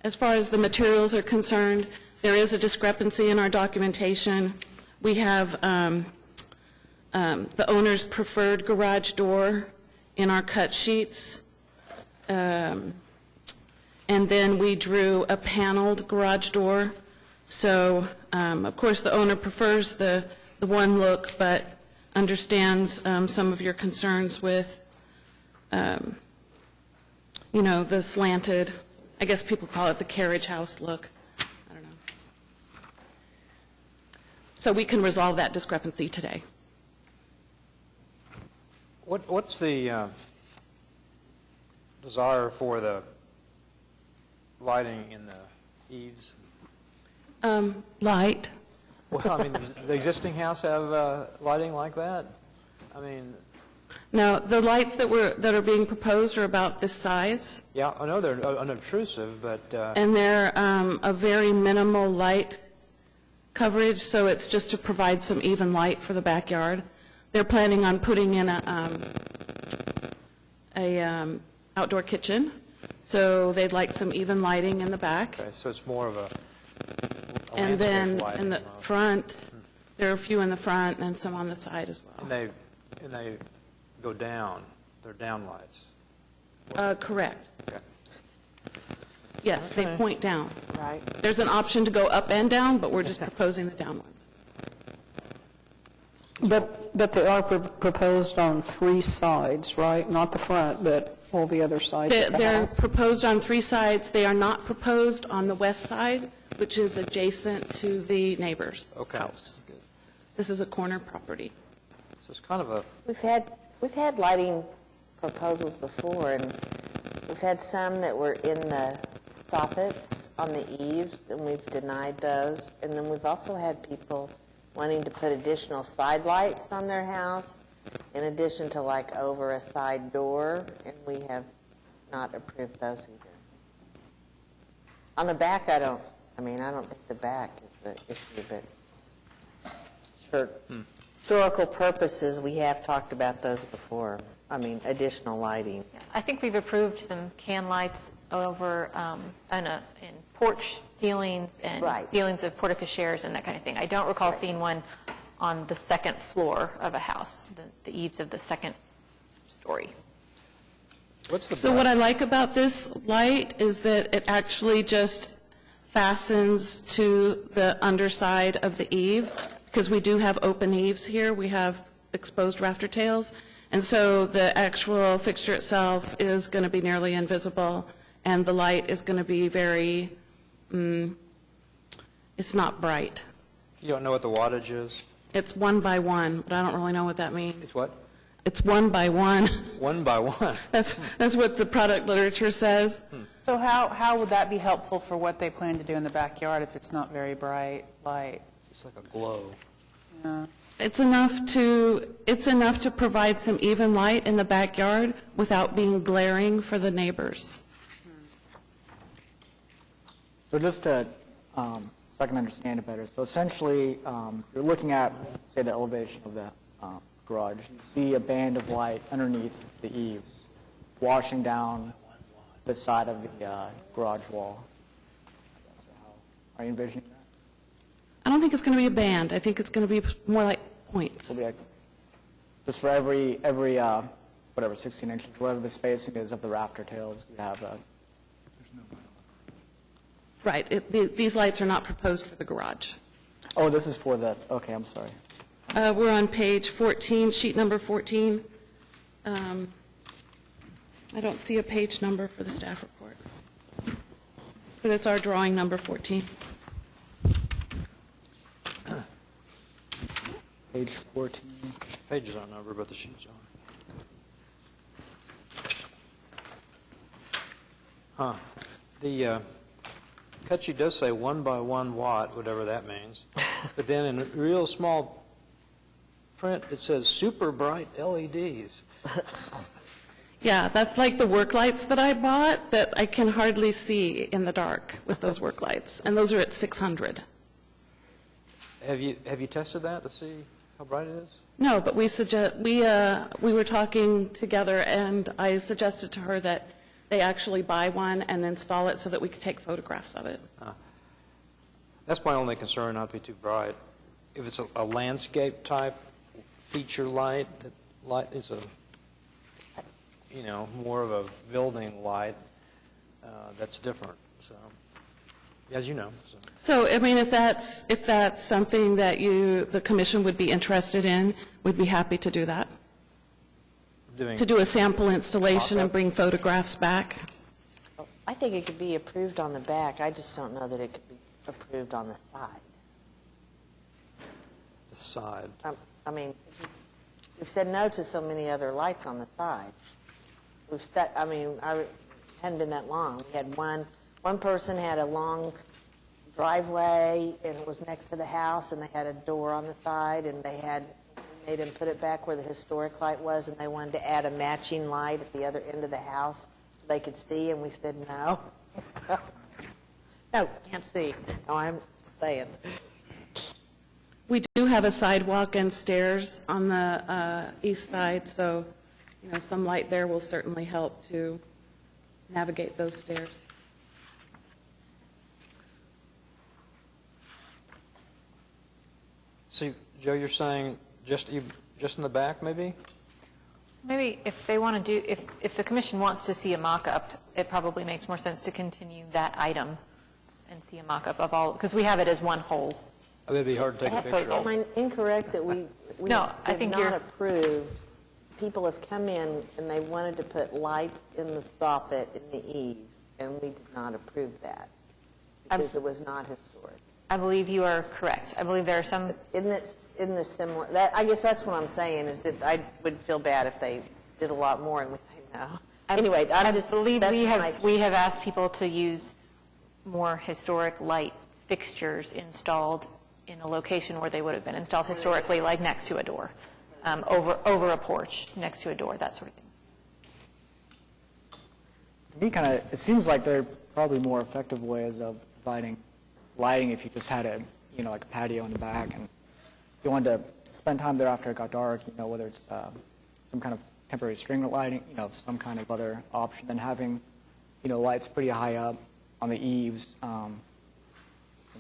Speaker 16: As far as the materials are concerned, there is a discrepancy in our documentation. We have the owner's preferred garage door in our cut sheets, and then we drew a paneled garage door. So, of course, the owner prefers the one look, but understands some of your concerns with, the slanted, I guess people call it the carriage house look. I don't know. So we can resolve that discrepancy today.
Speaker 1: What's the desire for the lighting in the eaves?
Speaker 16: Light.
Speaker 1: Well, I mean, does the existing house have lighting like that? I mean...
Speaker 16: Now, the lights that are being proposed are about this size.
Speaker 1: Yeah, I know they're unobtrusive, but...
Speaker 16: And they're a very minimal light coverage, so it's just to provide some even light for the backyard. They're planning on putting in a outdoor kitchen, so they'd like some even lighting in the back.
Speaker 1: Okay, so it's more of a
Speaker 16: And then
Speaker 1: lighting,
Speaker 16: in the front, there are a few in the front and some on the side as well.
Speaker 1: And they go down, they're down lights.
Speaker 16: Correct.
Speaker 1: Okay.
Speaker 16: Yes, they
Speaker 6: Okay.
Speaker 16: point down.
Speaker 6: Right.
Speaker 16: There's an option to go up and down, but we're just proposing the down ones.
Speaker 12: But they are proposed on 3 sides, right? Not the front, but all the other sides of the
Speaker 16: They're
Speaker 12: house?
Speaker 16: proposed on 3 sides. They are not proposed on the west side, which is adjacent to the neighbor's
Speaker 1: Okay.
Speaker 16: house. This is a corner property.
Speaker 1: So it's kind of a,
Speaker 6: We've had lighting proposals before, and we've had some that were in the soffits on the eaves, and we've denied those. And then we've also had people wanting to put additional side lights on their house, in addition to like over a side door, and we have not approved those either. On the back, I don't think the back is the issue, but for historical purposes, we have talked about those before. I mean, additional lighting.
Speaker 5: I think we've approved some can lights over in porch ceilings and
Speaker 6: Right.
Speaker 5: ceilings of porticocheres and that kind of thing. I don't recall seeing one on the second floor of a house, the eaves of the second story.
Speaker 1: what's the
Speaker 16: So what I like about this light is that it actually just fastens to the underside of the eave, because we do have open eaves here. We have exposed rafter tails. And so the actual fixture itself is going to be nearly invisible, and the light is going to be very, it's not bright.
Speaker 1: You don't know what the wattage is?
Speaker 16: It's 1 by 1, but I don't really know what that means.
Speaker 1: It's what?
Speaker 16: It's 1 by 1.
Speaker 1: 1 by 1.
Speaker 16: That's what the product literature says.
Speaker 3: So how would that be helpful for what they plan to do in the backyard if it's not very bright light?
Speaker 1: It's just like a glow.
Speaker 3: Yeah.
Speaker 16: It's enough to provide some even light in the backyard without being glaring for the neighbors.
Speaker 4: So just to, so I can understand it better. So essentially, if you're looking at, say, the elevation of the garage, you see a band of light underneath the eaves, washing down the side of the garage wall. Are you envisioning that?
Speaker 16: I don't think it's going to be a band. I think it's going to be more like points.
Speaker 4: Will be like, just for every whatever, 16 inches, whatever the spacing is of the rafter tails, you have a...
Speaker 16: Right. These lights are not proposed for the garage.
Speaker 4: Oh, this is for the, okay, I'm sorry.
Speaker 16: We're on page 14, sheet number 14. I don't see a page number for the staff report, but it's our drawing number 14.
Speaker 4: Page 14.
Speaker 1: Pages aren't numbered, but the sheets are. The cut sheet does say 1 by 1 watt, whatever that means. But then in real small print, it says super bright LEDs.
Speaker 16: Yeah, that's like the work lights that I bought that I can hardly see in the dark with those work lights, and those are at 600.
Speaker 1: Have you tested that to see how bright it is?
Speaker 16: No, but we were talking together, and I suggested to her that they actually buy one and install it so that we could take photographs of it.
Speaker 1: That's my only concern, not to be too bright. If it's a landscape type feature light, that light is more of a building light, that's different. So, as you know.
Speaker 16: So, I mean, if that's something that the commission would be interested in, we'd be happy to do that. To do a sample installation and bring photographs back.
Speaker 6: I think it could be approved on the back. I just don't know that it could be approved on the side.
Speaker 1: The side.
Speaker 6: I mean, we've said no to so many other lights on the side. I hadn't been that long. We had one person had a long driveway, and it was next to the house, and they had a door on the side, and they made him put it back where the historic light was, and they wanted to add a matching light at the other end of the house so they could see, and we said no. So, no, can't see. No, I'm saying.
Speaker 16: We do have a sidewalk and stairs on the east side, so some light there will certainly help to navigate those stairs.
Speaker 1: So, Joe, you're saying just just in the back, maybe?
Speaker 5: Maybe if they want to do, if the commission wants to see a mock-up, it probably makes more sense to continue that item and see a mock-up of all, because we have it as one whole.
Speaker 1: It would be hard to take a picture
Speaker 6: Am
Speaker 1: of.
Speaker 6: I incorrect that we
Speaker 5: No, I
Speaker 6: have
Speaker 5: think
Speaker 6: not
Speaker 5: you're-
Speaker 6: approved? People have come in and they wanted to put lights in the soffit in the eaves, and we did not approve that because it was not historic.
Speaker 5: I believe you are correct. I believe there are some,
Speaker 6: Isn't this similar? I guess that's what I'm saying, is that I would feel bad if they did a lot more and we say no. Anyway,
Speaker 5: I
Speaker 6: just
Speaker 5: believe
Speaker 6: that's
Speaker 5: we have asked people to use more historic light fixtures installed in a location where they would have been installed historically, like next to a door, over a porch, next to a door, that sort of thing.
Speaker 4: To me, it seems like there are probably more effective ways of providing lighting if you just had like a patio in the back, and if you wanted to spend time there after it got dark, whether it's some kind of temporary string lighting, some kind of other option than having, lights pretty high up on the eaves.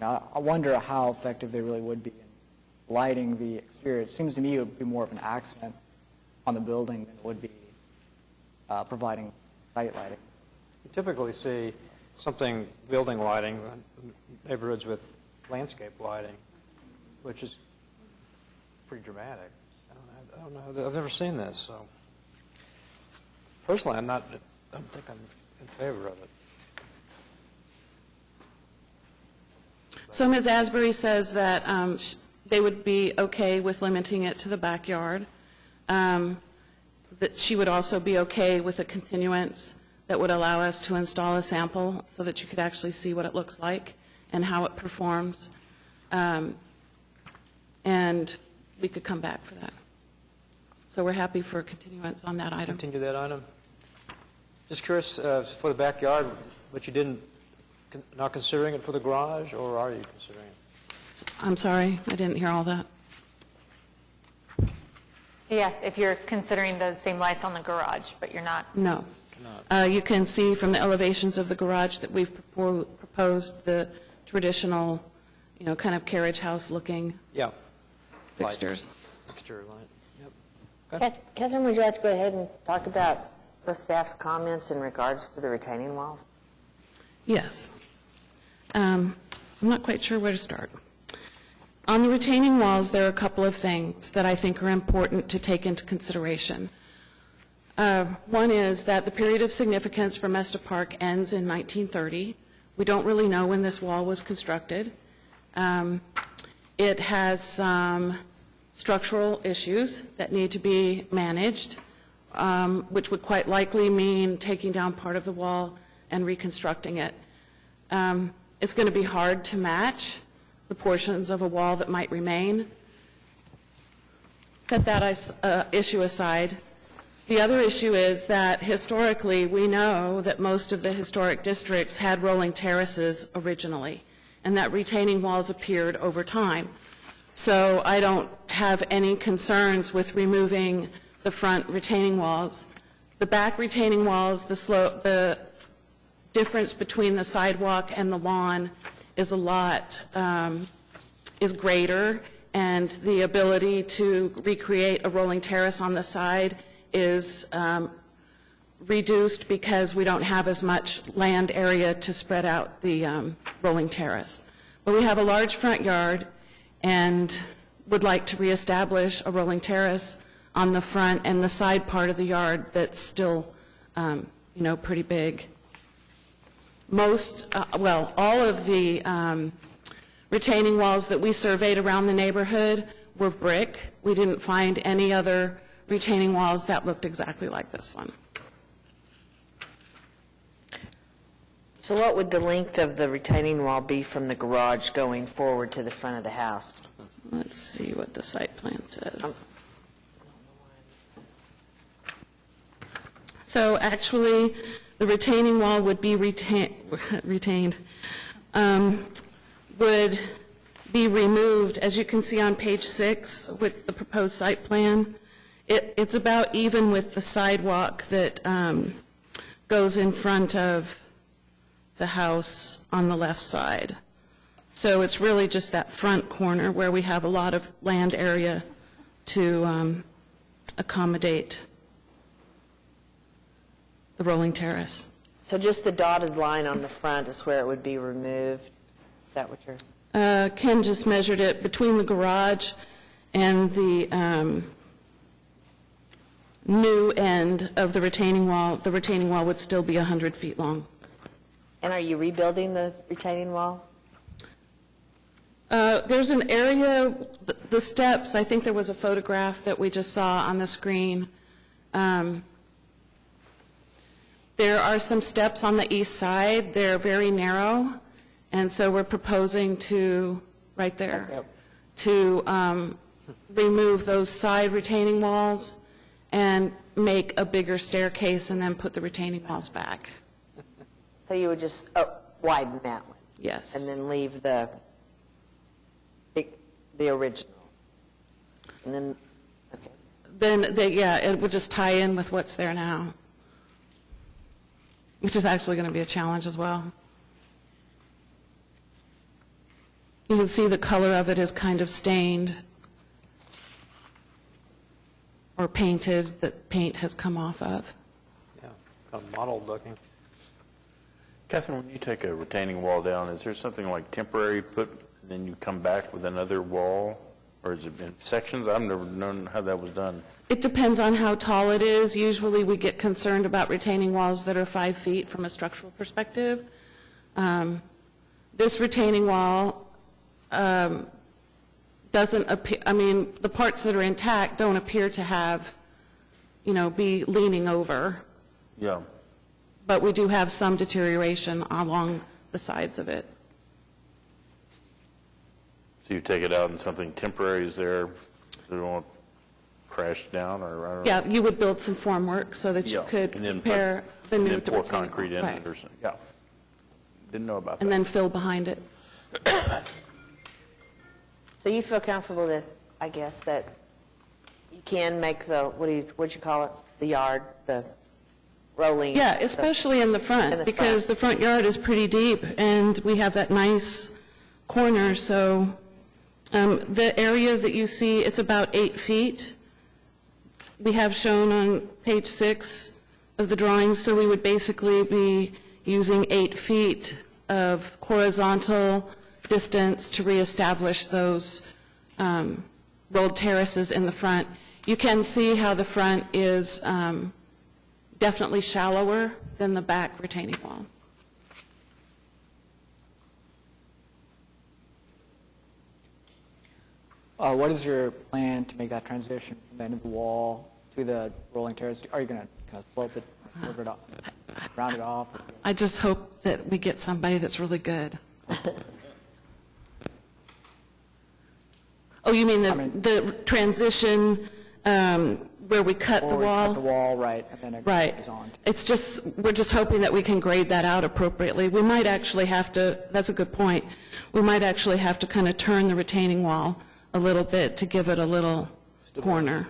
Speaker 4: I wonder how effective they really would be in lighting the exterior. It seems to me it would be more of an accent on the building than it would be providing site lighting.
Speaker 1: You typically see something, building lighting, neighborhoods with landscape lighting, which is pretty dramatic. I don't know. I've never seen this, so personally, I don't think I'm in favor of it.
Speaker 16: So Ms. Asbury says that they would be okay with limiting it to the backyard, that she would also be okay with a continuance that would allow us to install a sample so that you could actually see what it looks like and how it performs, and we could come back for that. So we're happy for a continuance on that item.
Speaker 1: Continue that item. Just curious, for the backyard, but you not considering it for the garage, or are you considering it?
Speaker 16: I'm sorry, I didn't hear all that.
Speaker 5: He asked if you're considering those same lights on the garage, but you're not.
Speaker 16: No. You can see from the elevations of the garage that we've proposed the traditional, kind of carriage house looking fixtures.
Speaker 1: Exterior light. Yep.
Speaker 6: Catherine, would you like to go ahead and talk about the staff's comments in regards to the retaining walls?
Speaker 16: Yes. I'm not quite sure where to start. On the retaining walls, there are a couple of things that I think are important to take into consideration. One is that the period of significance for Mesta Park ends in 1930. We don't really know when this wall was constructed. It has some structural issues that need to be managed, which would quite likely mean taking down part of the wall and reconstructing it. It's going to be hard to match the portions of a wall that might remain. Set that issue aside. The other issue is that historically we know that most of the historic districts had rolling terraces originally, and that retaining walls appeared over time. So I don't have any concerns with removing the front retaining walls. The back retaining walls, the difference between the sidewalk and the lawn is is greater, and the ability to recreate a rolling terrace on the side is reduced because we don't have as much land area to spread out the rolling terrace. But we have a large front yard and would like to reestablish a rolling terrace on the front and the side part of the yard that's still, pretty big. All of the retaining walls that we surveyed around the neighborhood were brick. We didn't find any other retaining walls that looked exactly like this one.
Speaker 6: So what would the length of the retaining wall be from the garage going forward to the front of the house?
Speaker 16: Let's see what the site plan says. So actually, the retaining wall would be retained, would be removed, as you can see on page 6 with the proposed site plan. It's about even with the sidewalk that goes in front of the house on the left side. So it's really just that front corner where we have a lot of land area to accommodate the rolling terrace.
Speaker 6: So just the dotted line on the front is where it would be removed? Is that what you're?
Speaker 16: Ken just measured it between the garage and the new end of the retaining wall. The retaining wall would still be 100 feet long.
Speaker 6: And are you rebuilding the retaining wall?
Speaker 16: There's an area, the steps, I think there was a photograph that we just saw on the screen. There are some steps on the east side. They're very narrow, and so we're proposing to, right there, to remove those side retaining walls and make a bigger staircase and then put the retaining walls back.
Speaker 6: So you would just widen that one?
Speaker 16: Yes.
Speaker 6: And then leave the original? And then, okay.
Speaker 16: Then, it would just tie in with what's there now, which is actually going to be a challenge as well. You can see the color of it is kind of stained or painted, that paint has come off of.
Speaker 1: Yeah, kind of mottled looking.
Speaker 7: Catherine, when you take a retaining wall down, is there something like temporary put, and then you come back with another wall? Or has it been sections? I've never known how that was done.
Speaker 16: It depends on how tall it is. Usually we get concerned about retaining walls that are 5 feet from a structural perspective. This retaining wall doesn't appear, I mean, the parts that are intact don't appear to have, be leaning over.
Speaker 7: Yeah.
Speaker 16: But we do have some deterioration along the sides of it.
Speaker 7: So you take it out and something temporary is there, so it won't crash down, or I don't know?
Speaker 16: Yeah, you would build some formwork so that you could
Speaker 7: And then
Speaker 16: pair the new
Speaker 7: and then
Speaker 16: with the
Speaker 7: pour
Speaker 16: retaining
Speaker 7: concrete
Speaker 16: wall.
Speaker 7: in
Speaker 16: Right.
Speaker 7: it or something, yeah. Didn't know about that.
Speaker 16: And then fill behind it.
Speaker 6: So you feel comfortable that, I guess, that you can make the, what'd you call it, the yard, the rolling?
Speaker 16: Yeah, especially in the front, because the front yard is pretty deep, and we have that nice corner, so the area that you see, it's about 8 feet. We have shown on page 6 of the drawings, so we would basically be using 8 feet of horizontal distance to reestablish those rolled terraces in the front. You can see how the front is definitely shallower than the back retaining wall.
Speaker 4: What is your plan to make that transition from the end of the wall to the rolling terrace? Are you going to kind of slope it, curve it off, round it off?
Speaker 16: I just hope that we get somebody that's really good. Oh, you mean the transition where we cut the wall?
Speaker 4: Cut the wall, right, and then it
Speaker 16: Right.
Speaker 4: goes on.
Speaker 16: It's just, we're just hoping that we can grade that out appropriately. We might actually have to, that's a good point, we might actually have to kind of turn the retaining wall a little bit to give it a little corner.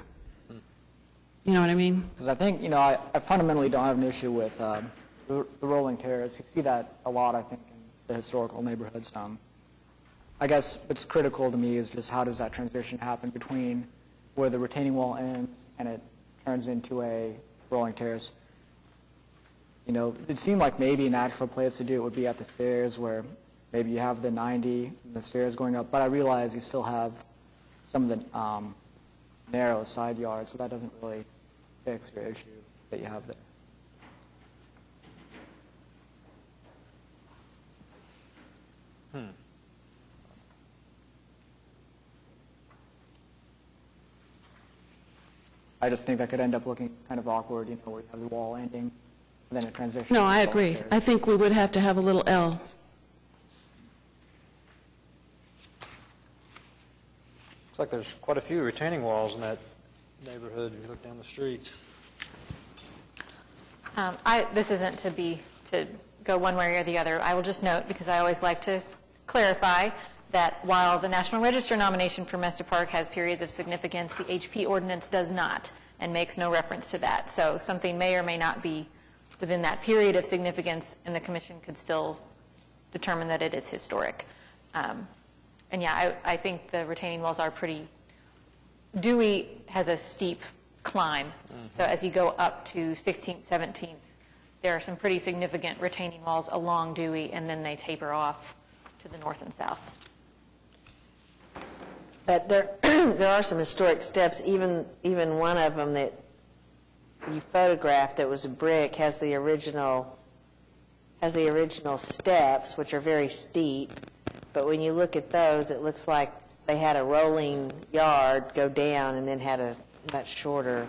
Speaker 16: You know what I mean?
Speaker 4: Because I think, I fundamentally don't have an issue with the rolling terrace. You see that a lot, I think, in the historical neighborhoods. I guess what's critical to me is just how does that transition happen between where the retaining wall ends and it turns into a rolling terrace. It seemed like maybe a natural place to do it would be at the stairs where maybe you have the 90 and the stairs going up, but I realize you still have some of the narrow side yards, so that doesn't really fix your issue that you have there. I just think that could end up looking kind of awkward, where you have the wall ending, and then it transitions.
Speaker 16: No, I agree. I think we would have to have a little L.
Speaker 1: Looks like there's quite a few retaining walls in that neighborhood if you look down the street.
Speaker 5: This isn't to go one way or the other. I will just note, because I always like to clarify, that while the National Register nomination for Mesta Park has periods of significance, the HP ordinance does not and makes no reference to that. So something may or may not be within that period of significance, and the commission could still determine that it is historic. And yeah, I think the retaining walls are pretty, Dewey has a steep climb. So as you go up to 16th, 17th, there are some pretty significant retaining walls along Dewey, and then they taper off to the north and south.
Speaker 6: But there, there are some historic steps, even one of them that you photographed that was a brick has the original steps, which are very steep. But when you look at those, it looks like they had a rolling yard go down and then had a much shorter.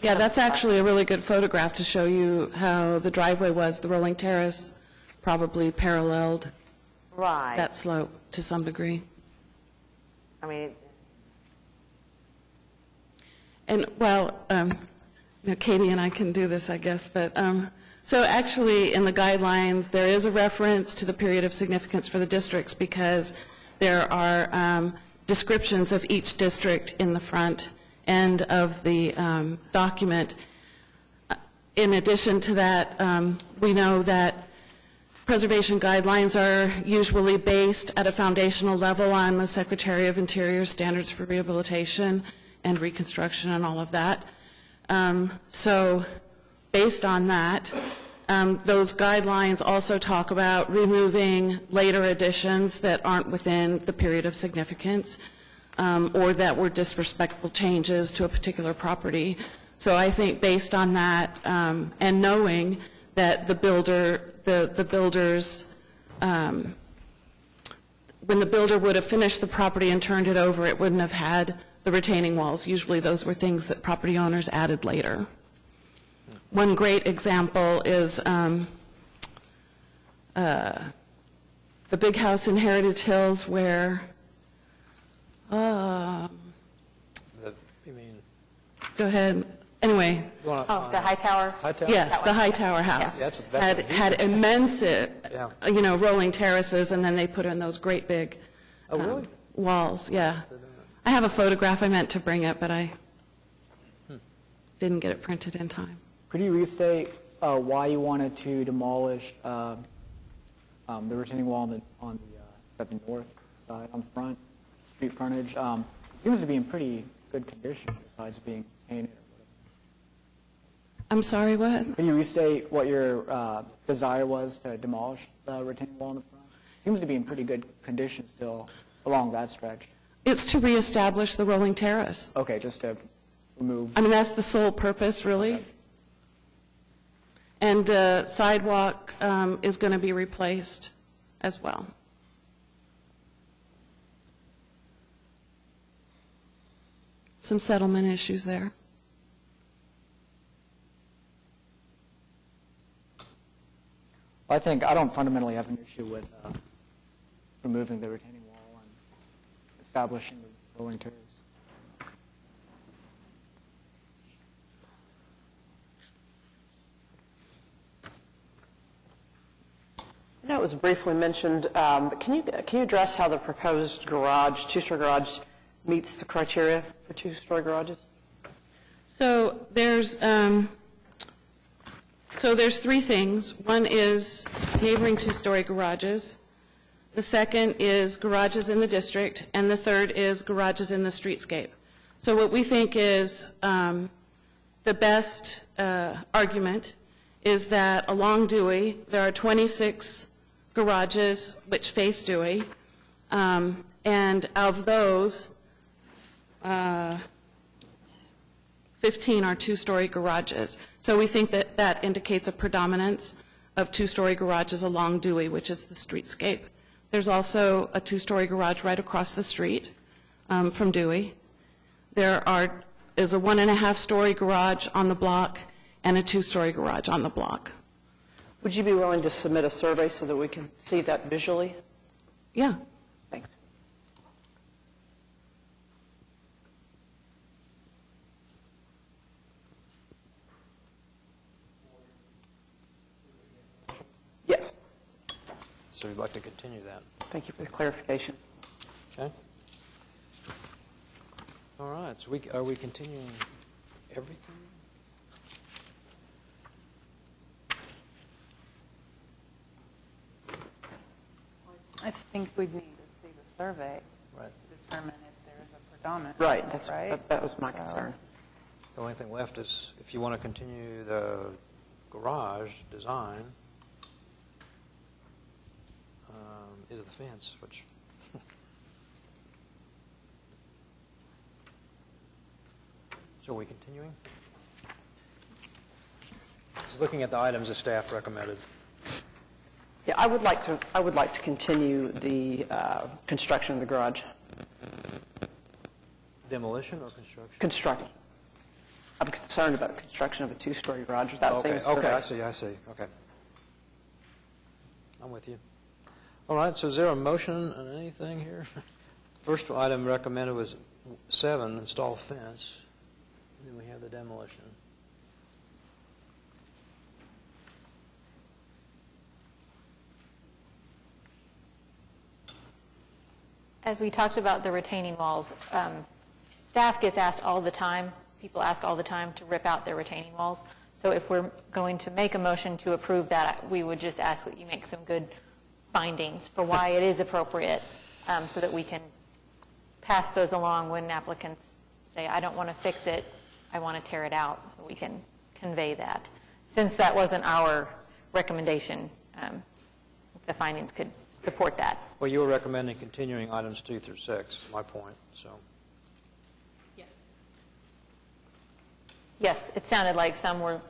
Speaker 16: Yeah, that's actually a really good photograph to show you how the driveway was. The rolling terrace probably paralleled that slope to some degree.
Speaker 6: I mean,
Speaker 16: and well, Katie and I can do this, I guess, but so actually in the guidelines there is a reference to the period of significance for the districts because there are descriptions of each district in the front end of the document. In addition to that, we know that preservation guidelines are usually based at a foundational level on the Secretary of Interior standards for rehabilitation and reconstruction and all of that. So based on that, those guidelines also talk about removing later additions that aren't within the period of significance or that were disrespectful changes to a particular property. So I think based on that and knowing that the builders, when the builder would have finished the property and turned it over, it wouldn't have had the retaining walls. Usually those were things that property owners added later. One great example is the big house in Heritage Hills where,
Speaker 1: You mean?
Speaker 16: go ahead. Anyway,
Speaker 5: the Hightower?
Speaker 16: yes, the Hightower house had immense, rolling terraces, and then they put in those great big walls. Yeah, I have a photograph. I meant to bring it, but I didn't get it printed in time.
Speaker 4: Could you restate why you wanted to demolish the retaining wall on the north side, on the front, street frontage? It seems to be in pretty good condition besides being painted.
Speaker 16: I'm sorry, what?
Speaker 4: Can you restate what your desire was to demolish the retaining wall in the front? It seems to be in pretty good condition still along that stretch.
Speaker 16: It's to reestablish the rolling terrace.
Speaker 4: Okay, just to remove.
Speaker 16: I mean, that's the sole purpose, really.
Speaker 4: Okay.
Speaker 16: And the sidewalk is going to be replaced as well. Some settlement issues there.
Speaker 4: I think I don't fundamentally have an issue with removing the retaining wall and establishing the rolling terrace.
Speaker 8: I know it was briefly mentioned, but can you address how the proposed garage, two-story garage, meets the criteria for two-story garages?
Speaker 16: So there's three things. One is neighboring two-story garages. The second is garages in the district, and the third is garages in the streetscape. So what we think is the best argument is that along Dewey, there are 26 garages which face Dewey, and of those, 15 are two-story garages. So we think that that indicates a predominance of two-story garages along Dewey, which is the streetscape. There's also a two-story garage right across the street from Dewey. There is a 1.5-story garage on the block and a 2-story garage on the block.
Speaker 8: Would you be willing to submit a survey so that we can see that visually?
Speaker 16: Yeah.
Speaker 8: Thanks. Yes.
Speaker 1: So we'd like to continue that.
Speaker 8: Thank you for the clarification.
Speaker 1: Okay. All right, so are we continuing everything?
Speaker 3: I think we'd need to see the survey
Speaker 1: Right.
Speaker 3: to determine if there is a predominance.
Speaker 8: Right,
Speaker 3: right?
Speaker 8: that was my
Speaker 3: So-
Speaker 8: concern.
Speaker 1: The only thing left is, if you want to continue the garage design, is the fence, which... So are we continuing? Just looking at the items the staff recommended.
Speaker 8: Yeah, I would like to continue the construction of the garage.
Speaker 1: Demolition or construction?
Speaker 8: Construction. I'm concerned about the construction of a two-story garage without saying it's
Speaker 1: Okay, I see, okay. I'm with you. All right, so is there a motion on anything here? First item recommended was 7, install fence. Then we have the demolition.
Speaker 5: As we talked about the retaining walls, staff gets asked all the time, people ask all the time to rip out their retaining walls. So if we're going to make a motion to approve that, we would just ask that you make some good findings for why it is appropriate, so that we can pass those along when applicants say, I don't want to fix it, I want to tear it out, so we can convey that. Since that wasn't our recommendation, the findings could support that.
Speaker 1: Well, you were recommending continuing items 2 through 6, my point, so.
Speaker 5: Yes, it sounded like some were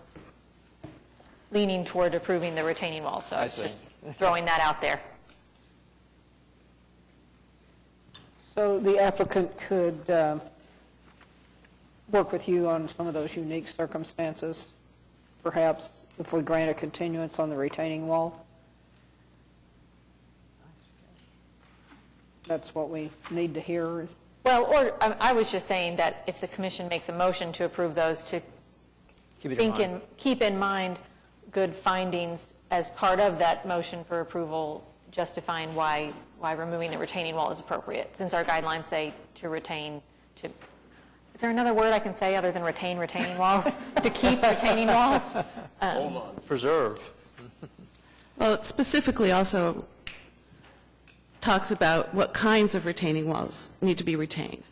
Speaker 5: leaning toward approving the retaining wall, so I was just throwing that out there.
Speaker 12: So the applicant could work with you on some of those unique circumstances, perhaps if we grant a continuance on the retaining wall? That's what we need to hear.
Speaker 5: Well, or I was just saying that if the commission makes a motion to approve those, to keep in mind good findings as part of that motion for approval, justifying why removing the retaining wall is appropriate, since our guidelines say to retain, is there another word I can say other than retaining walls? To keep retaining walls?
Speaker 1: Hold on. Preserve.
Speaker 16: Well, it specifically also talks about what kinds of retaining walls need to be retained,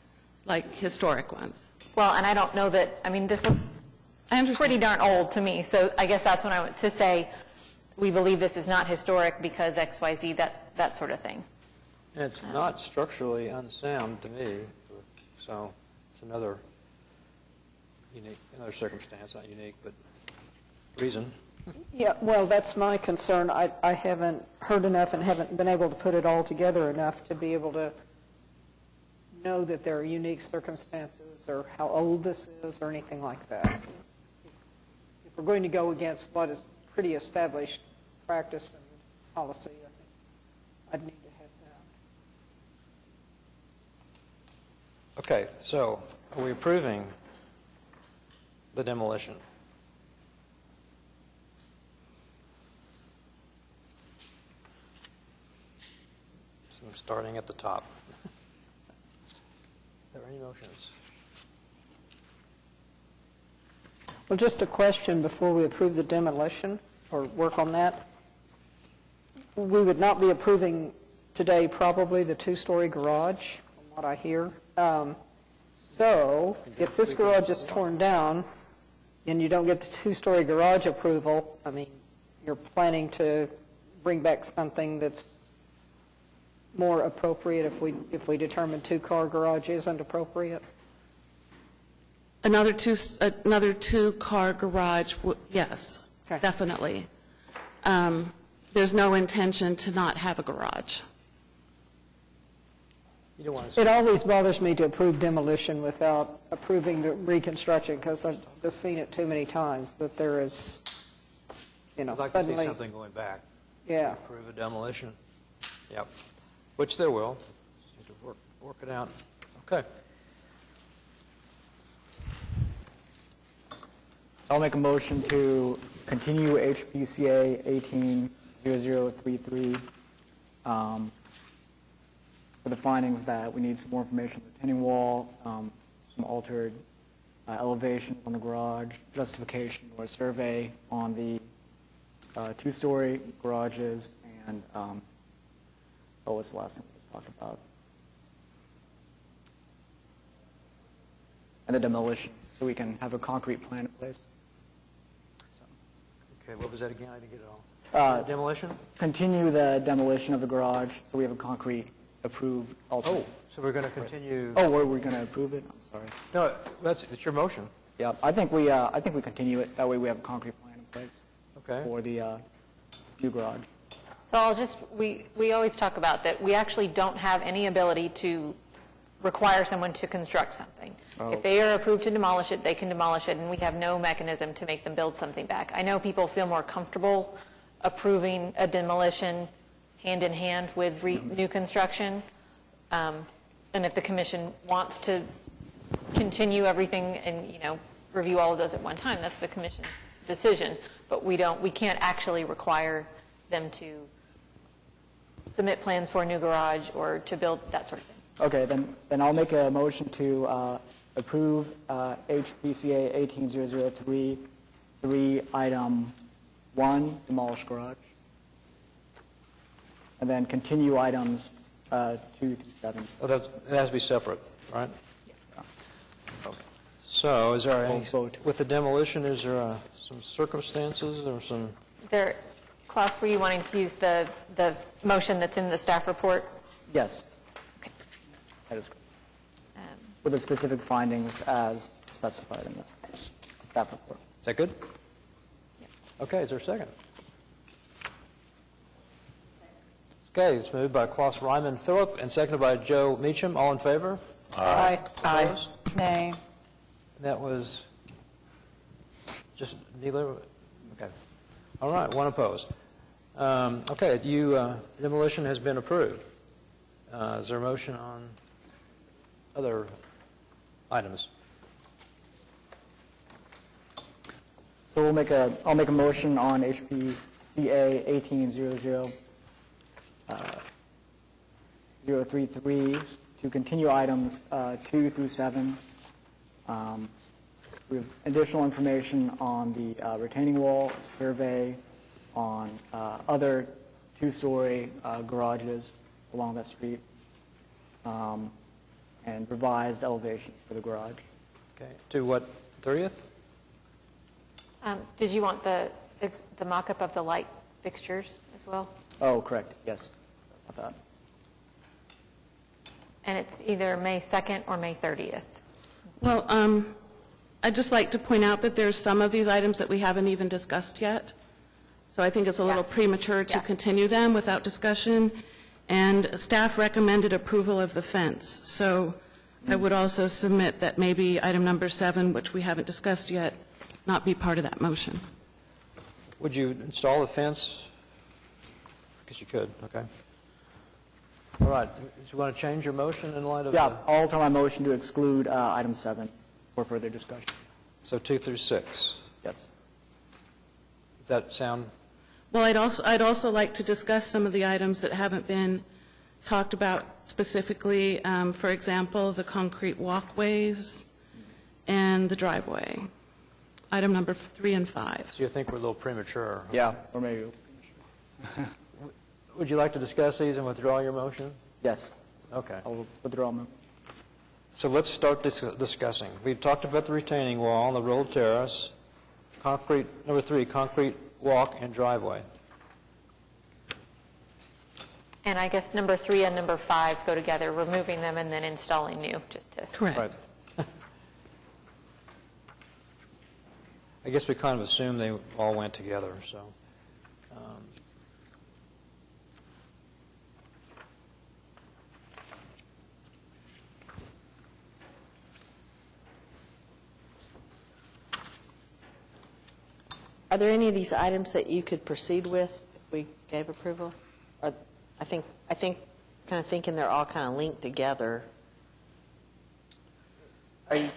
Speaker 16: like historic ones.
Speaker 5: Well, and I don't know that, I mean, this looks pretty darn old to me, so I guess that's when I went to say, we believe this is not historic because X, Y, Z, that sort of thing.
Speaker 1: And it's not structurally unsound to me, so it's another circumstance, not unique, but reason.
Speaker 12: Yeah, well, that's my concern. I haven't heard enough and haven't been able to put it all together enough to be able to know that there are unique circumstances or how old this is or anything like that. If we're going to go against what is pretty established practice and policy, I think I'd need to have that.
Speaker 1: Okay, so are we approving the demolition? So I'm starting at the top. Are there any motions?
Speaker 12: Well, just a question before we approve the demolition or work on that. We would not be approving today probably the two-story garage, from what I hear. So if this garage is torn down and you don't get the two-story garage approval, I mean, you're planning to bring back something that's more appropriate if we determine two-car garage isn't appropriate?
Speaker 16: Another two-car garage, yes, definitely. There's no intention to not have a garage.
Speaker 1: You don't want to
Speaker 12: It always bothers me to approve demolition without approving the reconstruction, because I've just seen it too many times, that there is,
Speaker 1: I'd like
Speaker 12: suddenly...
Speaker 1: to see something going back.
Speaker 12: Yeah.
Speaker 1: Approve a demolition. Yep. Which there will. Just need to work it out. Okay.
Speaker 4: I'll make a motion to continue HPCA 180033 for the findings that we need some more information on the retaining wall, some altered elevations on the garage, justification or a survey on the two-story garages, and what's the last thing we just talked about? And the demolition. so we can have a concrete plan in place.
Speaker 1: Okay, what was that again? I didn't get it all. Demolition?
Speaker 4: Continue the demolition of the garage, so we have a concrete approved alternative.
Speaker 1: So we're going to continue...
Speaker 4: Oh, were we going to approve it? I'm sorry.
Speaker 1: No, it's your motion.
Speaker 4: Yeah, I think we continue it. That way we have a concrete plan in place
Speaker 1: Okay.
Speaker 4: for the new garage.
Speaker 5: So I'll just, we always talk about that we actually don't have any ability to require someone to construct something.
Speaker 4: Oh.
Speaker 5: If they are approved to demolish it, they can demolish it, and we have no mechanism to make them build something back. I know people feel more comfortable approving a demolition hand in hand with new construction. And if the commission wants to continue everything and, review all of those at one time, that's the commission's decision. But we can't actually require them to submit plans for a new garage or to build that sort of thing.
Speaker 4: Okay, then I'll make a motion to approve HPCA 18003, item 1, demolish garage, and then continue items 2 through 7.
Speaker 1: Oh, that has to be separate, right? Yeah. So is there any, with the demolition, is there some circumstances or some...
Speaker 5: Klaus, were you wanting to use the motion that's in the staff report?
Speaker 4: Yes.
Speaker 5: Okay.
Speaker 4: That is correct. With the specific findings as specified in the staff report.
Speaker 1: Is that good? Okay, is there a second? Okay, it's moved by Klaus Ryman Phillip and seconded by Joe Meacham. All in favor?
Speaker 3: Aye.
Speaker 1: Opposed?
Speaker 3: Nay.
Speaker 1: That was just neither? Okay. All right, one opposed. Okay, demolition has been approved. Is there a motion on other items?
Speaker 4: So I'll make a motion on HPCA 1800033 to continue items 2 through 7. We have additional information on the retaining wall survey, on other two-story garages along that street, and revised elevations for the garage.
Speaker 1: Okay, to what, 30th?
Speaker 5: Did you want the mock-up of the light fixtures as well?
Speaker 4: Oh, correct, yes. About that.
Speaker 5: And it's either May 2nd or May 30th.
Speaker 16: Well, I'd just like to point out that there's some of these items that we haven't even discussed yet. So I think it's a little premature to continue them without discussion. And staff recommended approval of the fence. So I would also submit that maybe item number 7, which we haven't discussed yet, not be part of that motion.
Speaker 1: Would you install the fence? Because you could, okay. All right, do you want to change your motion in light of...
Speaker 4: Yeah, I'll alter my motion to exclude item 7 for further discussion.
Speaker 1: So 2 through 6.
Speaker 4: Yes.
Speaker 1: Does that sound...
Speaker 16: Well, I'd also like to discuss some of the items that haven't been talked about specifically. For example, the concrete walkways and the driveway. Item number 3 and 5.
Speaker 1: So you think we're a little premature?
Speaker 4: Yeah, or maybe...
Speaker 1: Would you like to discuss these and withdraw your motion?
Speaker 4: Yes.
Speaker 1: Okay.
Speaker 4: I'll withdraw my...
Speaker 1: So let's start discussing. We talked about the retaining wall, the rolled terrace, concrete, number 3, concrete walk and driveway.
Speaker 5: And I guess number 3 and number 5 go together, removing them and then installing new, just to...
Speaker 16: Correct.
Speaker 1: Right. I guess we kind of assumed they all went together, so.
Speaker 6: Are there any of these items that you could proceed with if we gave approval? Or I think, kind of thinking they're all kind of linked together. Are you?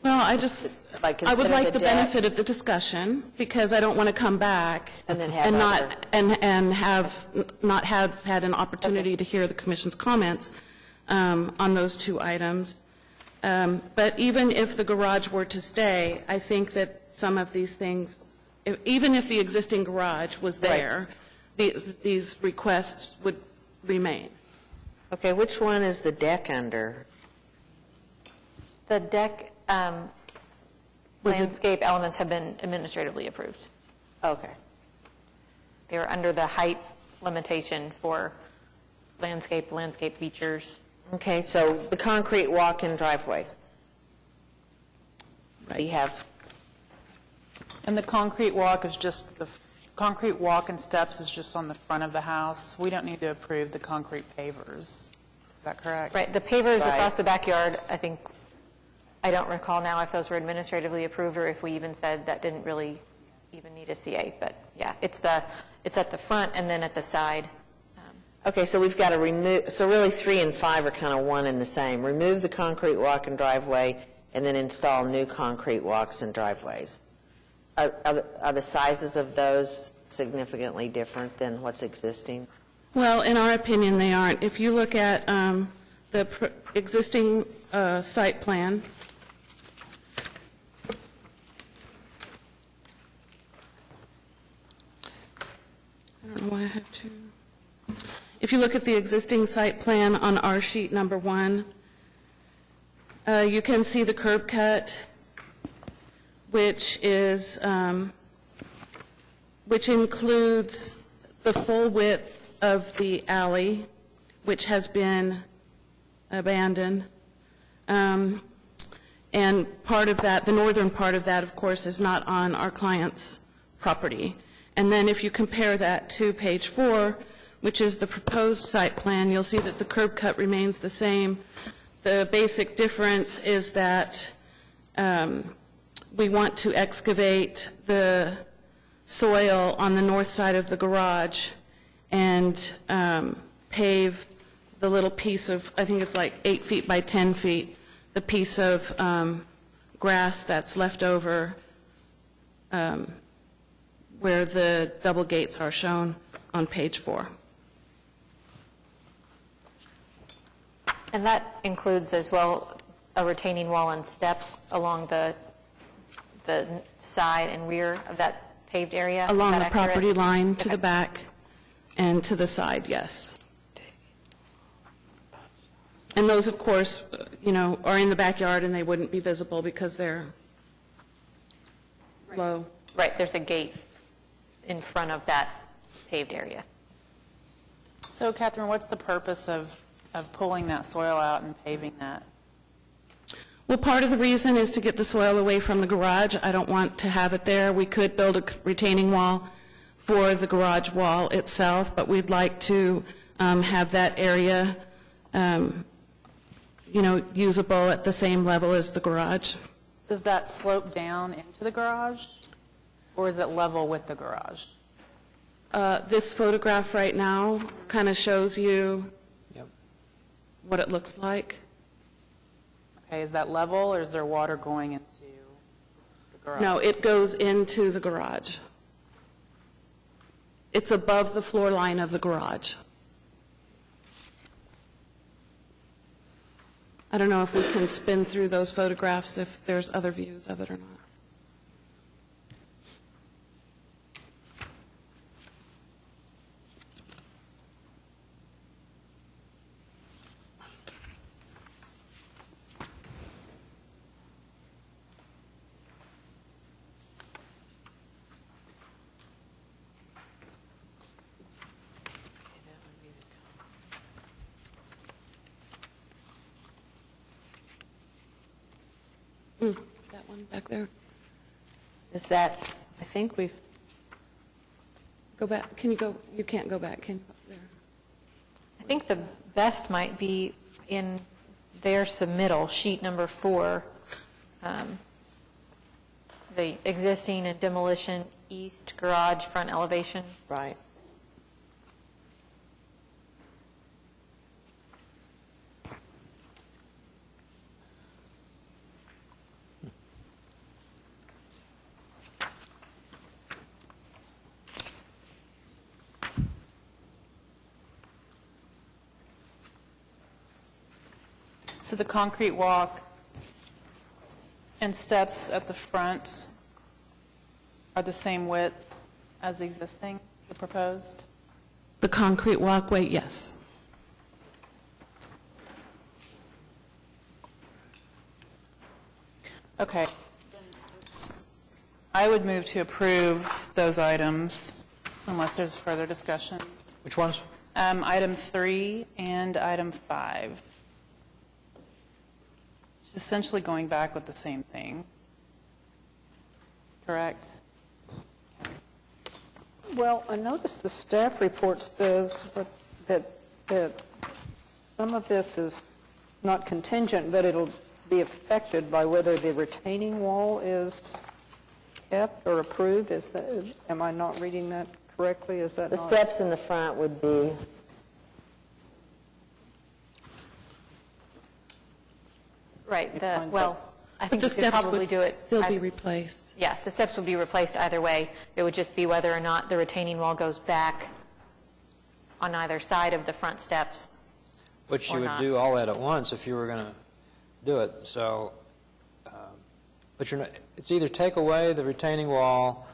Speaker 16: Well, I would
Speaker 6: consider
Speaker 16: like
Speaker 6: the
Speaker 16: the
Speaker 6: deck-
Speaker 16: benefit of the discussion, because I don't want to come back
Speaker 6: And then have
Speaker 16: not have had an opportunity to hear the commission's comments on those 2 items. But even if the garage were to stay, I think that some of these things, even if the existing garage was there, these requests would remain.
Speaker 6: Okay, which one is the deck under?
Speaker 5: The deck,
Speaker 12: Was it-
Speaker 5: landscape elements have been administratively approved.
Speaker 6: Okay.
Speaker 5: They were under the height limitation for landscape features.
Speaker 6: Okay, so the concrete walk-in driveway. We have,
Speaker 3: And the concrete walk is just, concrete walk and steps is just on the front of the house. We don't need to approve the concrete pavers. Is that correct?
Speaker 5: Right, the pavers
Speaker 6: Right.
Speaker 5: across the backyard, I don't recall now if those were administratively approved or if we even said that didn't really even need a CA, but yeah, it's at the front and then at the side.
Speaker 6: okay, so we've got to remove, so really 3 and 5 are kind of one and the same. Remove the concrete walk-in driveway and then install new concrete walks and driveways. Are the sizes of those significantly different than what's existing?
Speaker 16: Well, in our opinion, they aren't. If you look at the existing site plan, I don't know why I have to. If you look at the existing site plan on our sheet number 1, you can see the curb cut, which includes the full width of the alley, which has been abandoned. And part of that, the northern part of that, of course, is not on our client's property. And then if you compare that to page 4, which is the proposed site plan, you'll see that the curb cut remains the same. The basic difference is that we want to excavate the soil on the north side of the garage and pave the little piece of, I think it's like 8 feet by 10 feet, the piece of grass that's left over where the double gates are shown on page 4.
Speaker 5: And that includes as well a retaining wall and steps along the side and rear of that paved area? Is
Speaker 16: Along
Speaker 5: that
Speaker 16: the
Speaker 5: accurate?
Speaker 16: property line to
Speaker 5: Okay.
Speaker 16: the back and to the side, yes. And those, of course, are in the backyard and they wouldn't be visible because they're low.
Speaker 5: Right, there's a gate in front of that paved area.
Speaker 3: So Catherine, what's the purpose of pulling that soil out and paving that?
Speaker 16: Well, part of the reason is to get the soil away from the garage. I don't want to have it there. We could build a retaining wall for the garage wall itself, but we'd like to have that area, usable at the same level as the garage.
Speaker 3: Does that slope down into the garage, or is it level with the garage?
Speaker 16: This photograph right now kind of shows you what it looks like.
Speaker 3: Okay, is that level, or is there water going into the garage?
Speaker 16: No, it goes into the garage. It's above the floor line of the garage. I don't know if we can spin through those photographs if there's other views of it or not. That one back there.
Speaker 6: Is that, I think we've,
Speaker 16: Go back. Can you go? You can't go back, can you? There.
Speaker 5: I think the best might be in their submittal, sheet number 4, the existing and demolition east garage front elevation.
Speaker 6: right.
Speaker 3: So the concrete walk and steps at the front are the same width as the existing, the proposed?
Speaker 16: The concrete walkway, yes.
Speaker 3: Okay. I would move to approve those items unless there's further discussion.
Speaker 1: Which ones?
Speaker 3: Item 3 and item 5. It's essentially going back with the same thing. Correct?
Speaker 12: Well, I noticed the staff report says that some of this is not contingent, but it'll be affected by whether the retaining wall is kept or approved. Am I not reading that correctly? Is that
Speaker 6: The
Speaker 12: not?
Speaker 6: steps in the front would be,
Speaker 5: Right,
Speaker 12: find
Speaker 5: well,
Speaker 12: that-
Speaker 5: I
Speaker 16: But
Speaker 5: think
Speaker 16: the
Speaker 5: you could
Speaker 16: steps
Speaker 5: probably
Speaker 16: would
Speaker 5: do it.
Speaker 16: still be replaced.
Speaker 5: Yeah, the steps would be replaced either way. It would just be whether or not the retaining wall goes back on either side of the front steps.
Speaker 1: Which you
Speaker 5: Or
Speaker 1: would
Speaker 5: not.
Speaker 1: do all that at once if you were going to do it. So, but you're not, it's either take away the retaining wall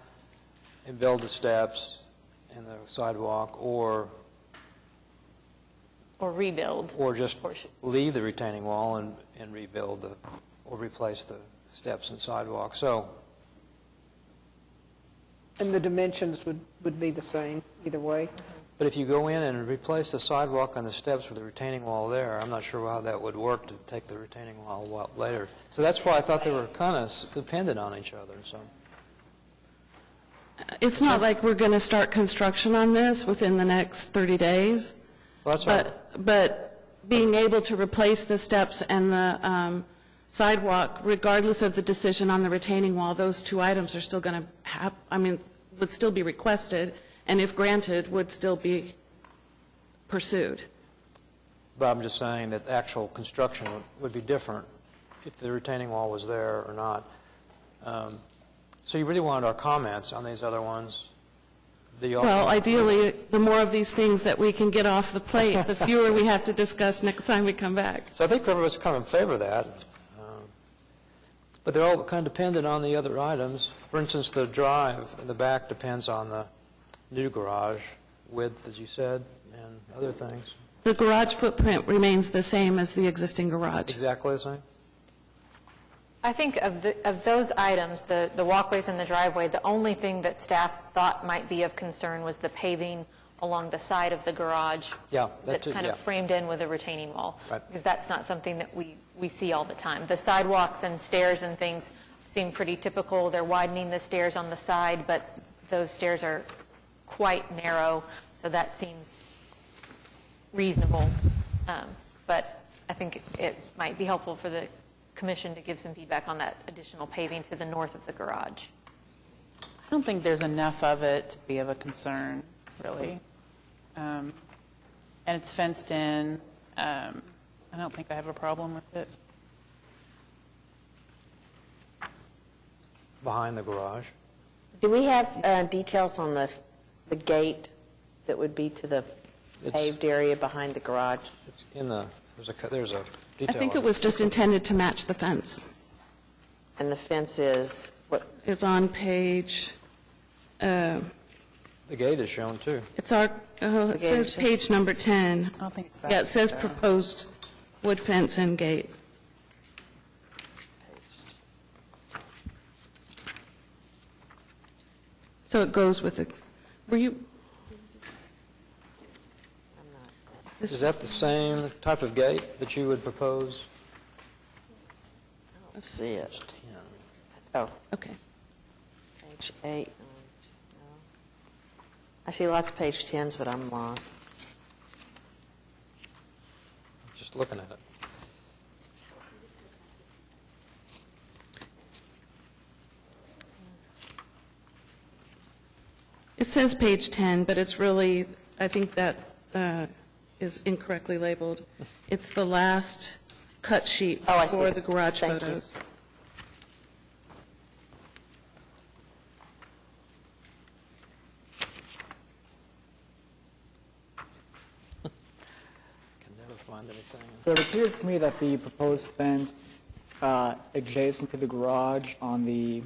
Speaker 1: and build the steps and the sidewalk, or
Speaker 5: rebuild.
Speaker 1: just leave the retaining wall and rebuild or replace the steps and sidewalk. So,
Speaker 12: And the dimensions would be the same either way?
Speaker 1: but if you go in and replace the sidewalk and the steps with the retaining wall there, I'm not sure how that would work to take the retaining wall out later. So that's why I thought they were kind of dependent on each other, so.
Speaker 16: It's not like we're going to start construction on this within the next 30 days.
Speaker 1: Well, that's all right.
Speaker 16: But being able to replace the steps and the sidewalk, regardless of the decision on the retaining wall, those two items are still going to would still be requested, and if granted, would still be pursued.
Speaker 1: But I'm just saying that actual construction would be different if the retaining wall was there or not. So you really wanted our comments on these other ones? Do you also-
Speaker 16: Well, ideally, the more of these things that we can get off the plate, the fewer we have to discuss next time we come back.
Speaker 1: So I think everybody's kind of in favor of that. But they're all kind of dependent on the other items. For instance, the drive in the back depends on the new garage width, as you said, and other things.
Speaker 16: The garage footprint remains the same as the existing garage.
Speaker 1: Exactly the same?
Speaker 5: I think of those items, the walkways and the driveway, the only thing that staff thought might be of concern was the paving along the side of the garage.
Speaker 1: Yeah, that
Speaker 5: That's
Speaker 1: too,
Speaker 5: kind
Speaker 1: yeah.
Speaker 5: of framed in with a retaining wall.
Speaker 1: Right.
Speaker 5: Because that's not something that we see all the time. The sidewalks and stairs and things seem pretty typical. They're widening the stairs on the side, but those stairs are quite narrow, so that seems reasonable. But I think it might be helpful for the commission to give some feedback on that additional paving to the north of the garage.
Speaker 3: I don't think there's enough of it to be of a concern, really. And it's fenced in. I don't think I have a problem with it.
Speaker 1: Behind the garage.
Speaker 6: do we have details on the gate that would be to the paved area behind the garage?
Speaker 1: It's in the, there's a
Speaker 16: I
Speaker 1: detail.
Speaker 16: think
Speaker 1: on
Speaker 16: it was just intended to match the fence.
Speaker 6: And the fence is, what,
Speaker 16: It's on page,
Speaker 1: The gate is shown, too.
Speaker 16: it says page number 10.
Speaker 3: I don't think it's that.
Speaker 16: Yeah, it says
Speaker 3: big, though.
Speaker 16: proposed wood fence and gate. So it goes with it. Were you?
Speaker 1: Is that the same type of gate that you would propose?
Speaker 6: let's see it.
Speaker 1: Page 10.
Speaker 6: Oh,
Speaker 16: Okay.
Speaker 6: page 8. No. I see lots of page 10s, but I'm lost.
Speaker 1: Just looking at it.
Speaker 16: It says page 10, but it's really, I think that is incorrectly labeled. It's the last cut sheet
Speaker 6: Oh, I see.
Speaker 16: for the garage
Speaker 6: Thank you.
Speaker 16: photos.
Speaker 1: Can never find anything.
Speaker 4: So it appears to me that the proposed fence adjacent to the garage on the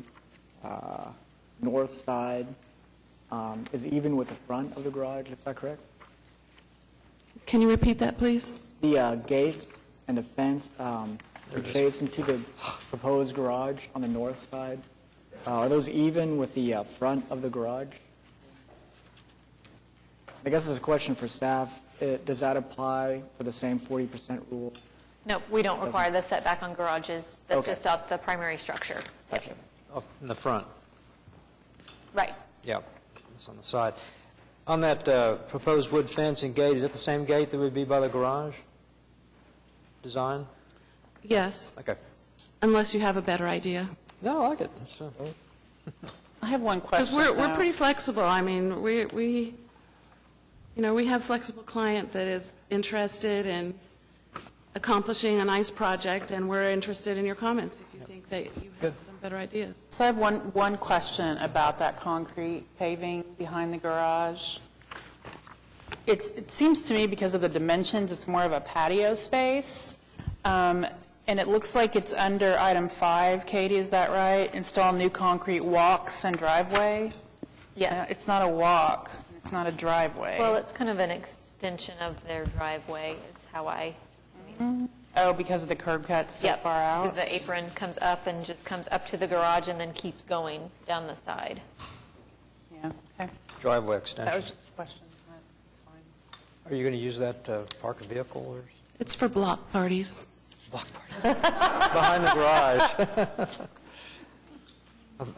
Speaker 4: north side is even with the front of the garage, is that correct?
Speaker 16: Can you repeat that, please?
Speaker 4: The gates and the fence adjacent to the proposed garage on the north side are those even with the front of the garage? I guess it's a question for staff. Does that apply for the same 40% rule?
Speaker 5: No, we don't require the setback on garages. That's
Speaker 4: Okay.
Speaker 5: just off the primary structure. Yep.
Speaker 4: Gotcha.
Speaker 1: Off in the front?
Speaker 5: Right.
Speaker 1: Yeah, it's on the side. On that proposed wood fence and gate, is that the same gate that would be by the garage design?
Speaker 16: Yes,
Speaker 1: Okay.
Speaker 16: unless you have a better idea.
Speaker 1: No, I like it.
Speaker 3: I have one
Speaker 16: Because
Speaker 3: question.
Speaker 16: we're
Speaker 3: though.
Speaker 16: pretty flexible. I mean, we have flexible client that is interested in accomplishing a nice project, and we're interested in your comments if you think that you have some better ideas.
Speaker 3: So I have one question about that concrete paving behind the garage. It seems to me, because of the dimensions, it's more of a patio space. And it looks like it's under item 5, Katie, is that right? Install new concrete walks and driveway?
Speaker 5: Yes.
Speaker 3: It's not a walk, it's not a driveway.
Speaker 5: Well, it's kind of an extension of their driveway is how I...
Speaker 3: Oh, because of the curb cuts so
Speaker 5: Yep,
Speaker 3: far out?
Speaker 5: because the apron comes up and just comes up to the garage and then keeps going down the side.
Speaker 3: Yeah, okay.
Speaker 1: Driveway
Speaker 3: That
Speaker 1: extension.
Speaker 3: was just a question. That's fine.
Speaker 1: Are you going to use that to park a vehicle or
Speaker 16: It's for block parties.
Speaker 1: behind the garage?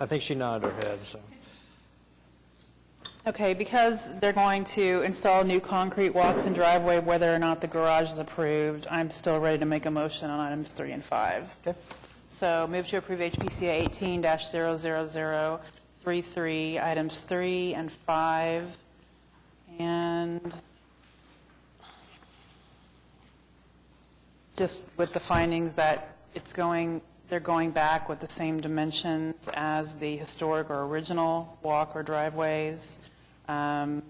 Speaker 1: I think she nodded her head, so.
Speaker 3: Okay, because they're going to install new concrete walks and driveway, whether or not the garage is approved, I'm still ready to make a motion on items 3 and 5.
Speaker 1: Okay.
Speaker 3: So move to approve HPCA 18-00033, items 3 and 5, and just with the findings that they're going back with the same dimensions as the historic or original walk or driveways. No,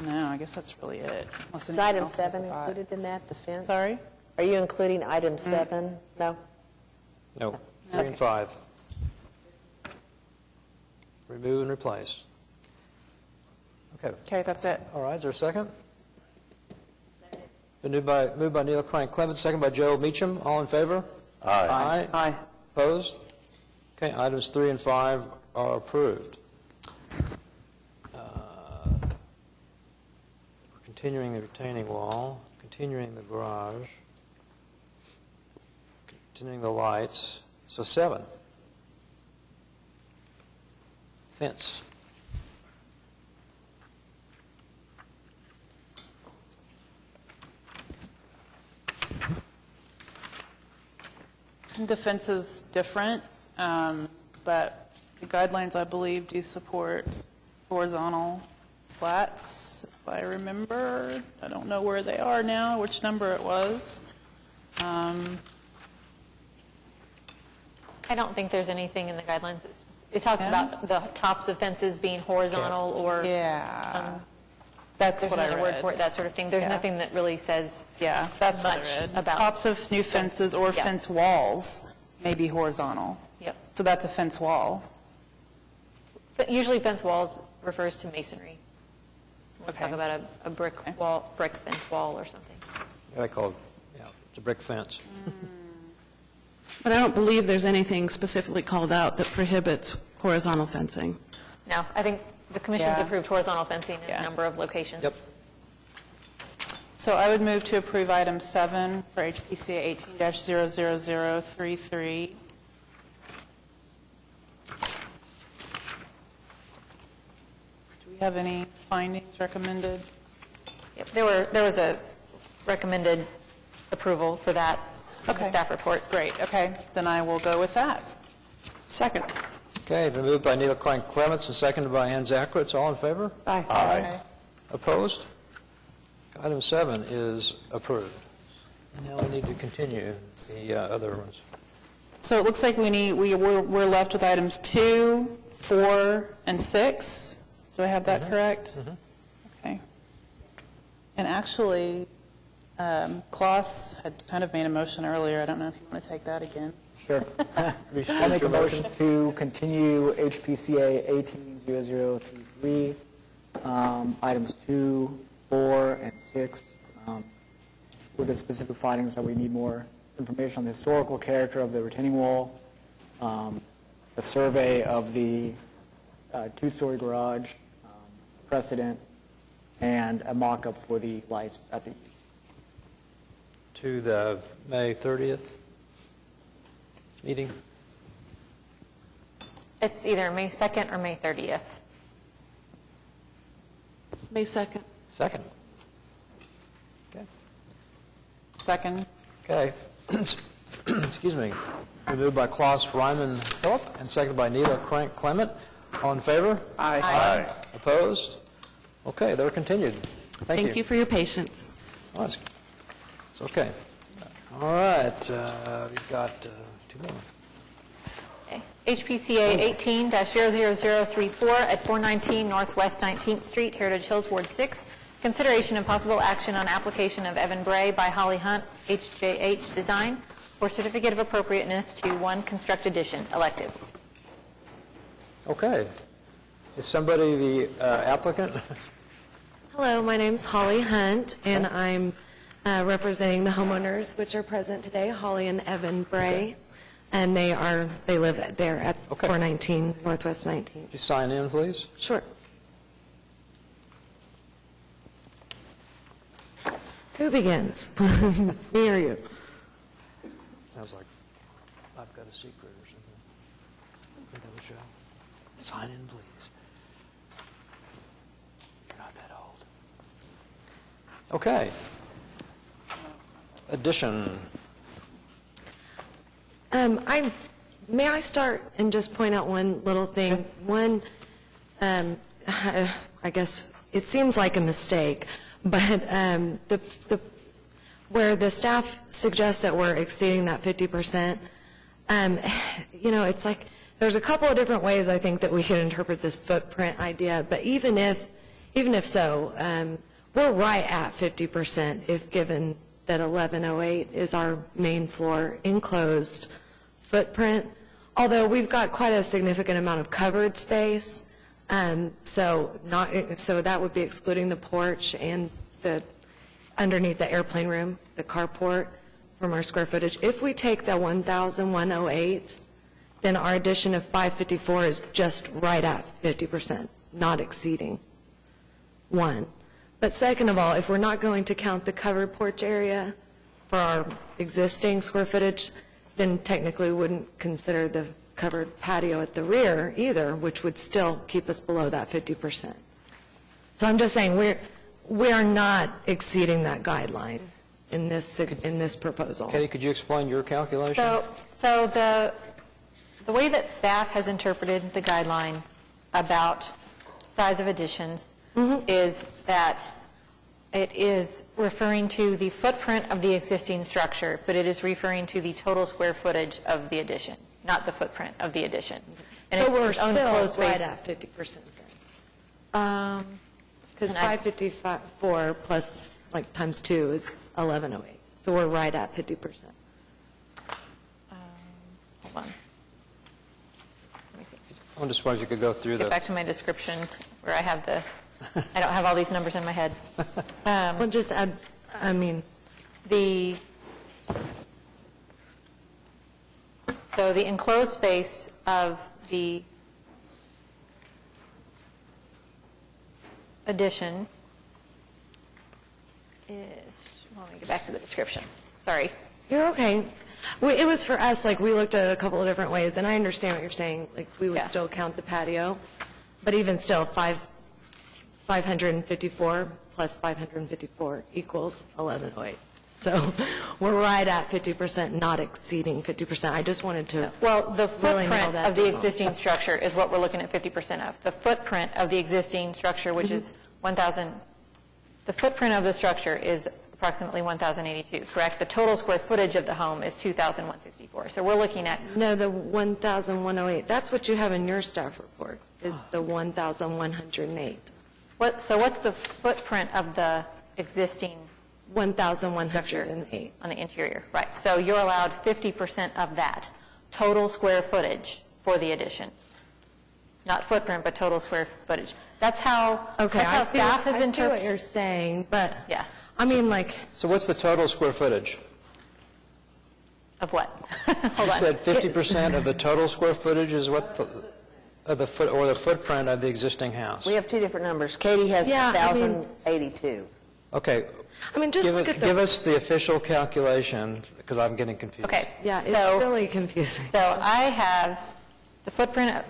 Speaker 3: I guess that's really it. Unless
Speaker 6: Is
Speaker 3: anything
Speaker 6: item
Speaker 3: else is
Speaker 6: 7
Speaker 3: a thought.
Speaker 6: included in that, the fence?
Speaker 3: Sorry?
Speaker 6: Are you including item 7? No?
Speaker 1: No, 3 and 5. Remove and replace. Okay.
Speaker 3: Okay, that's it.
Speaker 1: All right, is there a second? Been moved by Neil Crank Clemens, second by Joe Meacham. All in favor?
Speaker 7: Aye.
Speaker 3: Aye.
Speaker 1: Opposed? Okay, items 3 and 5 are approved. We're continuing the retaining wall, continuing the garage, continuing the lights. So 7. Fence.
Speaker 3: The fence is different, but the guidelines, I believe, do support horizontal slats, if I remember. I don't know where they are now, which number it was.
Speaker 5: I don't think there's anything in the guidelines that it talks
Speaker 3: Yeah?
Speaker 5: about the tops of fences being horizontal or
Speaker 3: Yeah, that's
Speaker 5: there's
Speaker 3: what I
Speaker 5: another word
Speaker 3: read.
Speaker 5: for it, that sort of thing. There's
Speaker 3: Yeah.
Speaker 5: nothing that really says
Speaker 3: Yeah, that's what I
Speaker 5: much
Speaker 3: read.
Speaker 5: about
Speaker 3: Tops of new fences or
Speaker 5: Yeah.
Speaker 3: fence walls may be horizontal.
Speaker 5: Yep.
Speaker 3: So that's a fence wall.
Speaker 5: But usually fence walls refers to masonry. We'll
Speaker 3: Okay.
Speaker 5: talk about a brick wall, brick fence wall or something.
Speaker 1: Yeah, they call it, yeah, it's a brick fence.
Speaker 16: But I don't believe there's anything specifically called out that prohibits horizontal fencing.
Speaker 5: No, I think the commission's
Speaker 3: Yeah.
Speaker 5: approved horizontal fencing in
Speaker 3: Yeah.
Speaker 5: a number of locations.
Speaker 1: Yep.
Speaker 3: So I would move to approve item 7 for HPCA 18-00033. Do we have any findings recommended?
Speaker 5: Yep, there was a recommended approval for that in the
Speaker 3: Okay.
Speaker 5: staff report.
Speaker 3: Great, okay, then I will go with that. Second.
Speaker 1: Okay, been moved by Neil Crank Clements and seconded by Ann Zakowitz. All in favor?
Speaker 3: Aye.
Speaker 1: Opposed? Item 7 is approved. Now we need to continue the other ones.
Speaker 3: So it looks like we're left with items 2, 4, and 6. Do I have that correct? Okay. And actually, Klaus had kind of made a motion earlier. I don't know if you want to take that again.
Speaker 4: Sure. I'll make a motion to continue HPCA 18-0033, items 2, 4, and 6, with the specific findings that we need more information on the historical character of the retaining wall, a survey of the two-story garage, precedent, and a mock-up for the lights at the east.
Speaker 1: To the May 30th meeting?
Speaker 5: It's either May 2nd or May 30th.
Speaker 16: May 2nd.
Speaker 1: Second. Okay.
Speaker 3: Second.
Speaker 1: Okay. Excuse me. Moved by Klaus Ryman Philip and seconded by Nita Crank Clement. All in favor?
Speaker 8: Aye.
Speaker 1: Opposed? Okay, they're continued. Thank you.
Speaker 16: For your patience.
Speaker 1: Oh, it's okay. All right, we've got 2 more.
Speaker 5: Okay. HPCA 18-00034 at 419 Northwest 19th Street, Heritage Hills, Ward 6. Consideration and possible action on application of Evan Bray by Holly Hunt, HJH Design, for certificate of appropriateness to 1 construct addition, elective.
Speaker 1: Okay. Is somebody the applicant?
Speaker 17: Hello, my name's Holly Hunt, and I'm representing the homeowners which are present today, Holly and Evan Bray, and they live there at 419 Northwest 19th.
Speaker 1: Could you sign in, please?
Speaker 17: Sure. Who begins? Me or you?
Speaker 1: Sounds like I've got a secret or something. Think of a show. Sign in, please. You're not that old. Okay. Addition.
Speaker 17: May I start and just point out one little thing? One, I guess it seems like a mistake, but where the staff suggests that we're exceeding that 50%, it's like there's a couple of different ways I think that we could interpret this footprint idea, but even if so, we're right at 50% if given that 1108 is our main floor enclosed footprint, although we've got quite a significant amount of covered space, so that would be excluding the porch and the underneath the airplane room, the carport, from our square footage. If we take the 1,108, then our addition of 554 is just right at 50%, not exceeding 1. But second of all, if we're not going to count the covered porch area for our existing square footage, then technically we wouldn't consider the covered patio at the rear either, which would still keep us below that 50%. So I'm just saying we are not exceeding that guideline in this proposal.
Speaker 1: Katie, could you explain your calculation?
Speaker 5: So the way that staff has interpreted the guideline about size of additions is that it is referring to the footprint of the existing structure, but it is referring to the total square footage of the addition, not the footprint of the addition. And
Speaker 17: So
Speaker 5: it's
Speaker 17: we're
Speaker 5: its own
Speaker 17: still
Speaker 5: closed
Speaker 17: right
Speaker 5: space.
Speaker 17: at 50% then? Because 554 plus like times 2 is 1108. So we're right at 50%.
Speaker 5: Hold on. Let me see.
Speaker 1: I'm just wondering if you could go through
Speaker 5: Get back to my description where I have I don't have all these numbers in my head.
Speaker 17: Well, just add,
Speaker 5: So the enclosed space of the addition is, let me get back to the description. Sorry.
Speaker 17: You're okay. It was for us, like, we looked at it a couple of different ways, and I understand what you're saying. Like, we would still count the patio, but even still, 554 plus 554 equals 1108. So we're right at 50%, not exceeding 50%. I just wanted to
Speaker 5: Well, the
Speaker 17: really nail
Speaker 5: footprint
Speaker 17: that
Speaker 5: of the
Speaker 17: down.
Speaker 5: existing structure is what we're looking at 50% of. The footprint of the existing structure, which is 1,000, the footprint of the structure is approximately 1,082, correct? The total square footage of the home is 2,164. So we're looking at...
Speaker 17: No, the 1,108, that's what you have in your staff report, is the 1,108.
Speaker 5: So what's the footprint of the existing
Speaker 17: 1,108.
Speaker 5: on the interior? Right. So you're allowed 50% of that total square footage for the addition. Not footprint, but total square footage. That's how,
Speaker 17: Okay,
Speaker 5: that's how staff has
Speaker 17: I see what
Speaker 5: interpreted.
Speaker 17: you're saying, but,
Speaker 5: Yeah.
Speaker 17: I mean, like,
Speaker 1: So what's the total square footage?
Speaker 5: Of what?
Speaker 1: You said 50% of the total square footage is what of the foot, or the footprint of the existing house?
Speaker 6: We have two different numbers. Katie has
Speaker 17: Yeah, I mean-
Speaker 6: 1,082.
Speaker 1: Okay.
Speaker 17: I mean, just look at
Speaker 1: Give
Speaker 17: the,
Speaker 1: us the official calculation, because I'm getting confused.
Speaker 5: Okay.
Speaker 17: yeah, it's
Speaker 5: so-
Speaker 17: really confusing.
Speaker 5: So I have the footprint,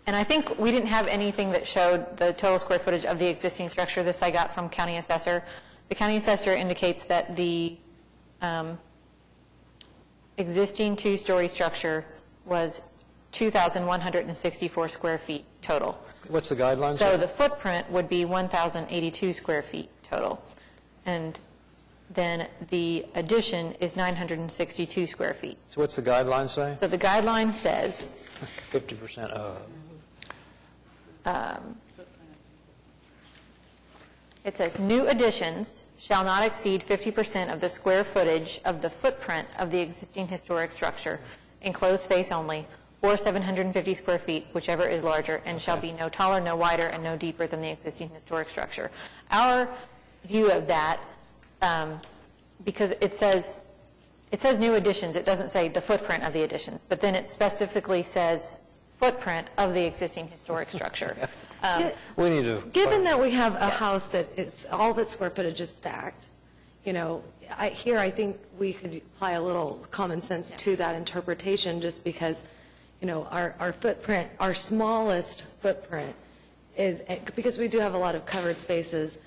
Speaker 5: and I think we didn't have anything that showed the total square footage of the existing structure. This I got from county assessor. The county assessor indicates that the existing two-story structure was 2,164 square feet total.
Speaker 1: What's the guidelines?
Speaker 5: So the footprint would be 1,082 square feet total. And then the addition is 962 square feet.
Speaker 1: So what's the guideline say?
Speaker 5: So the guideline says
Speaker 1: 50% of.
Speaker 5: It says, new additions shall not exceed 50% of the square footage of the footprint of the existing historic structure, enclosed space only, or 750 square feet, whichever is larger, and shall be no taller, no wider, and no deeper than the existing historic structure. Our view of that, because it says new additions, it doesn't say the footprint of the additions, but then it specifically says footprint of the existing historic structure.
Speaker 1: We need to.
Speaker 17: Given that we have a house that it's, all of its square footage is stacked, you know, I think we could apply a little common sense to that interpretation, just because, you know, our footprint, our smallest footprint is, because we do have a lot of covered spaces,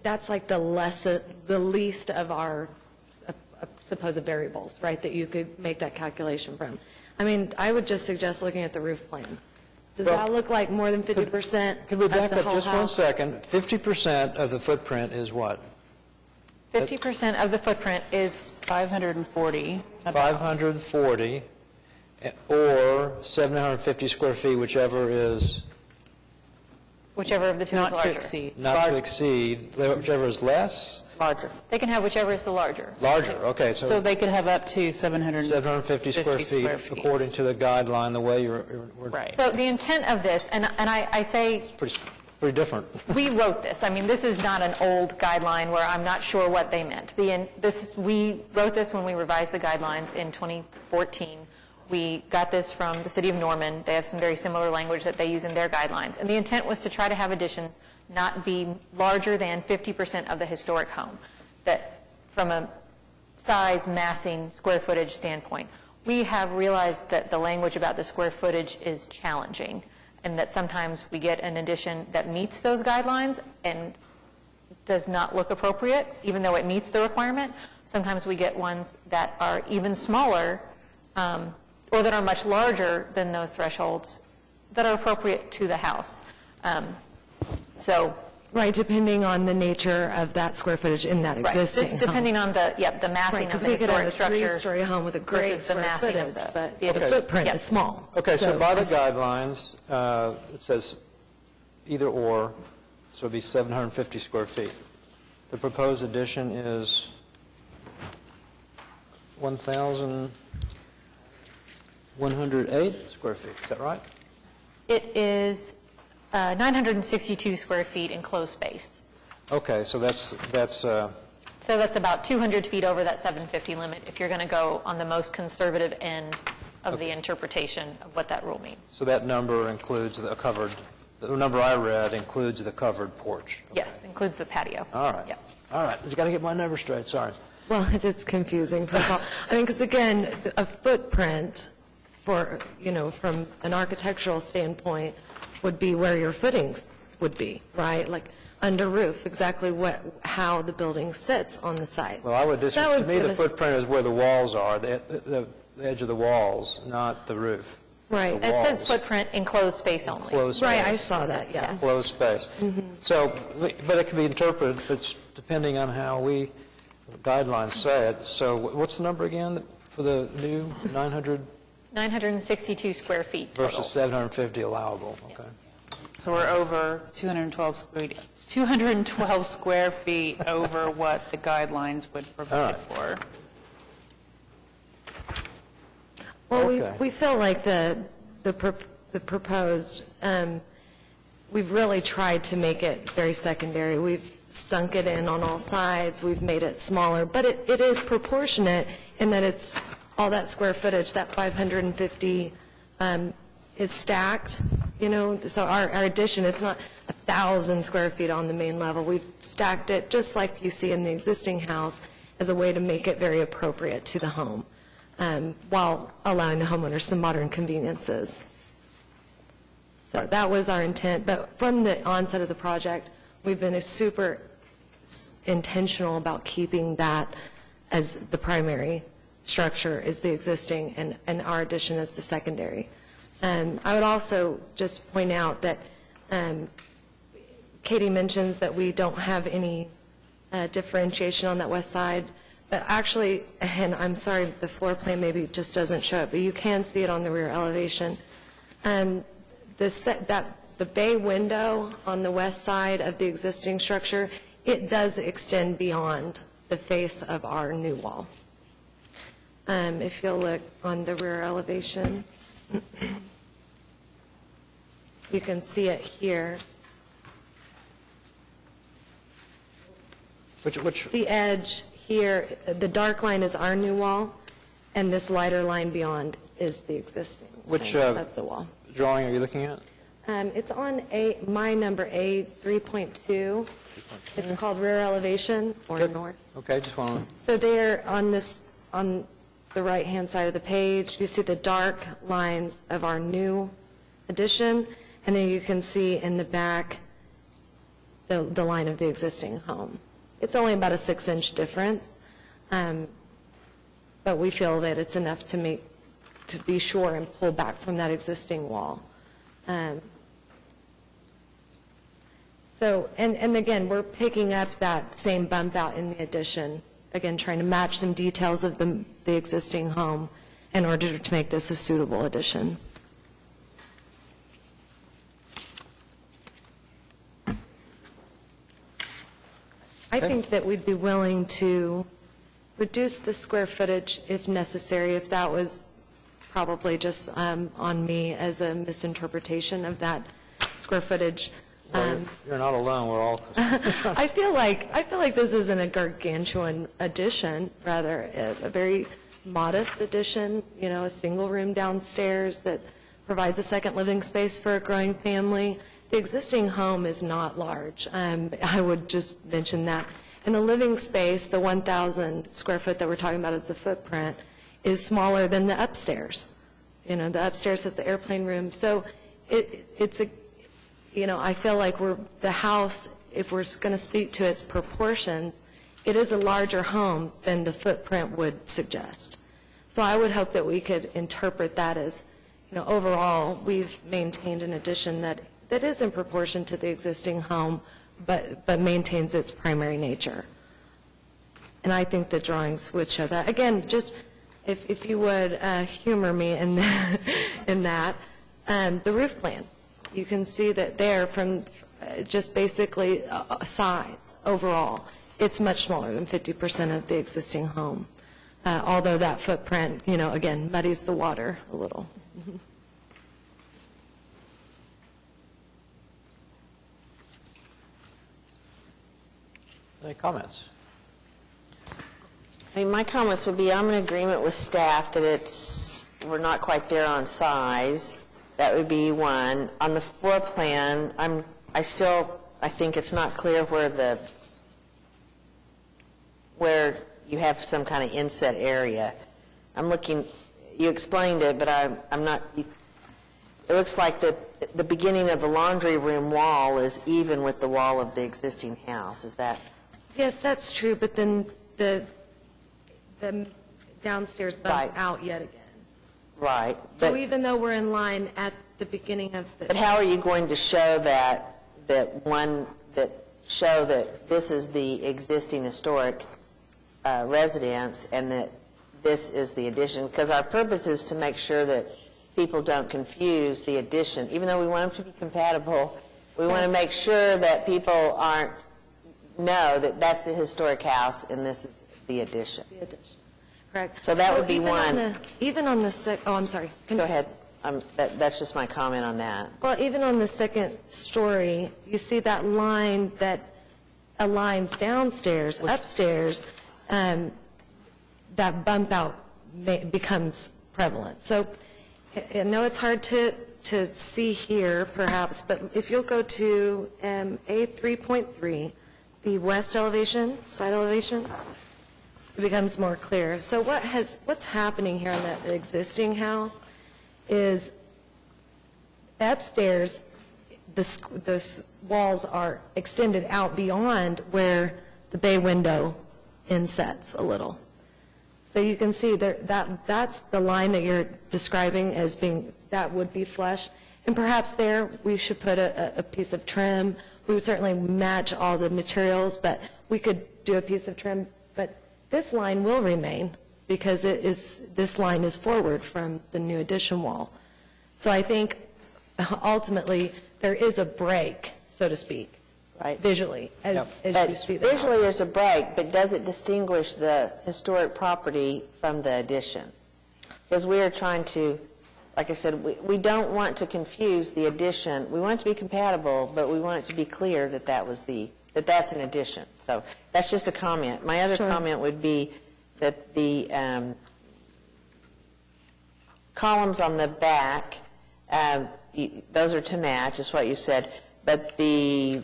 Speaker 17: that's like the least of our supposed variables, right, that you could make that calculation from. I mean, I would just suggest looking at the roof plan. Does
Speaker 1: Well,
Speaker 17: that look like more than 50%
Speaker 1: Could we
Speaker 17: of
Speaker 1: back
Speaker 17: the
Speaker 1: up
Speaker 17: whole
Speaker 1: just one
Speaker 17: house?
Speaker 1: second? 50% of the footprint is what?
Speaker 5: 50% of the footprint is
Speaker 3: 540.
Speaker 1: 540, or 750 square feet, whichever is
Speaker 5: whichever of the two is
Speaker 3: Not
Speaker 5: larger.
Speaker 3: to exceed.
Speaker 1: not to exceed, whichever is less?
Speaker 6: Larger.
Speaker 5: They can have whichever is the larger.
Speaker 1: Larger, okay,
Speaker 3: So
Speaker 1: so
Speaker 3: they could have up to
Speaker 1: 750 square feet, according to the guideline, the way you're,
Speaker 3: Right.
Speaker 5: So the intent of this, and I say,
Speaker 1: pretty different.
Speaker 5: we wrote this. I mean, this is not an old guideline where I'm not sure what they meant. We wrote this when we revised the guidelines in 2014. We got this from the city of Norman. They have some very similar language that they use in their guidelines. And the intent was to try to have additions not be larger than 50% of the historic home, that from a size, massing, square footage standpoint. We have realized that the language about the square footage is challenging, and that sometimes we get an addition that meets those guidelines and does not look appropriate, even though it meets the requirement. Sometimes we get ones that are even smaller, or that are much larger than those thresholds, that are appropriate to the house. So,
Speaker 17: Right, depending on the nature of that square footage in that
Speaker 5: right,
Speaker 17: existing home.
Speaker 5: depending on the massing of the historic structure.
Speaker 17: Because we could have a three-story home with a great
Speaker 5: versus the
Speaker 17: square
Speaker 5: massing of
Speaker 17: footage,
Speaker 5: the
Speaker 17: but
Speaker 5: the
Speaker 17: the
Speaker 5: addition.
Speaker 17: footprint
Speaker 5: Yep.
Speaker 17: is small.
Speaker 1: Okay, so by the guidelines, it says either or, so it'd be 750 square feet. The proposed addition is 1,108 square feet, is that right?
Speaker 5: It is 962 square feet enclosed space.
Speaker 1: Okay, so that's
Speaker 5: So that's about 200 feet over that 750 limit if you're going to go on the most conservative end of the interpretation of what that rule means.
Speaker 1: so that number includes the covered, the number I read includes the covered porch.
Speaker 5: Yes, includes the patio.
Speaker 1: All right.
Speaker 5: Yep.
Speaker 1: All right, just got to get my number straight, sorry.
Speaker 17: Well, it is confusing, first of all. I mean, because again, a footprint for, you know, from an architectural standpoint would be where your footings would be, right? Like under roof, exactly how the building sits on the site.
Speaker 1: Well, I would
Speaker 17: That
Speaker 1: disagree. To
Speaker 17: would
Speaker 1: me,
Speaker 17: give
Speaker 1: the
Speaker 17: us-
Speaker 1: footprint is where the walls are, the edge of the walls, not the roof.
Speaker 17: Right.
Speaker 1: The
Speaker 5: It says
Speaker 1: walls.
Speaker 5: footprint enclosed space only.
Speaker 1: Closed space.
Speaker 17: Right, I saw that, yeah.
Speaker 1: Closed space. So, but it can be interpreted, it's depending on how the guidelines say it. So what's the number again for the new 900
Speaker 5: 962 square feet total.
Speaker 1: versus 750 allowable? Okay.
Speaker 3: So we're over 212 square feet over what the guidelines would provide for.
Speaker 17: Well,
Speaker 1: Okay.
Speaker 17: we feel like the proposed we've really tried to make it very secondary. We've sunk it in on all sides, we've made it smaller, but it is proportionate in that it's all that square footage, that 550 is stacked, you know, so our addition, it's not 1,000 square feet on the main level. We've stacked it just like you see in the existing house as a way to make it very appropriate to the home, while allowing the homeowners some modern conveniences. So that was our intent, but from the onset of the project, we've been super intentional about keeping that as the primary structure is the existing and our addition as the secondary. I would also just point out that Katie mentions that we don't have any differentiation on that west side, but actually, and I'm sorry, the floor plan maybe just doesn't show it, but you can see it on the rear elevation. The bay window on the west side of the existing structure, it does extend beyond the face of our new wall. If you'll look on the rear elevation, you can see it here.
Speaker 1: Which?
Speaker 17: The edge here, the dark line is our new wall, and this lighter line beyond is the existing of the wall.
Speaker 1: Drawing are you looking at?
Speaker 17: It's on my number A 3.2. It's called rear elevation or north.
Speaker 1: Okay, just one.
Speaker 17: So there on the right-hand side of the page, you see the dark lines of our new addition, and then you can see in the back the line of the existing home. It's only about a 6-inch difference, but we feel that it's enough to be sure and pull back from that existing wall. So, and again, we're picking up that same bump out in the addition, again, trying to match some details of the existing home in order to make this a suitable addition. I think that we'd be willing to reduce the square footage if necessary, if that was probably just on me as a misinterpretation of that square footage.
Speaker 1: You're not alone, we're all.
Speaker 17: I feel like this isn't a gargantuan addition, rather a very modest addition, you know, a single room downstairs that provides a second living space for a growing family. The existing home is not large. I would just mention that. And the living space, the 1,000 square foot that we're talking about as the footprint, is smaller than the upstairs. You know, the upstairs has the airplane room. So it's a, you know, I feel like the house, if we're going to speak to its proportions, it is a larger home than the footprint would suggest. So I would hope that we could interpret that as, you know, overall, we've maintained an addition that is in proportion to the existing home, but maintains its primary nature. And I think the drawings would show that. Again, just if you would humor me in that, the roof plan. You can see that there from just basically size overall, it's much smaller than 50% of the existing home. Although that footprint, you know, again, muddies the water a little.
Speaker 1: Any comments?
Speaker 6: I mean, my comments would be, I'm in agreement with staff that we're not quite there on size. That would be one. On the floor plan, I think it's not clear where you have some kind of inset area. I'm looking, you explained it, but I'm not, it looks like the beginning of the laundry room wall is even with the wall of the existing house. Is that?
Speaker 17: Yes, that's true, but then the downstairs bumps out yet again.
Speaker 6: Right.
Speaker 17: So even though we're in line at the beginning of the...
Speaker 6: But how are you going to show that this is the existing historic residence and that this is the addition? Because our purpose is to make sure that people don't confuse the addition. Even though we want them to be compatible, we want to make sure that people know that that's the historic house and this is the addition.
Speaker 17: The addition. Correct.
Speaker 6: So that would be one.
Speaker 17: Even on the oh, I'm sorry.
Speaker 6: Go ahead. That's just my comment on that.
Speaker 17: Well, even on the second story, you see that line that aligns downstairs, upstairs, that bump out becomes prevalent. So I know it's hard to see here, perhaps, but if you'll go to A3.3, the west elevation, side elevation, it becomes more clear. So what's happening here in that existing house is upstairs, the walls are extended out beyond where the bay window insets a little. So you can see that's the line that you're describing as being, that would be flush. And perhaps there we should put a piece of trim. We would certainly match all the materials, but we could do a piece of trim. But this line will remain because this line is forward from the new addition wall. So I think ultimately there is a break, so to speak,
Speaker 6: right,
Speaker 17: visually, as you see the
Speaker 6: visually
Speaker 17: house.
Speaker 6: there's a break, but does it distinguish the historic property from the addition? Because we are trying to, like I said, we don't want to confuse the addition. We want it to be compatible, but we want it to be clear that that's an addition. So that's just a comment. My other comment would be that the columns on the back, those are to match, is what you said, but the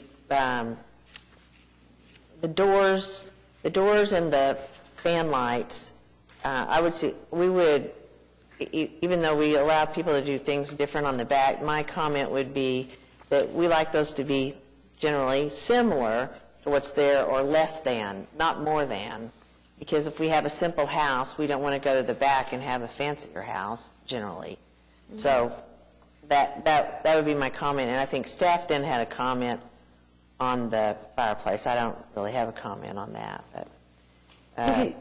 Speaker 6: doors and the fan lights, I would say we would, even though we allow people to do things different on the back, my comment would be that we like those to be generally similar to what's there or less than, not more than. Because if we have a simple house, we don't want to go to the back and have a fancier house, generally. So that would be my comment. And I think staff then had a comment on the fireplace. I don't really have a comment on that. But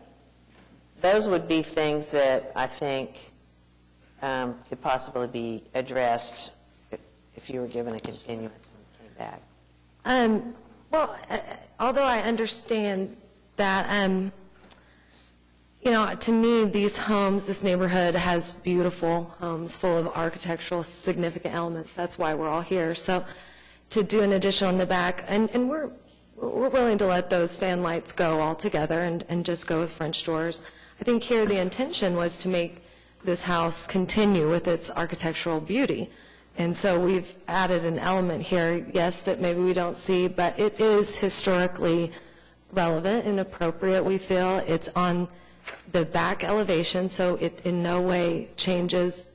Speaker 6: those would be things that I think could possibly be addressed if you were given a continuance and came back.
Speaker 17: Well, although I understand that, to me, these homes, this neighborhood has beautiful homes full of architectural significant elements. That's why we're all here. So to do an addition on the back, and we're willing to let those fan lights go altogether and just go with French doors. I think here the intention was to make this house continue with its architectural beauty. And so we've added an element here, yes, that maybe we don't see, but it is historically relevant and appropriate, we feel. It's on the back elevation, so it in no way changes,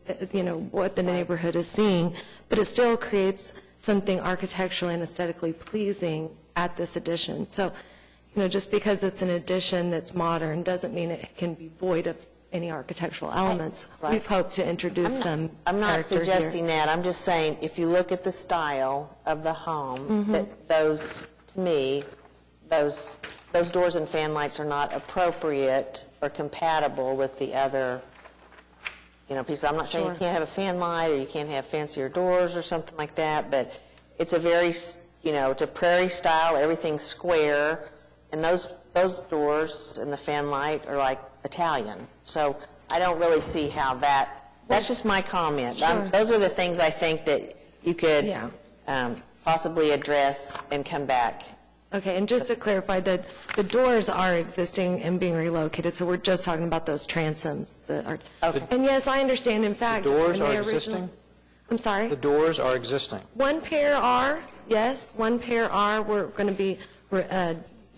Speaker 17: what the neighborhood is seeing, but it still creates something architecturally and aesthetically pleasing at this addition. So, just because it's an addition that's modern doesn't mean it can be void of any architectural elements.
Speaker 6: Right.
Speaker 17: We've hoped to introduce some
Speaker 6: I'm not
Speaker 17: character here.
Speaker 6: suggesting that. I'm just saying, if you look at the style of the home, that those, to me, those doors and fan lights are not appropriate or compatible with the other, pieces. I'm not saying you can't have a fan light or you can't have fancier doors or something like that, but it's a very, it's a prairie style, everything's square, and those doors and the fan light are like Italian. So I don't really see how that's just my comment. Those are the things I think that you could possibly address and come back.
Speaker 17: Okay, and just to clarify, the doors are existing and being relocated, so we're just talking about those transoms. And yes, I understand, in fact.
Speaker 1: The doors
Speaker 17: in
Speaker 1: are
Speaker 17: the original-
Speaker 1: existing?
Speaker 17: I'm sorry?
Speaker 1: The doors are existing.
Speaker 17: One pair are, yes, one pair are. We're going to be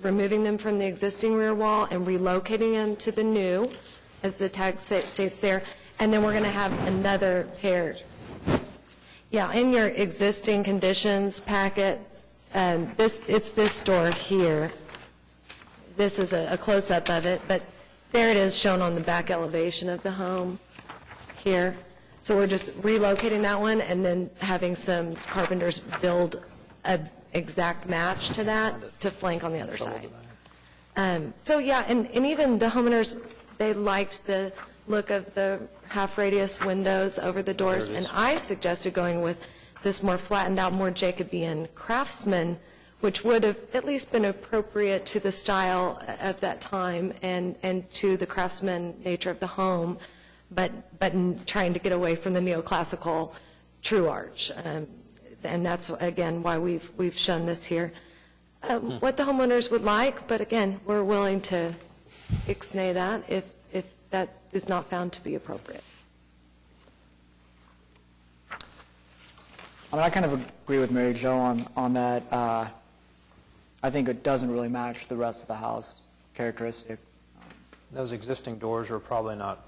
Speaker 17: removing them from the existing rear wall and relocating them to the new, as the tag states there, and then we're going to have another pair. Yeah, in your existing conditions packet, it's this door here. This is a close-up of it, but there it is shown on the back elevation of the home here. So we're just relocating that one and then having some carpenters build an exact match to that to flank on the other side. So yeah, and even the homeowners, they liked the look of the half-radius windows over the doors, and I suggested going with this more flattened out, more Jacobean craftsman, which would have at least been appropriate to the style of that time and to the craftsman nature of the home. but trying to get away from the neoclassical true arch. And that's, again, why we've shown this here. What the homeowners would like, but again, we're willing to ixnay that if that is not found to be appropriate.
Speaker 4: I mean, I kind of agree with Mary Jo on that. I think it doesn't really match the rest of the house characteristic.
Speaker 1: Those existing doors are probably not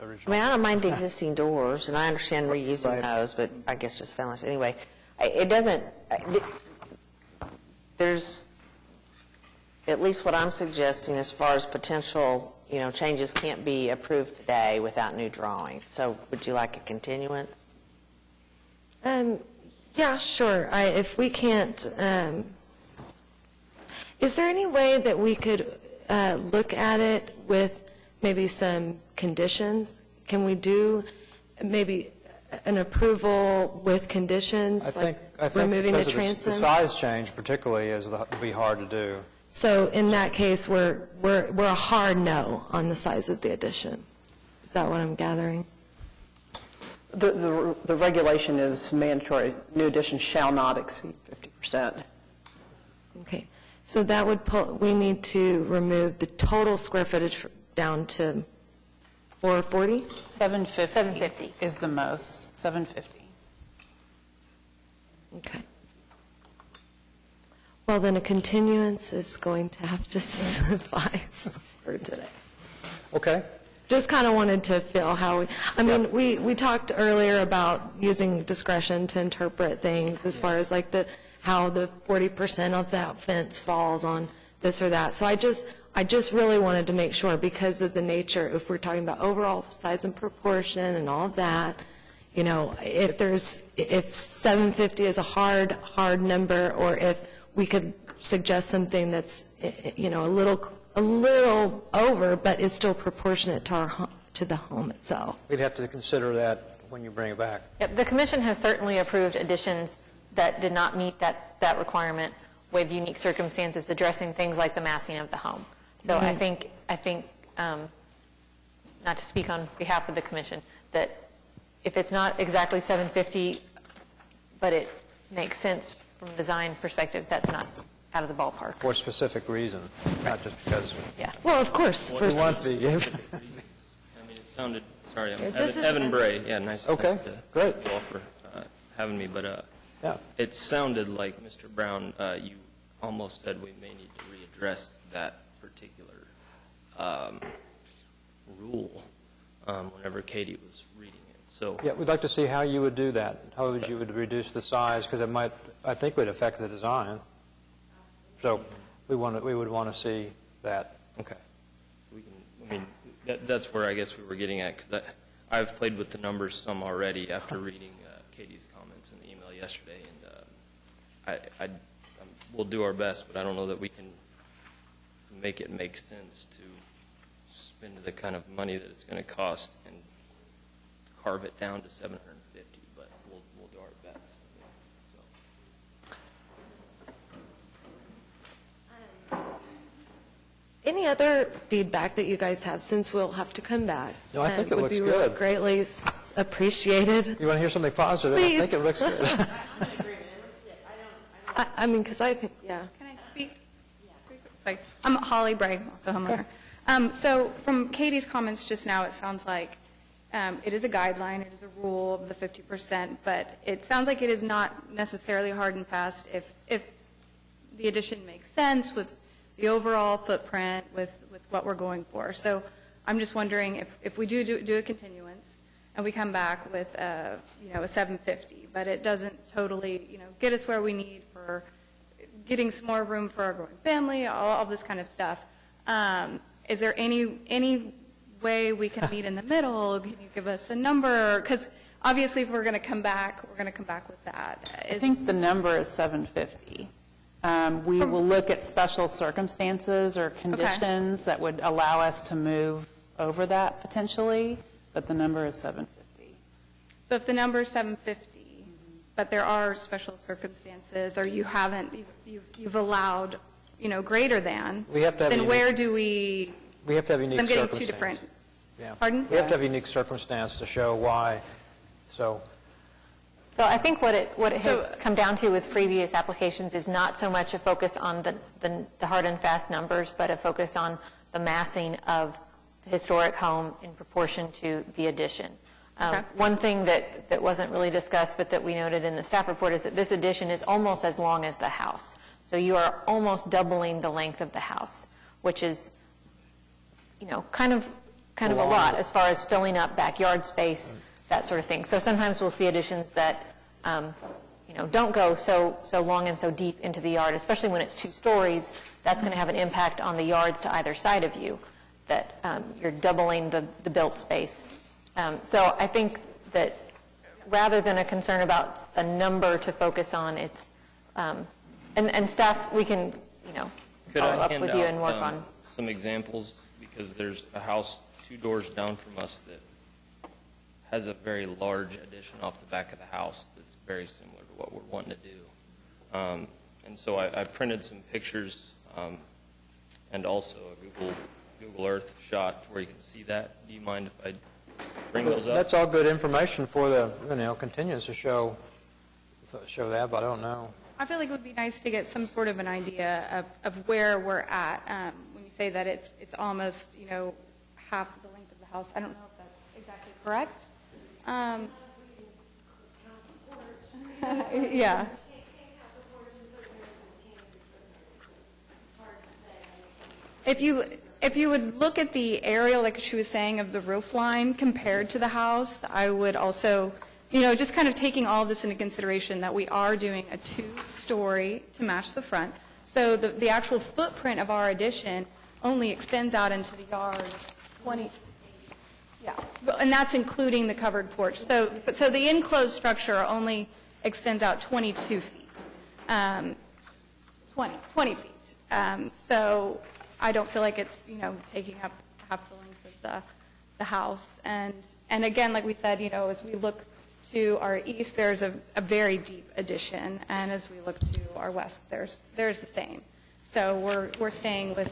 Speaker 6: I
Speaker 1: original.
Speaker 6: mean, I don't mind the existing doors, and I understand reusing those, but I guess just found anyway. It doesn't. There's at least what I'm suggesting as far as potential, changes can't be approved today without new drawings. So, would you like a continuance?
Speaker 17: Yeah, sure. If we can't, is there any way that we could look at it with maybe some conditions? Can we do maybe an approval with conditions,
Speaker 1: I think
Speaker 17: removing the
Speaker 1: because of
Speaker 17: transom?
Speaker 1: the size change particularly would be hard to do.
Speaker 17: So in that case, we're a hard no on the size of the addition. Is that what I'm gathering?
Speaker 8: The regulation is mandatory. New additions shall not exceed 50%.
Speaker 17: Okay. So that would we need to remove the total square footage down to 440?
Speaker 3: 750 is the most, 750.
Speaker 17: Okay. Well, then a continuance is going to have to suffice for today.
Speaker 1: Okay.
Speaker 17: Just kind of wanted to feel how we talked earlier about using discretion to interpret things as far as like how the 40% of that fence falls on this or that. So I just really wanted to make sure, because of the nature, if we're talking about overall size and proportion and all of that, if 750 is a hard number, or if we could suggest something that's, a little over, but is still proportionate to the home itself.
Speaker 1: We'd have to consider that when you bring it back.
Speaker 5: Yep, the commission has certainly approved additions that did not meet that requirement with unique circumstances, addressing things like the massing of the home. So I think, not to speak on behalf of the commission, that if it's not exactly 750, but it makes sense from a design perspective, that's not out of the ballpark.
Speaker 1: For a specific reason, not just because.
Speaker 5: Yeah.
Speaker 17: Well, of course.
Speaker 1: We want to be.
Speaker 18: I mean, it sounded, sorry, I'm
Speaker 17: This is
Speaker 18: Evan Bray. Yeah, nice.
Speaker 1: Okay,
Speaker 18: Nice to
Speaker 1: great.
Speaker 18: you all for having me. But
Speaker 1: Yeah.
Speaker 18: it sounded like, Mr. Brown, you almost said we may need to readdress that particular rule whenever Katie was reading it. So
Speaker 1: Yeah, we'd like to see how you would do that. How would you reduce the size? Because I think, would affect the design. So we would want to see that.
Speaker 18: okay, we can. I mean, that's where I guess we were getting at, because I've played with the numbers some already after reading Katie's comments in the email yesterday, and we'll do our best, but I don't know that we can make it make sense to spend the kind of money that it's going to cost and carve it down to 750, but we'll do our best. So.
Speaker 17: Any other feedback that you guys have, since we'll have to come back?
Speaker 1: No, I think it looks
Speaker 17: would be
Speaker 1: good.
Speaker 17: greatly appreciated.
Speaker 1: You want to hear something positive?
Speaker 17: Please.
Speaker 1: I think it looks good.
Speaker 17: I mean, because I think, yeah.
Speaker 2: Can I speak? Sorry. I'm Holly Bray, also homeowner. So from Katie's comments just now, it sounds like it is a guideline, it is a rule of the 50%, but it sounds like it is not necessarily hard and fast if the addition makes sense with the overall footprint, with what we're going for. So I'm just wondering if we do a continuance and we come back with a 750, but it doesn't totally get us where we need for getting some more room for our growing family, all this kind of stuff. Is there any way we can meet in the middle? Can you give us a number? Because obviously, if we're going to come back, we're going to come back with that.
Speaker 3: I think the number is 750. We will look at special circumstances or conditions that would allow us to move over that potentially, but the number is 750.
Speaker 2: So if the number is 750, but there are special circumstances, or you've allowed, greater than,
Speaker 1: We have to have
Speaker 2: then
Speaker 1: unique-
Speaker 2: where do we?
Speaker 1: We have to have unique
Speaker 2: I'm getting
Speaker 1: circumstances.
Speaker 2: two different.
Speaker 1: Yeah.
Speaker 2: Pardon?
Speaker 1: We have to have a unique circumstance to show why, so.
Speaker 5: So I think what it has come down to with previous applications is not so much a focus on the hard and fast numbers, but a focus on the massing of the historic home in proportion to the addition. One thing that wasn't really discussed, but that we noted in the staff report, is that this addition is almost as long as the house. So you are almost doubling the length of the house, which is, kind of a lot as far as filling up backyard space, that sort of thing. So sometimes we'll see additions that, don't go so long and so deep into the yard, especially when it's 2 stories. That's going to have an impact on the yards to either side of you, that you're doubling the built space. So I think that rather than a concern about a number to focus on, it's, and staff, we can,
Speaker 18: Could
Speaker 5: follow
Speaker 18: I
Speaker 5: up
Speaker 18: hand
Speaker 5: with you
Speaker 18: out,
Speaker 5: and work on.
Speaker 18: some examples? Because there's a house 2 doors down from us that has a very large addition off the back of the house that's very similar to what we're wanting to do. And so I printed some pictures and also a Google Earth shot where you can see that. Do you mind if I bring those up?
Speaker 1: That's all good information for the, continuance to show that, but I don't know.
Speaker 2: I feel like it would be nice to get some sort of an idea of where we're at. When you say that it's almost, half the length of the house, I don't know if that's exactly correct. Yeah. If you would look at the aerial, like she was saying, of the roof line compared to the house, I would also, just kind of taking all of this into consideration, that we are doing a 2-story to match the front. So the actual footprint of our addition only extends out into the yard 20, yeah, and that's including the covered porch. So the enclosed structure only extends out 22 feet, 20 feet. So I don't feel like it's, taking up half the length of the house. And again, like we said, as we look to our east, there's a very deep addition, and as we look to our west, there's the same. So we're staying with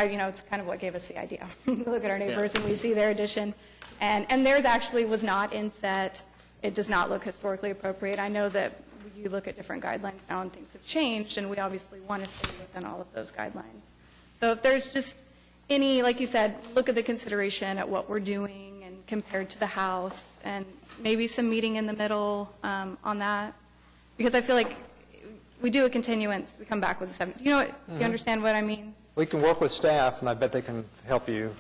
Speaker 2: it's kind of what gave us the idea. We look at our neighbors and we see their addition, and theirs actually was not inset. It does not look historically appropriate. I know that you look at different guidelines now and things have changed, and we obviously want to stay within all of those guidelines. So if there's just any, like you said, look at the consideration at what we're doing and compared to the house, and maybe some meeting in the middle on that, because I feel like we do a continuance, we come back with a 7. Do you understand what I mean?
Speaker 1: We can work with staff, and I bet they can help you.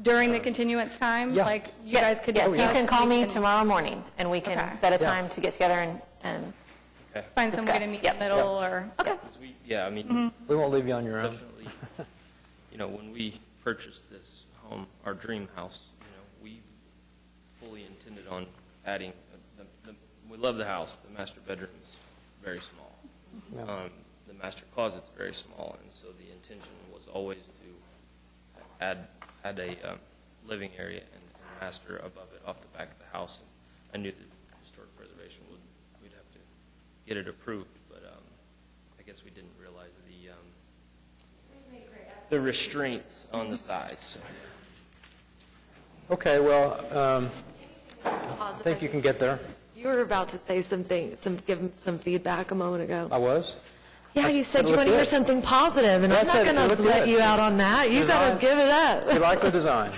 Speaker 2: During the continuance time?
Speaker 1: Yeah.
Speaker 2: Like, you guys could
Speaker 5: Yes,
Speaker 2: discuss.
Speaker 5: you can call me
Speaker 2: we
Speaker 5: tomorrow morning, and we can set a time to get together and
Speaker 2: find some way to
Speaker 5: discuss.
Speaker 2: meet in the middle, or, okay.
Speaker 1: We won't leave you on your own.
Speaker 18: Definitely, when we purchased this home, our dream house, we fully intended on adding, we love the house. The master bedroom's very small.
Speaker 1: Yeah.
Speaker 18: The master closet's very small, and so the intention was always to add a living area and master above it off the back of the house. And I knew that historic preservation we'd have to get it approved, but I guess we didn't realize the restraints on the size.
Speaker 1: Okay, well, I think you can get there.
Speaker 17: You were about to say something, give some feedback a moment ago.
Speaker 1: I was?
Speaker 17: Yeah, you said
Speaker 1: it
Speaker 17: you want to
Speaker 1: looked
Speaker 17: hear
Speaker 1: good.
Speaker 17: something positive, and
Speaker 1: I
Speaker 17: I'm not
Speaker 1: said it
Speaker 17: going to
Speaker 1: looked
Speaker 17: let
Speaker 1: good.
Speaker 17: you out on that. You got
Speaker 1: Design.
Speaker 17: to give it up.
Speaker 1: We like the design.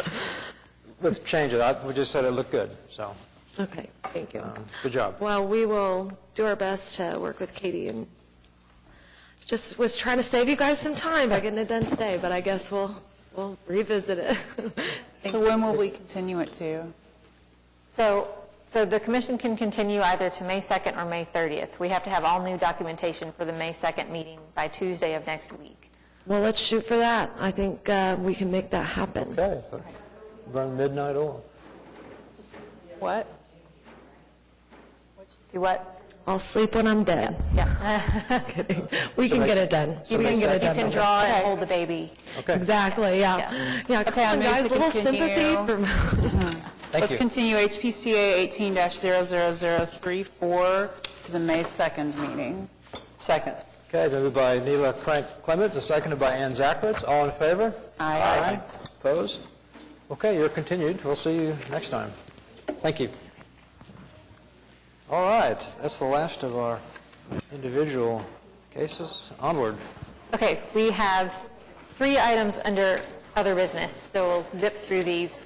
Speaker 1: Let's change it. We just said it looked good, so
Speaker 17: Okay, thank you.
Speaker 1: good job.
Speaker 17: Well, we will do our best to work with Katie, and just was trying to save you guys some time by getting it done today, but I guess we'll revisit it.
Speaker 3: So when will we continue it to?
Speaker 5: So the commission can continue either to May 2nd or May 30th. We have to have all new documentation for the May 2nd meeting by Tuesday of next week.
Speaker 17: Well, let's shoot for that. I think we can make that happen.
Speaker 1: Okay. Run midnight oil.
Speaker 3: What?
Speaker 5: Do what?
Speaker 17: I'll sleep when I'm dead.
Speaker 5: Yeah.
Speaker 17: Kidding. We can get it done.
Speaker 1: So
Speaker 17: We
Speaker 1: May
Speaker 17: can get it
Speaker 1: 2nd?
Speaker 17: done.
Speaker 5: You can draw and hold the baby.
Speaker 1: Okay.
Speaker 17: Exactly, yeah. Yeah,
Speaker 3: Okay,
Speaker 17: come
Speaker 3: I
Speaker 17: on,
Speaker 3: move
Speaker 17: guys,
Speaker 3: to
Speaker 17: a little
Speaker 3: continue.
Speaker 17: sympathy for
Speaker 1: Thank
Speaker 3: Let's
Speaker 1: you.
Speaker 3: continue HPCA 18-00034 to the May 2nd meeting.
Speaker 8: Second.
Speaker 1: Okay, moved by Neela Clement, and seconded by Ann Zachowitz. All in favor?
Speaker 3: Aye.
Speaker 1: Opposed? Okay, you're continued. We'll see you next time. Thank you. All right, that's the last of our individual cases. Onward.
Speaker 5: Okay, we have 3 items under other business, so we'll zip through these.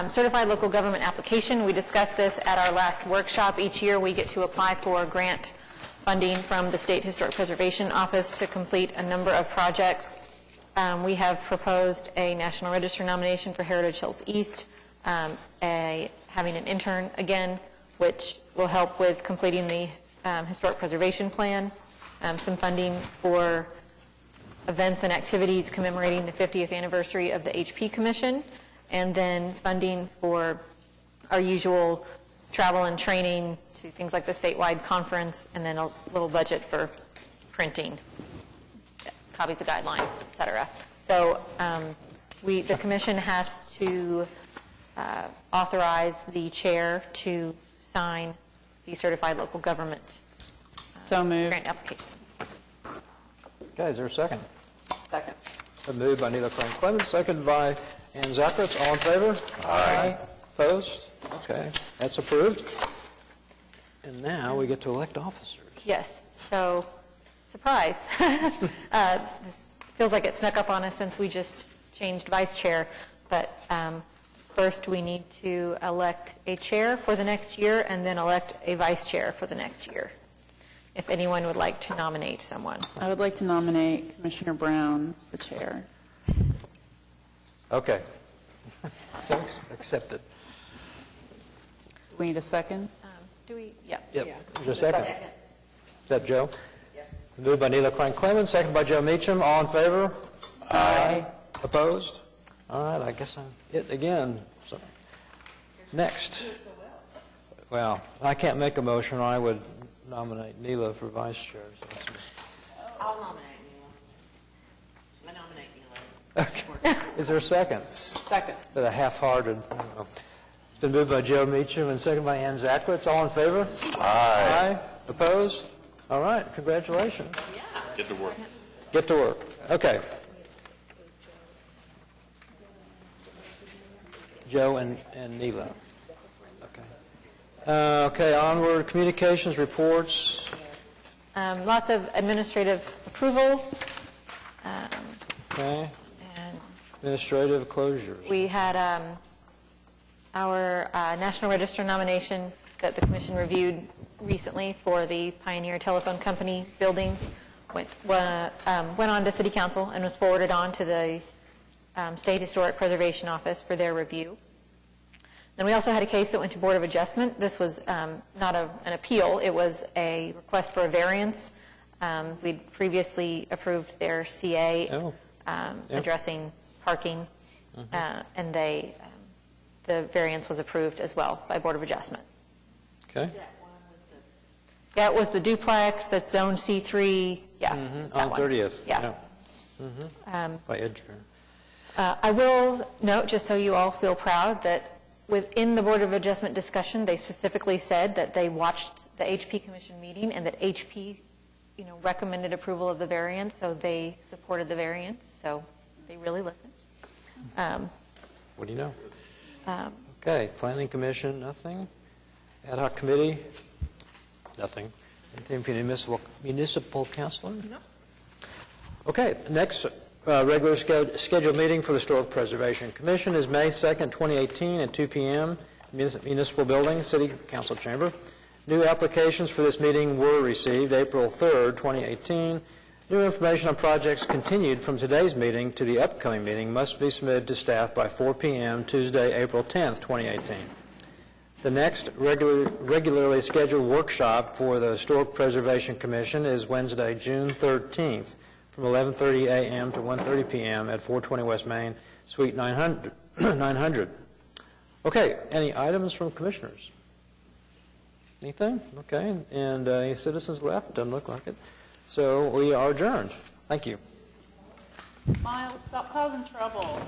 Speaker 5: Certified local government application, we discussed this at our last workshop. Each year we get to apply for grant funding from the State Historic Preservation Office to complete a number of projects. We have proposed a National Register nomination for Heritage Hills East, having an intern again, which will help with completing the Historic Preservation Plan, some funding for events and activities commemorating the 50th anniversary of the HP Commission, and then funding for our usual travel and training to things like the statewide conference, and then a little budget for printing, copies of guidelines, et cetera. So the commission has to authorize the chair to sign the certified local government grant application.
Speaker 1: Okay, is there a second?
Speaker 3: Second.
Speaker 1: Moved by Neela Crane Clemens, seconded by Ann Zackritz. All in favor? Aye. Opposed? Okay, that's approved. And now we get to elect officers.
Speaker 5: Yes, so, surprise. This feels like it snuck up on us since we just changed vice chair, but first we need to elect a chair for the next year and then elect a vice chair for the next year, if anyone would like to nominate someone.
Speaker 3: I would like to nominate Commissioner Brown for chair.
Speaker 1: Okay. So accepted.
Speaker 3: We need a second?
Speaker 5: Do we? Yeah.
Speaker 1: Yep. Is there a second? Is that Joe? Yes. Moved by Neela Crane Clemens, seconded by Joe Meacham. All in favor? Aye. Opposed? All right, I guess I'm it again. So, next. Well, I can't make a motion. I would nominate Neela for vice chair. So
Speaker 6: I'll nominate Neela. I nominate Neela.
Speaker 1: okay. Is there a second?
Speaker 3: Second.
Speaker 1: For the half-hearted. I don't know. It's been moved by Joe Meacham and seconded by Ann Zackritz. All in favor? Aye. Opposed? All right, congratulations.
Speaker 6: Yeah.
Speaker 7: Get to work.
Speaker 1: Get to work. Okay. Joe and Neela. Okay. Okay, onward. Communications, reports.
Speaker 5: Lots of administrative approvals.
Speaker 1: Okay.
Speaker 5: And
Speaker 1: Administrative closures.
Speaker 5: we had our National Register nomination that the commission reviewed recently for the Pioneer Telephone Company buildings went on to City Council and was forwarded on to the State Historic Preservation Office for their review. Then we also had a case that went to Board of Adjustment. This was not an appeal, it was a request for a variance. We'd previously approved their CA addressing parking, and the variance was approved as well by Board of Adjustment.
Speaker 1: Okay.
Speaker 5: Yeah, it was the duplex that's zone C3. Yeah. it's that
Speaker 1: On
Speaker 5: one.
Speaker 1: 30th.
Speaker 5: Yeah.
Speaker 1: By Edger.
Speaker 5: I will note, just so you all feel proud, that within the Board of Adjustment discussion, they specifically said that they watched the HP Commission meeting and that HP, recommended approval of the variance, so they supported the variance. So they really listened.
Speaker 1: What do you know? Okay, Planning Commission, nothing. Ad hoc Committee, nothing. Anything Municipal Council? No. Okay, next regular scheduled meeting for the Historic Preservation Commission is May 2nd, 2018 at 2 p.m. Municipal Building, City Council Chamber. New applications for this meeting were received April 3rd, 2018. New information on projects continued from today's meeting to the upcoming meeting must be submitted to staff by 4 p.m. Tuesday, April 10th, 2018. The next regularly scheduled workshop for the Historic Preservation Commission is Wednesday, June 13th, from 11:30 a.m. to 1:30 p.m. at 420 West Main, Suite 900. Okay, any items from commissioners? Anything? Okay, and any citizens left? Doesn't look like it. So we are adjourned. Thank you.
Speaker 3: Miles, stop causing trouble.